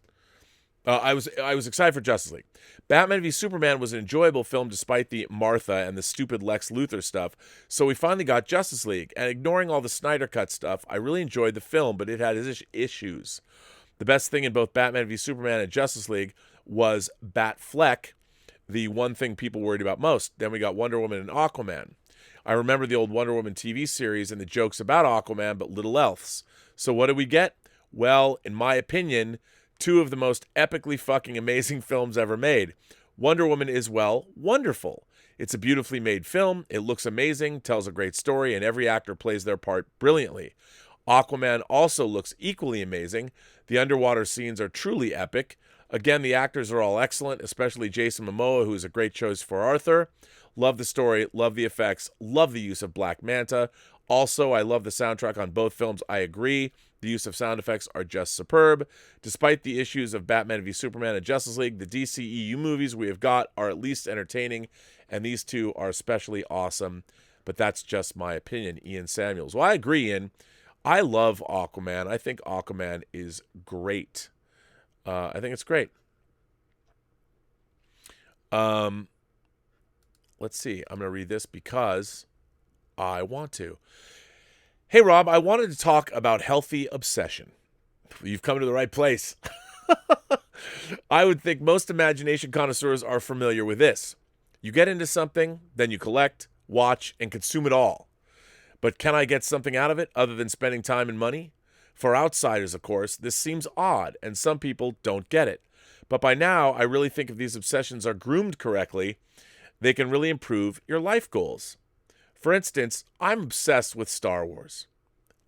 I was excited for Justice League. Batman v Superman was an enjoyable film despite the Martha and the stupid Lex Luthor stuff, so we finally got Justice League. And ignoring all the Snyder Cut stuff, I really enjoyed the film, but it had its issues. The best thing in both Batman v Superman and Justice League was Batfleck, the one thing people worried about most. Then we got Wonder Woman and Aquaman. I remember the old Wonder Woman TV series and the jokes about Aquaman, but little else. So what did we get? Well, in my opinion, Two of the most epically fucking amazing films ever made. Wonder Woman is, well, wonderful. It's a beautifully made film. It looks amazing, tells a great story, and every actor plays their part brilliantly. Aquaman also looks equally amazing. The underwater scenes are truly epic. Again, the actors are all excellent, especially Jason Momoa, who is a great choice for Arthur. Love the story, love the effects, love the use of Black Manta. Also, I love the soundtrack on both films. I agree. The use of sound effects are just superb. Despite the issues of Batman v Superman and Justice League, the DCEU movies we have got are at least entertaining, and these two are especially awesome. But that's just my opinion, Ian Samuels. Well, I agree, Ian. I love Aquaman. I think Aquaman is great. I think it's great. Let's see. I'm going to read this because I want to. Hey, Rob, I wanted to talk about healthy obsession. You've come to the right place. I would think most imagination connoisseurs are familiar with this. You get into something, then you collect, watch, and consume it all. But can I get something out of it other than spending time and money? For outsiders, of course, this seems odd, and some people don't get it. But by now, I really think if these obsessions are groomed correctly, they can really improve your life goals. For instance, I'm obsessed with Star Wars.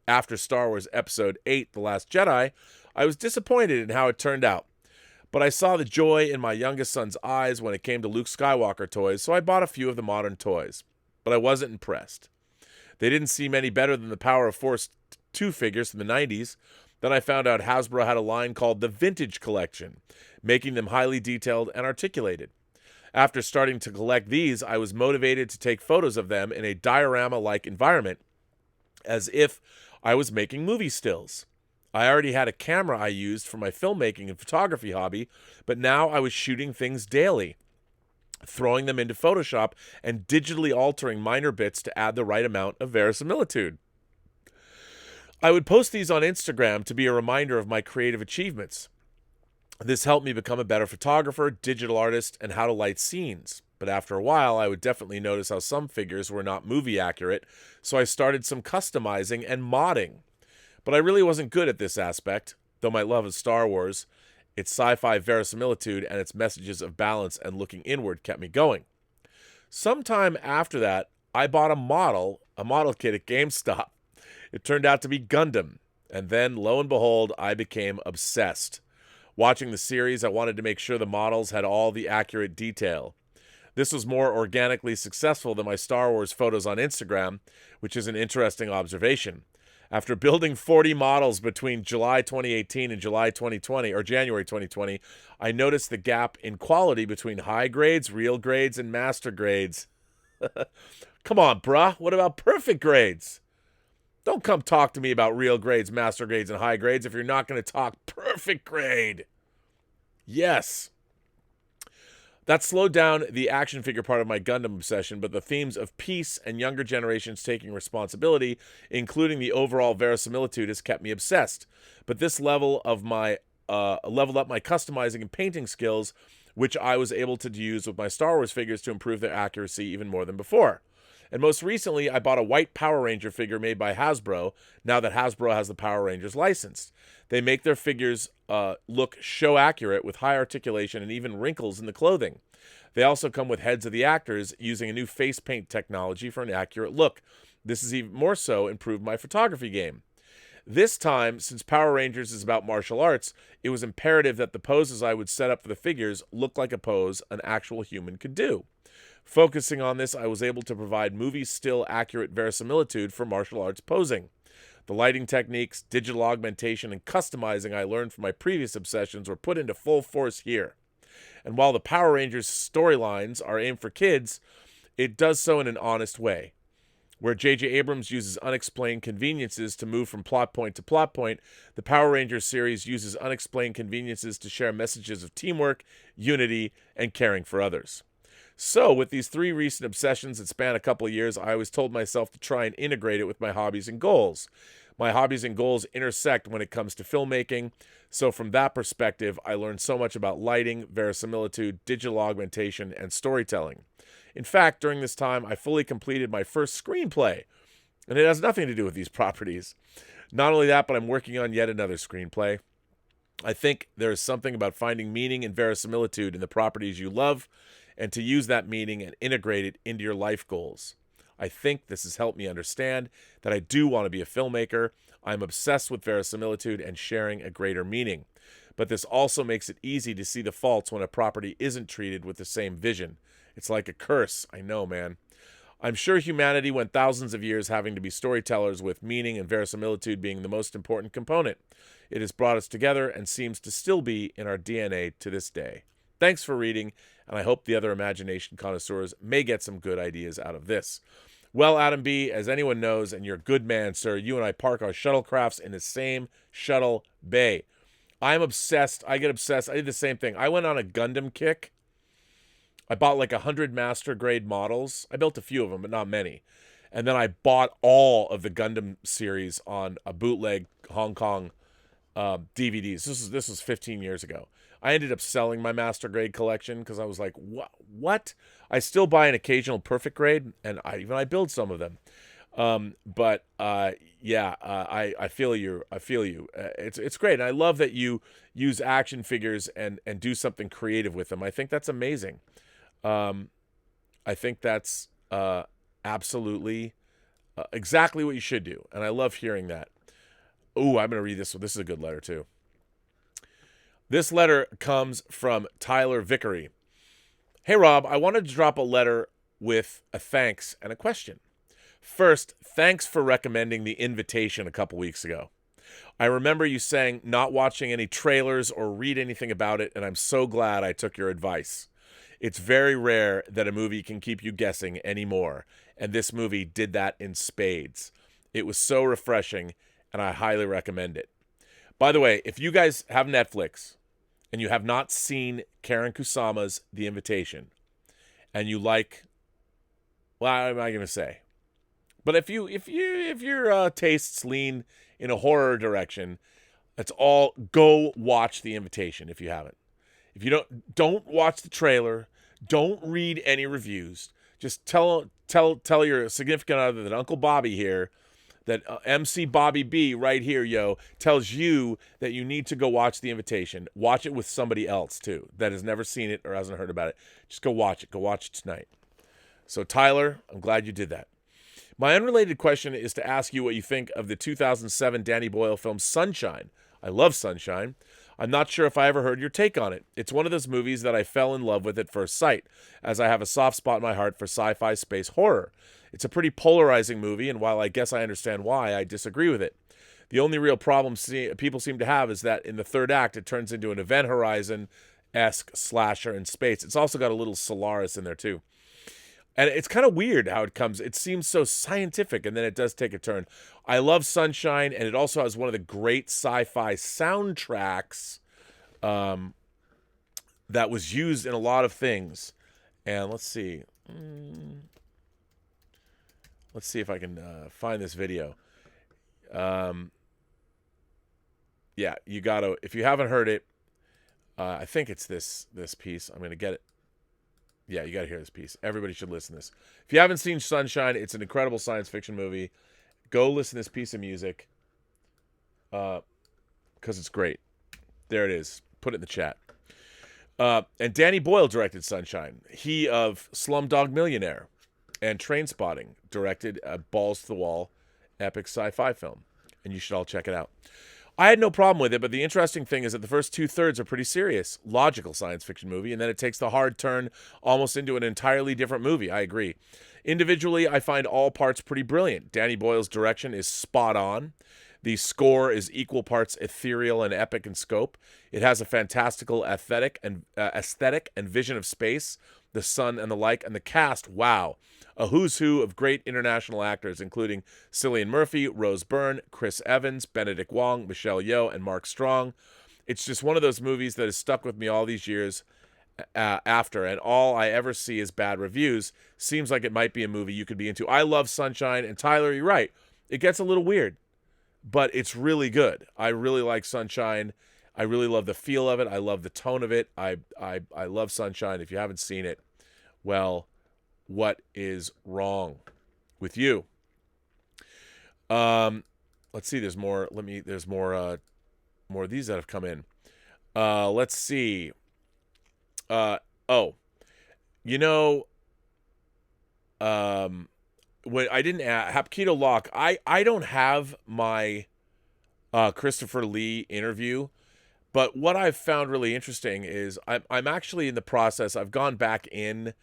After Star Wars Episode 8, The Last Jedi, I was disappointed in how it turned out. But I saw the joy in my youngest son's eyes when it came to Luke Skywalker toys, so I bought a few of the modern toys. But I wasn't impressed. They didn't seem any better than the Power of Force 2 figures from the 90s. Then I found out Hasbro had a line called the Vintage Collection, making them highly detailed and articulated. After starting to collect these, I was motivated to take photos of them in a diorama-like environment, as if I was making movie stills. I already had a camera I used for my filmmaking and photography hobby, but now I was shooting things daily, throwing them into Photoshop and digitally altering minor bits to add the right amount of verisimilitude. I would post these on Instagram to be a reminder of my creative achievements. This helped me become a better photographer, digital artist, and how to light scenes. But after a while, I would definitely notice how some figures were not movie accurate, so I started some customizing and modding. But I really wasn't good at this aspect, though my love of Star Wars, its sci-fi verisimilitude, and its messages of balance and looking inward kept me going. Sometime after that, I bought a model kit at GameStop. It turned out to be Gundam, and then, lo and behold, I became obsessed. Watching the series, I wanted to make sure the models had all the accurate detail. This was more organically successful than my Star Wars photos on Instagram, which is an interesting observation. After building 40 models between July 2018 and July 2020, or January 2020, I noticed the gap in quality between high grades, real grades, and master grades. Come on, bruh. What about perfect grades? Don't come talk to me about real grades, master grades, and high grades if you're not going to talk perfect grade. Yes. That slowed down the action figure part of my Gundam obsession, but the themes of peace and younger generations taking responsibility, including the overall verisimilitude, has kept me obsessed. But this leveled up my customizing and painting skills, which I was able to use with my Star Wars figures to improve their accuracy even more than before. And most recently, I bought a white Power Ranger figure made by Hasbro, now that Hasbro has the Power Rangers licensed. They make their figures look show accurate with high articulation and even wrinkles in the clothing. They also come with heads of the actors using a new face paint technology for an accurate look. This has even more so improved my photography game. This time, since Power Rangers is about martial arts, it was imperative that the poses I would set up for the figures look like a pose an actual human could do. Focusing on this, I was able to provide movie still accurate verisimilitude for martial arts posing. The lighting techniques, digital augmentation, and customizing I learned from my previous obsessions were put into full force here. And while the Power Rangers storylines are aimed for kids, it does so in an honest way. Where J.J. Abrams uses unexplained conveniences to move from plot point to plot point, the Power Rangers series uses unexplained conveniences to share messages of teamwork, unity, and caring for others. So, with these 3 recent obsessions that span a couple of years, I always told myself to try and integrate it with my hobbies and goals. My hobbies and goals intersect when it comes to filmmaking, so from that perspective, I learned so much about lighting, verisimilitude, digital augmentation, and storytelling. In fact, during this time, I fully completed my first screenplay, and it has nothing to do with these properties. Not only that, but I'm working on yet another screenplay. I think there is something about finding meaning and verisimilitude in the properties you love and to use that meaning and integrate it into your life goals. I think this has helped me understand that I do want to be a filmmaker. I'm obsessed with verisimilitude and sharing a greater meaning. But this also makes it easy to see the faults when a property isn't treated with the same vision. It's like a curse. I know, man. I'm sure humanity went thousands of years having to be storytellers with meaning and verisimilitude being the most important component. It has brought us together and seems to still be in our DNA to this day. Thanks for reading, and I hope the other imagination connoisseurs may get some good ideas out of this. Well, Adam B., as anyone knows, and you're a good man, sir, you and I park our shuttlecrafts in the same shuttle bay. I'm obsessed. I get obsessed. I did the same thing. I went on a Gundam kick. I bought like 100 master grade models. I built a few of them, but not many. And then I bought all of the Gundam series on a bootleg Hong Kong DVDs. This was 15 years ago. I ended up selling my master grade collection because I was like, what? I still buy an occasional perfect grade, and I build some of them. I feel you. I feel you. It's great. And I love that you use action figures and do something creative with them. I think that's amazing. I think that's absolutely exactly what you should do. And I love hearing that. Ooh, I'm going to read this one. This is a good letter, too. This letter comes from Tyler Vickery. Hey, Rob, I wanted to drop a letter with a thanks and a question. First, thanks for recommending The Invitation a couple weeks ago. I remember you saying not watching any trailers or read anything about it, and I'm so glad I took your advice. It's very rare that a movie can keep you guessing anymore, and this movie did that in spades. It was so refreshing, and I highly recommend it. By the way, if you guys have Netflix and you have not seen Karen Kusama's The Invitation, and you like, well, what am I going to say? But if your tastes lean in a horror direction, go watch The Invitation if you haven't. If you don't watch the trailer, don't read any reviews. Just tell your significant other that Uncle Bobby here, that MC Bobby B right here, tells you that you need to go watch The Invitation. Watch it with somebody else too that has never seen it or hasn't heard about it. Just go watch it. Go watch it tonight. So Tyler, I'm glad you did that. My unrelated question is to ask you what you think of the 2007 Danny Boyle film Sunshine. I love Sunshine. I'm not sure if I ever heard your take on it. It's one of those movies that I fell in love with at first sight, as I have a soft spot in my heart for sci-fi space horror. It's a pretty polarizing movie, and while I guess I understand why, I disagree with it. The only real problem people seem to have is that in the third act, it turns into an Event Horizon-esque slasher in space. It's also got a little Solaris in there, too. And it's kind of weird how it comes. It seems so scientific, and then it does take a turn. I love Sunshine, and it also has one of the great sci-fi soundtracks that was used in a lot of things. And let's see. Let's see if I can find this video. Yeah, you got to. If you haven't heard it, I think it's this piece. I'm going to get it. Yeah, you got to hear this piece. Everybody should listen to this. If you haven't seen Sunshine, it's an incredible science fiction movie. Go listen to this piece of music because it's great. There it is. Put it in the chat. And Danny Boyle directed Sunshine. He of Slumdog Millionaire and Trainspotting directed a balls-to-the-wall epic sci-fi film. And you should all check it out. I had no problem with it, but the interesting thing is that the first 2/3 are pretty serious, logical science fiction movie, and then it takes the hard turn almost into an entirely different movie. I agree. Individually, I find all parts pretty brilliant. Danny Boyle's direction is spot on. The score is equal parts ethereal and epic in scope. It has a fantastical aesthetic and vision of space, the sun and the like, and the cast, wow. A who's who of great international actors, including Cillian Murphy, Rose Byrne, Chris Evans, Benedict Wong, Michelle Yeoh, and Mark Strong. It's just one of those movies that has stuck with me all these years after, and all I ever see is bad reviews. Seems like it might be a movie you could be into. I love Sunshine, and Tyler, you're right. It gets a little weird, but it's really good. I really like Sunshine. I really love the feel of it. I love the tone of it. I love Sunshine. If you haven't seen it, well, what is wrong with you? Let's see. There's more. There's more of these that have come in. Let's see. Oh, you know, when I didn't Hapkido Locke, I don't have my Christopher Lee interview, but what I've found really interesting is I'm actually in the process. I've gone back in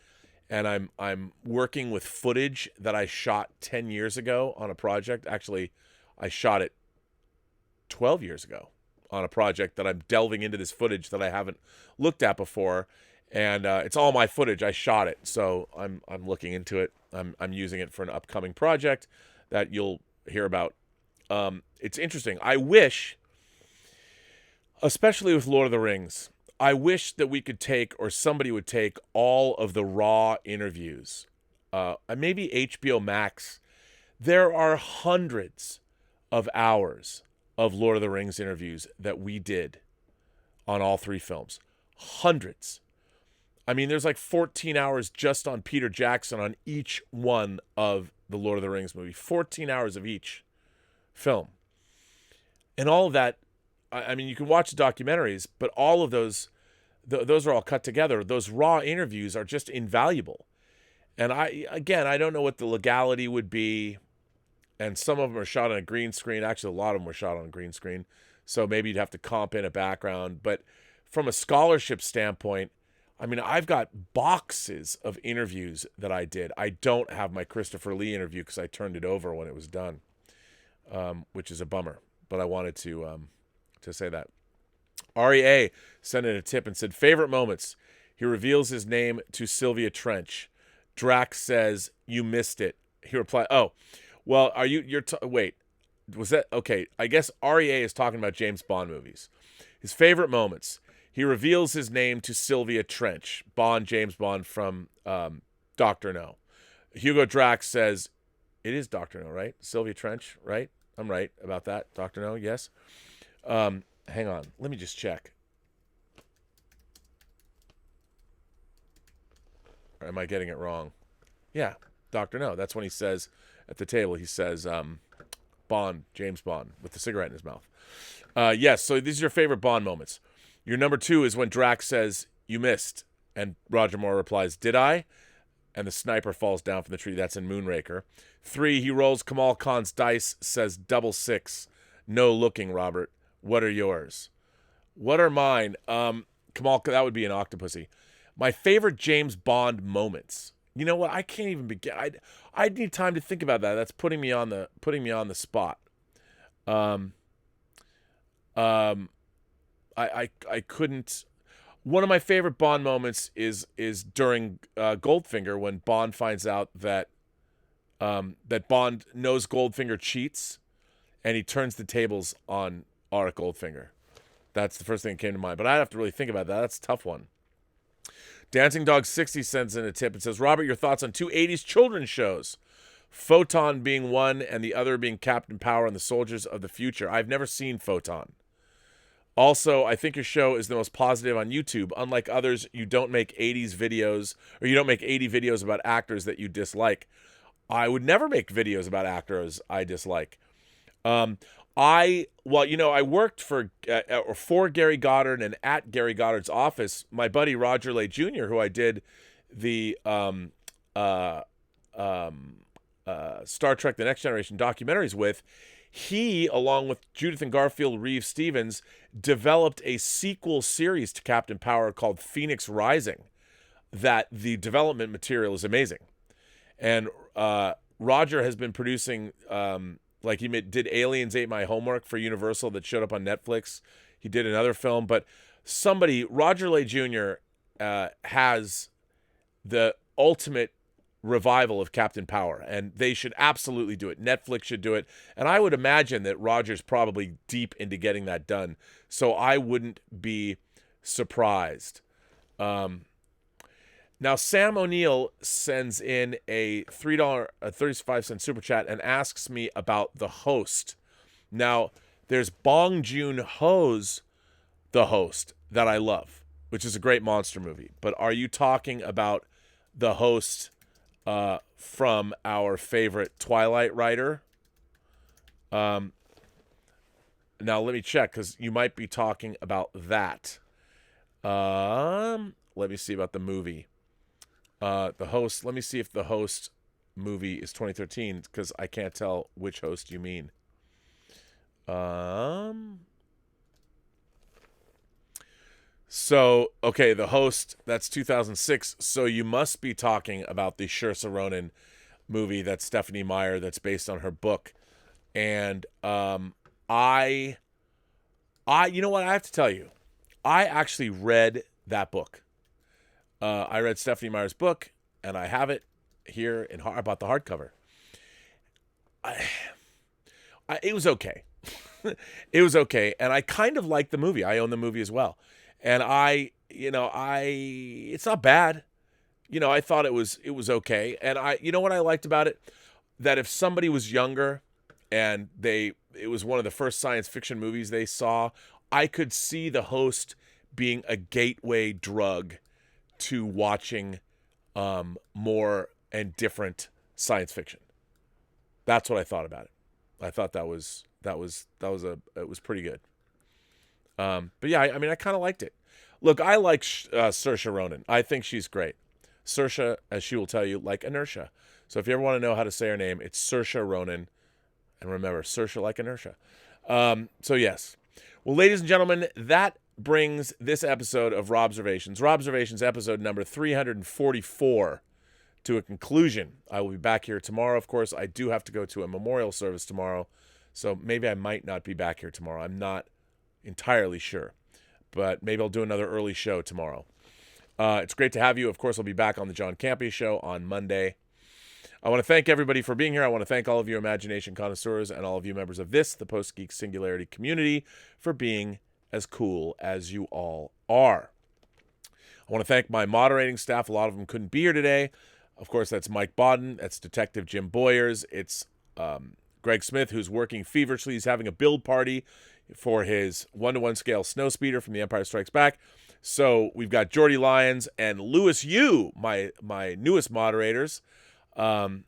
and I'm working with footage that I shot 10 years ago on a project. Actually, I shot it 12 years ago on a project that I'm delving into this footage that I haven't looked at before, and it's all my footage. I shot it, so I'm looking into it. I'm using it for an upcoming project that you'll hear about. It's interesting. I wish, especially with Lord of the Rings, I wish that we could take, or somebody would take, all of the raw interviews. Maybe HBO Max. There are hundreds of hours of Lord of the Rings interviews that we did on all three films. Hundreds. I mean, there's like 14 hours just on Peter Jackson on each one of the Lord of the Rings movie. 14 hours of each film. And all of that, I mean, you can watch the documentaries, but all of those are all cut together. Those raw interviews are just invaluable. And I don't know what the legality would be. And some of them are shot on a green screen. Actually, a lot of them were shot on a green screen. So maybe you'd have to comp in a background. But from a scholarship standpoint, I mean, I've got boxes of interviews that I did. I don't have my Christopher Lee interview because I turned it over when it was done, which is a bummer. But I wanted to say that. REA sent in a tip and said, favorite moments. He reveals his name to Sylvia Trench. Drax says, you missed it. He replied, oh, well, wait, was that, okay, I guess REA is talking about James Bond movies. His favorite moments. He reveals his name to Sylvia Trench, James Bond from Dr. No. Hugo Drax says, it is Dr. No, right? Sylvia Trench, right? I'm right about that. Dr. No, yes. Hang on. Let me just check. Or am I getting it wrong? Yeah, Dr. No. That's when he says at the table, he says Bond, James Bond, with the cigarette in his mouth. Yes, so these are your favorite Bond moments. Your number 2 is when Drax says, you missed. And Roger Moore replies, did I? And the sniper falls down from the tree. That's in Moonraker. 3, he rolls Kamal Khan's dice, says 6. No looking, Robert. What are yours? What are mine? Kamal, that would be an Octopussy. My favorite James Bond moments. You know what? I can't even begin. I need time to think about that. That's putting me on the spot. I couldn't. One of my favorite Bond moments is during Goldfinger, when Bond finds out that Bond knows Goldfinger cheats, and he turns the tables on Auric Goldfinger. That's the first thing that came to mind. But I'd have to really think about that. That's a tough one. Dancing Dog 60 sends in a tip and says, Robert, your thoughts on 2 80s children's shows. Photon being one and the other being Captain Power and the Soldiers of the Future. I've never seen Photon. Also, I think your show is the most positive on YouTube. Unlike others, you don't make 80s videos, or you don't make 80 videos about actors that you dislike. I would never make videos about actors I dislike. I worked for Gary Goddard and at Gary Goddard's office. My buddy Roger Lay Jr., who I did the Star Trek: The Next Generation documentaries with, he, along with Judith and Garfield Reeves-Stevens, developed a sequel series to Captain Power called Phoenix Rising. That the development material is amazing, and Roger has been producing. Like he did Aliens Ate My Homework for Universal that showed up on Netflix. He did another film, but Roger Lay Jr. Has the ultimate revival of Captain Power, and they should absolutely do it. Netflix should do it, and I would imagine that Roger's probably deep into getting that done, so I wouldn't be surprised. Now, Sam O'Neill sends in a $3.35 super chat and asks me about The Host. Now, there's Bong Joon-ho's The Host that I love, which is a great monster movie. But are you talking about The Host from our favorite Twilight writer? Now, let me check, because you might be talking about that. Let me see about the movie. The host. Let me see if the host movie is 2013 because I can't tell which host you mean. So, okay, the host, that's 2006. So you must be talking about the Saoirse Ronan movie that's Stephenie Meyer that's based on her book. And I you know what, I have to tell you. I actually read that book. I read Stephenie Meyer's book, and I have it here I bought the hardcover. It was okay. It was okay, and I kind of liked the movie. I own the movie as well. And it's not bad. I thought it was okay. And you know what I liked about it? That if somebody was younger and it was one of the first science fiction movies they saw, I could see the host being a gateway drug to watching more and different science fiction. That's what I thought about it. I thought it was pretty good. But yeah, I kind of liked it. Look, I like Saoirse Ronan. I think she's great. Saoirse, as she will tell you, like inertia. So if you ever want to know how to say her name, it's Saoirse Ronan. And remember, Saoirse like inertia. So yes. Well, ladies and gentlemen, that brings this episode of Robservations episode number 344 to a conclusion. I will be back here tomorrow. Of course, I do have to go to a memorial service tomorrow. So maybe I might not be back here tomorrow. I'm not entirely sure, but maybe I'll do another early show tomorrow. It's great to have you. Of course, I'll be back on the John Campea Show on Monday. I want to thank everybody for being here. I want to thank all of you imagination connoisseurs and all of you members of the Post-Geek Singularity community for being as cool as you all are. I want to thank my moderating staff. A lot of them couldn't be here today. Of course, that's Mike Bodden. That's Detective Jim Boyers. It's Greg Smith, who's working feverishly. He's having a build party for his 1-to-1 scale snowspeeder from The Empire Strikes Back. So we've got Jordy Lyons and Louis Yu, my newest moderators. And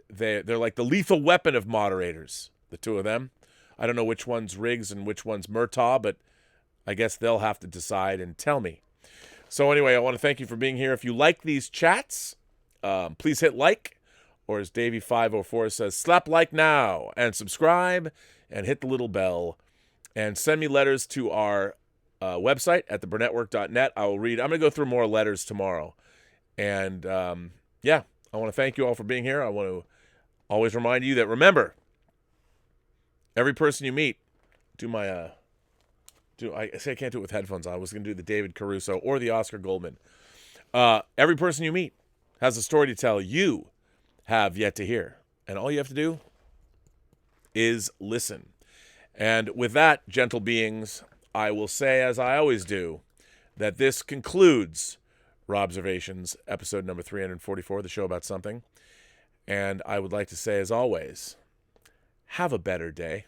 they're like the lethal weapon of moderators, the two of them. I don't know which one's Riggs and which one's Murtaugh, but I guess they'll have to decide and tell me. So anyway, I want to thank you for being here. If you like these chats, please hit like, or as Davey504 says, slap like now, and subscribe, and hit the little bell, and send me letters to our website at theburnettwork.net. I will read. I'm going to go through more letters tomorrow. And yeah, I want to thank you all for being here. I want to always remind you that, remember, every person you meet, I say I can't do it with headphones on. I was going to do the David Caruso or the Oscar Goldman. Every person you meet has a story to tell you have yet to hear. And all you have to do is listen. And with that, gentle beings, I will say, as I always do, that this concludes Robservations, episode number 344, the show about something. And I would like to say, as always, have a better day.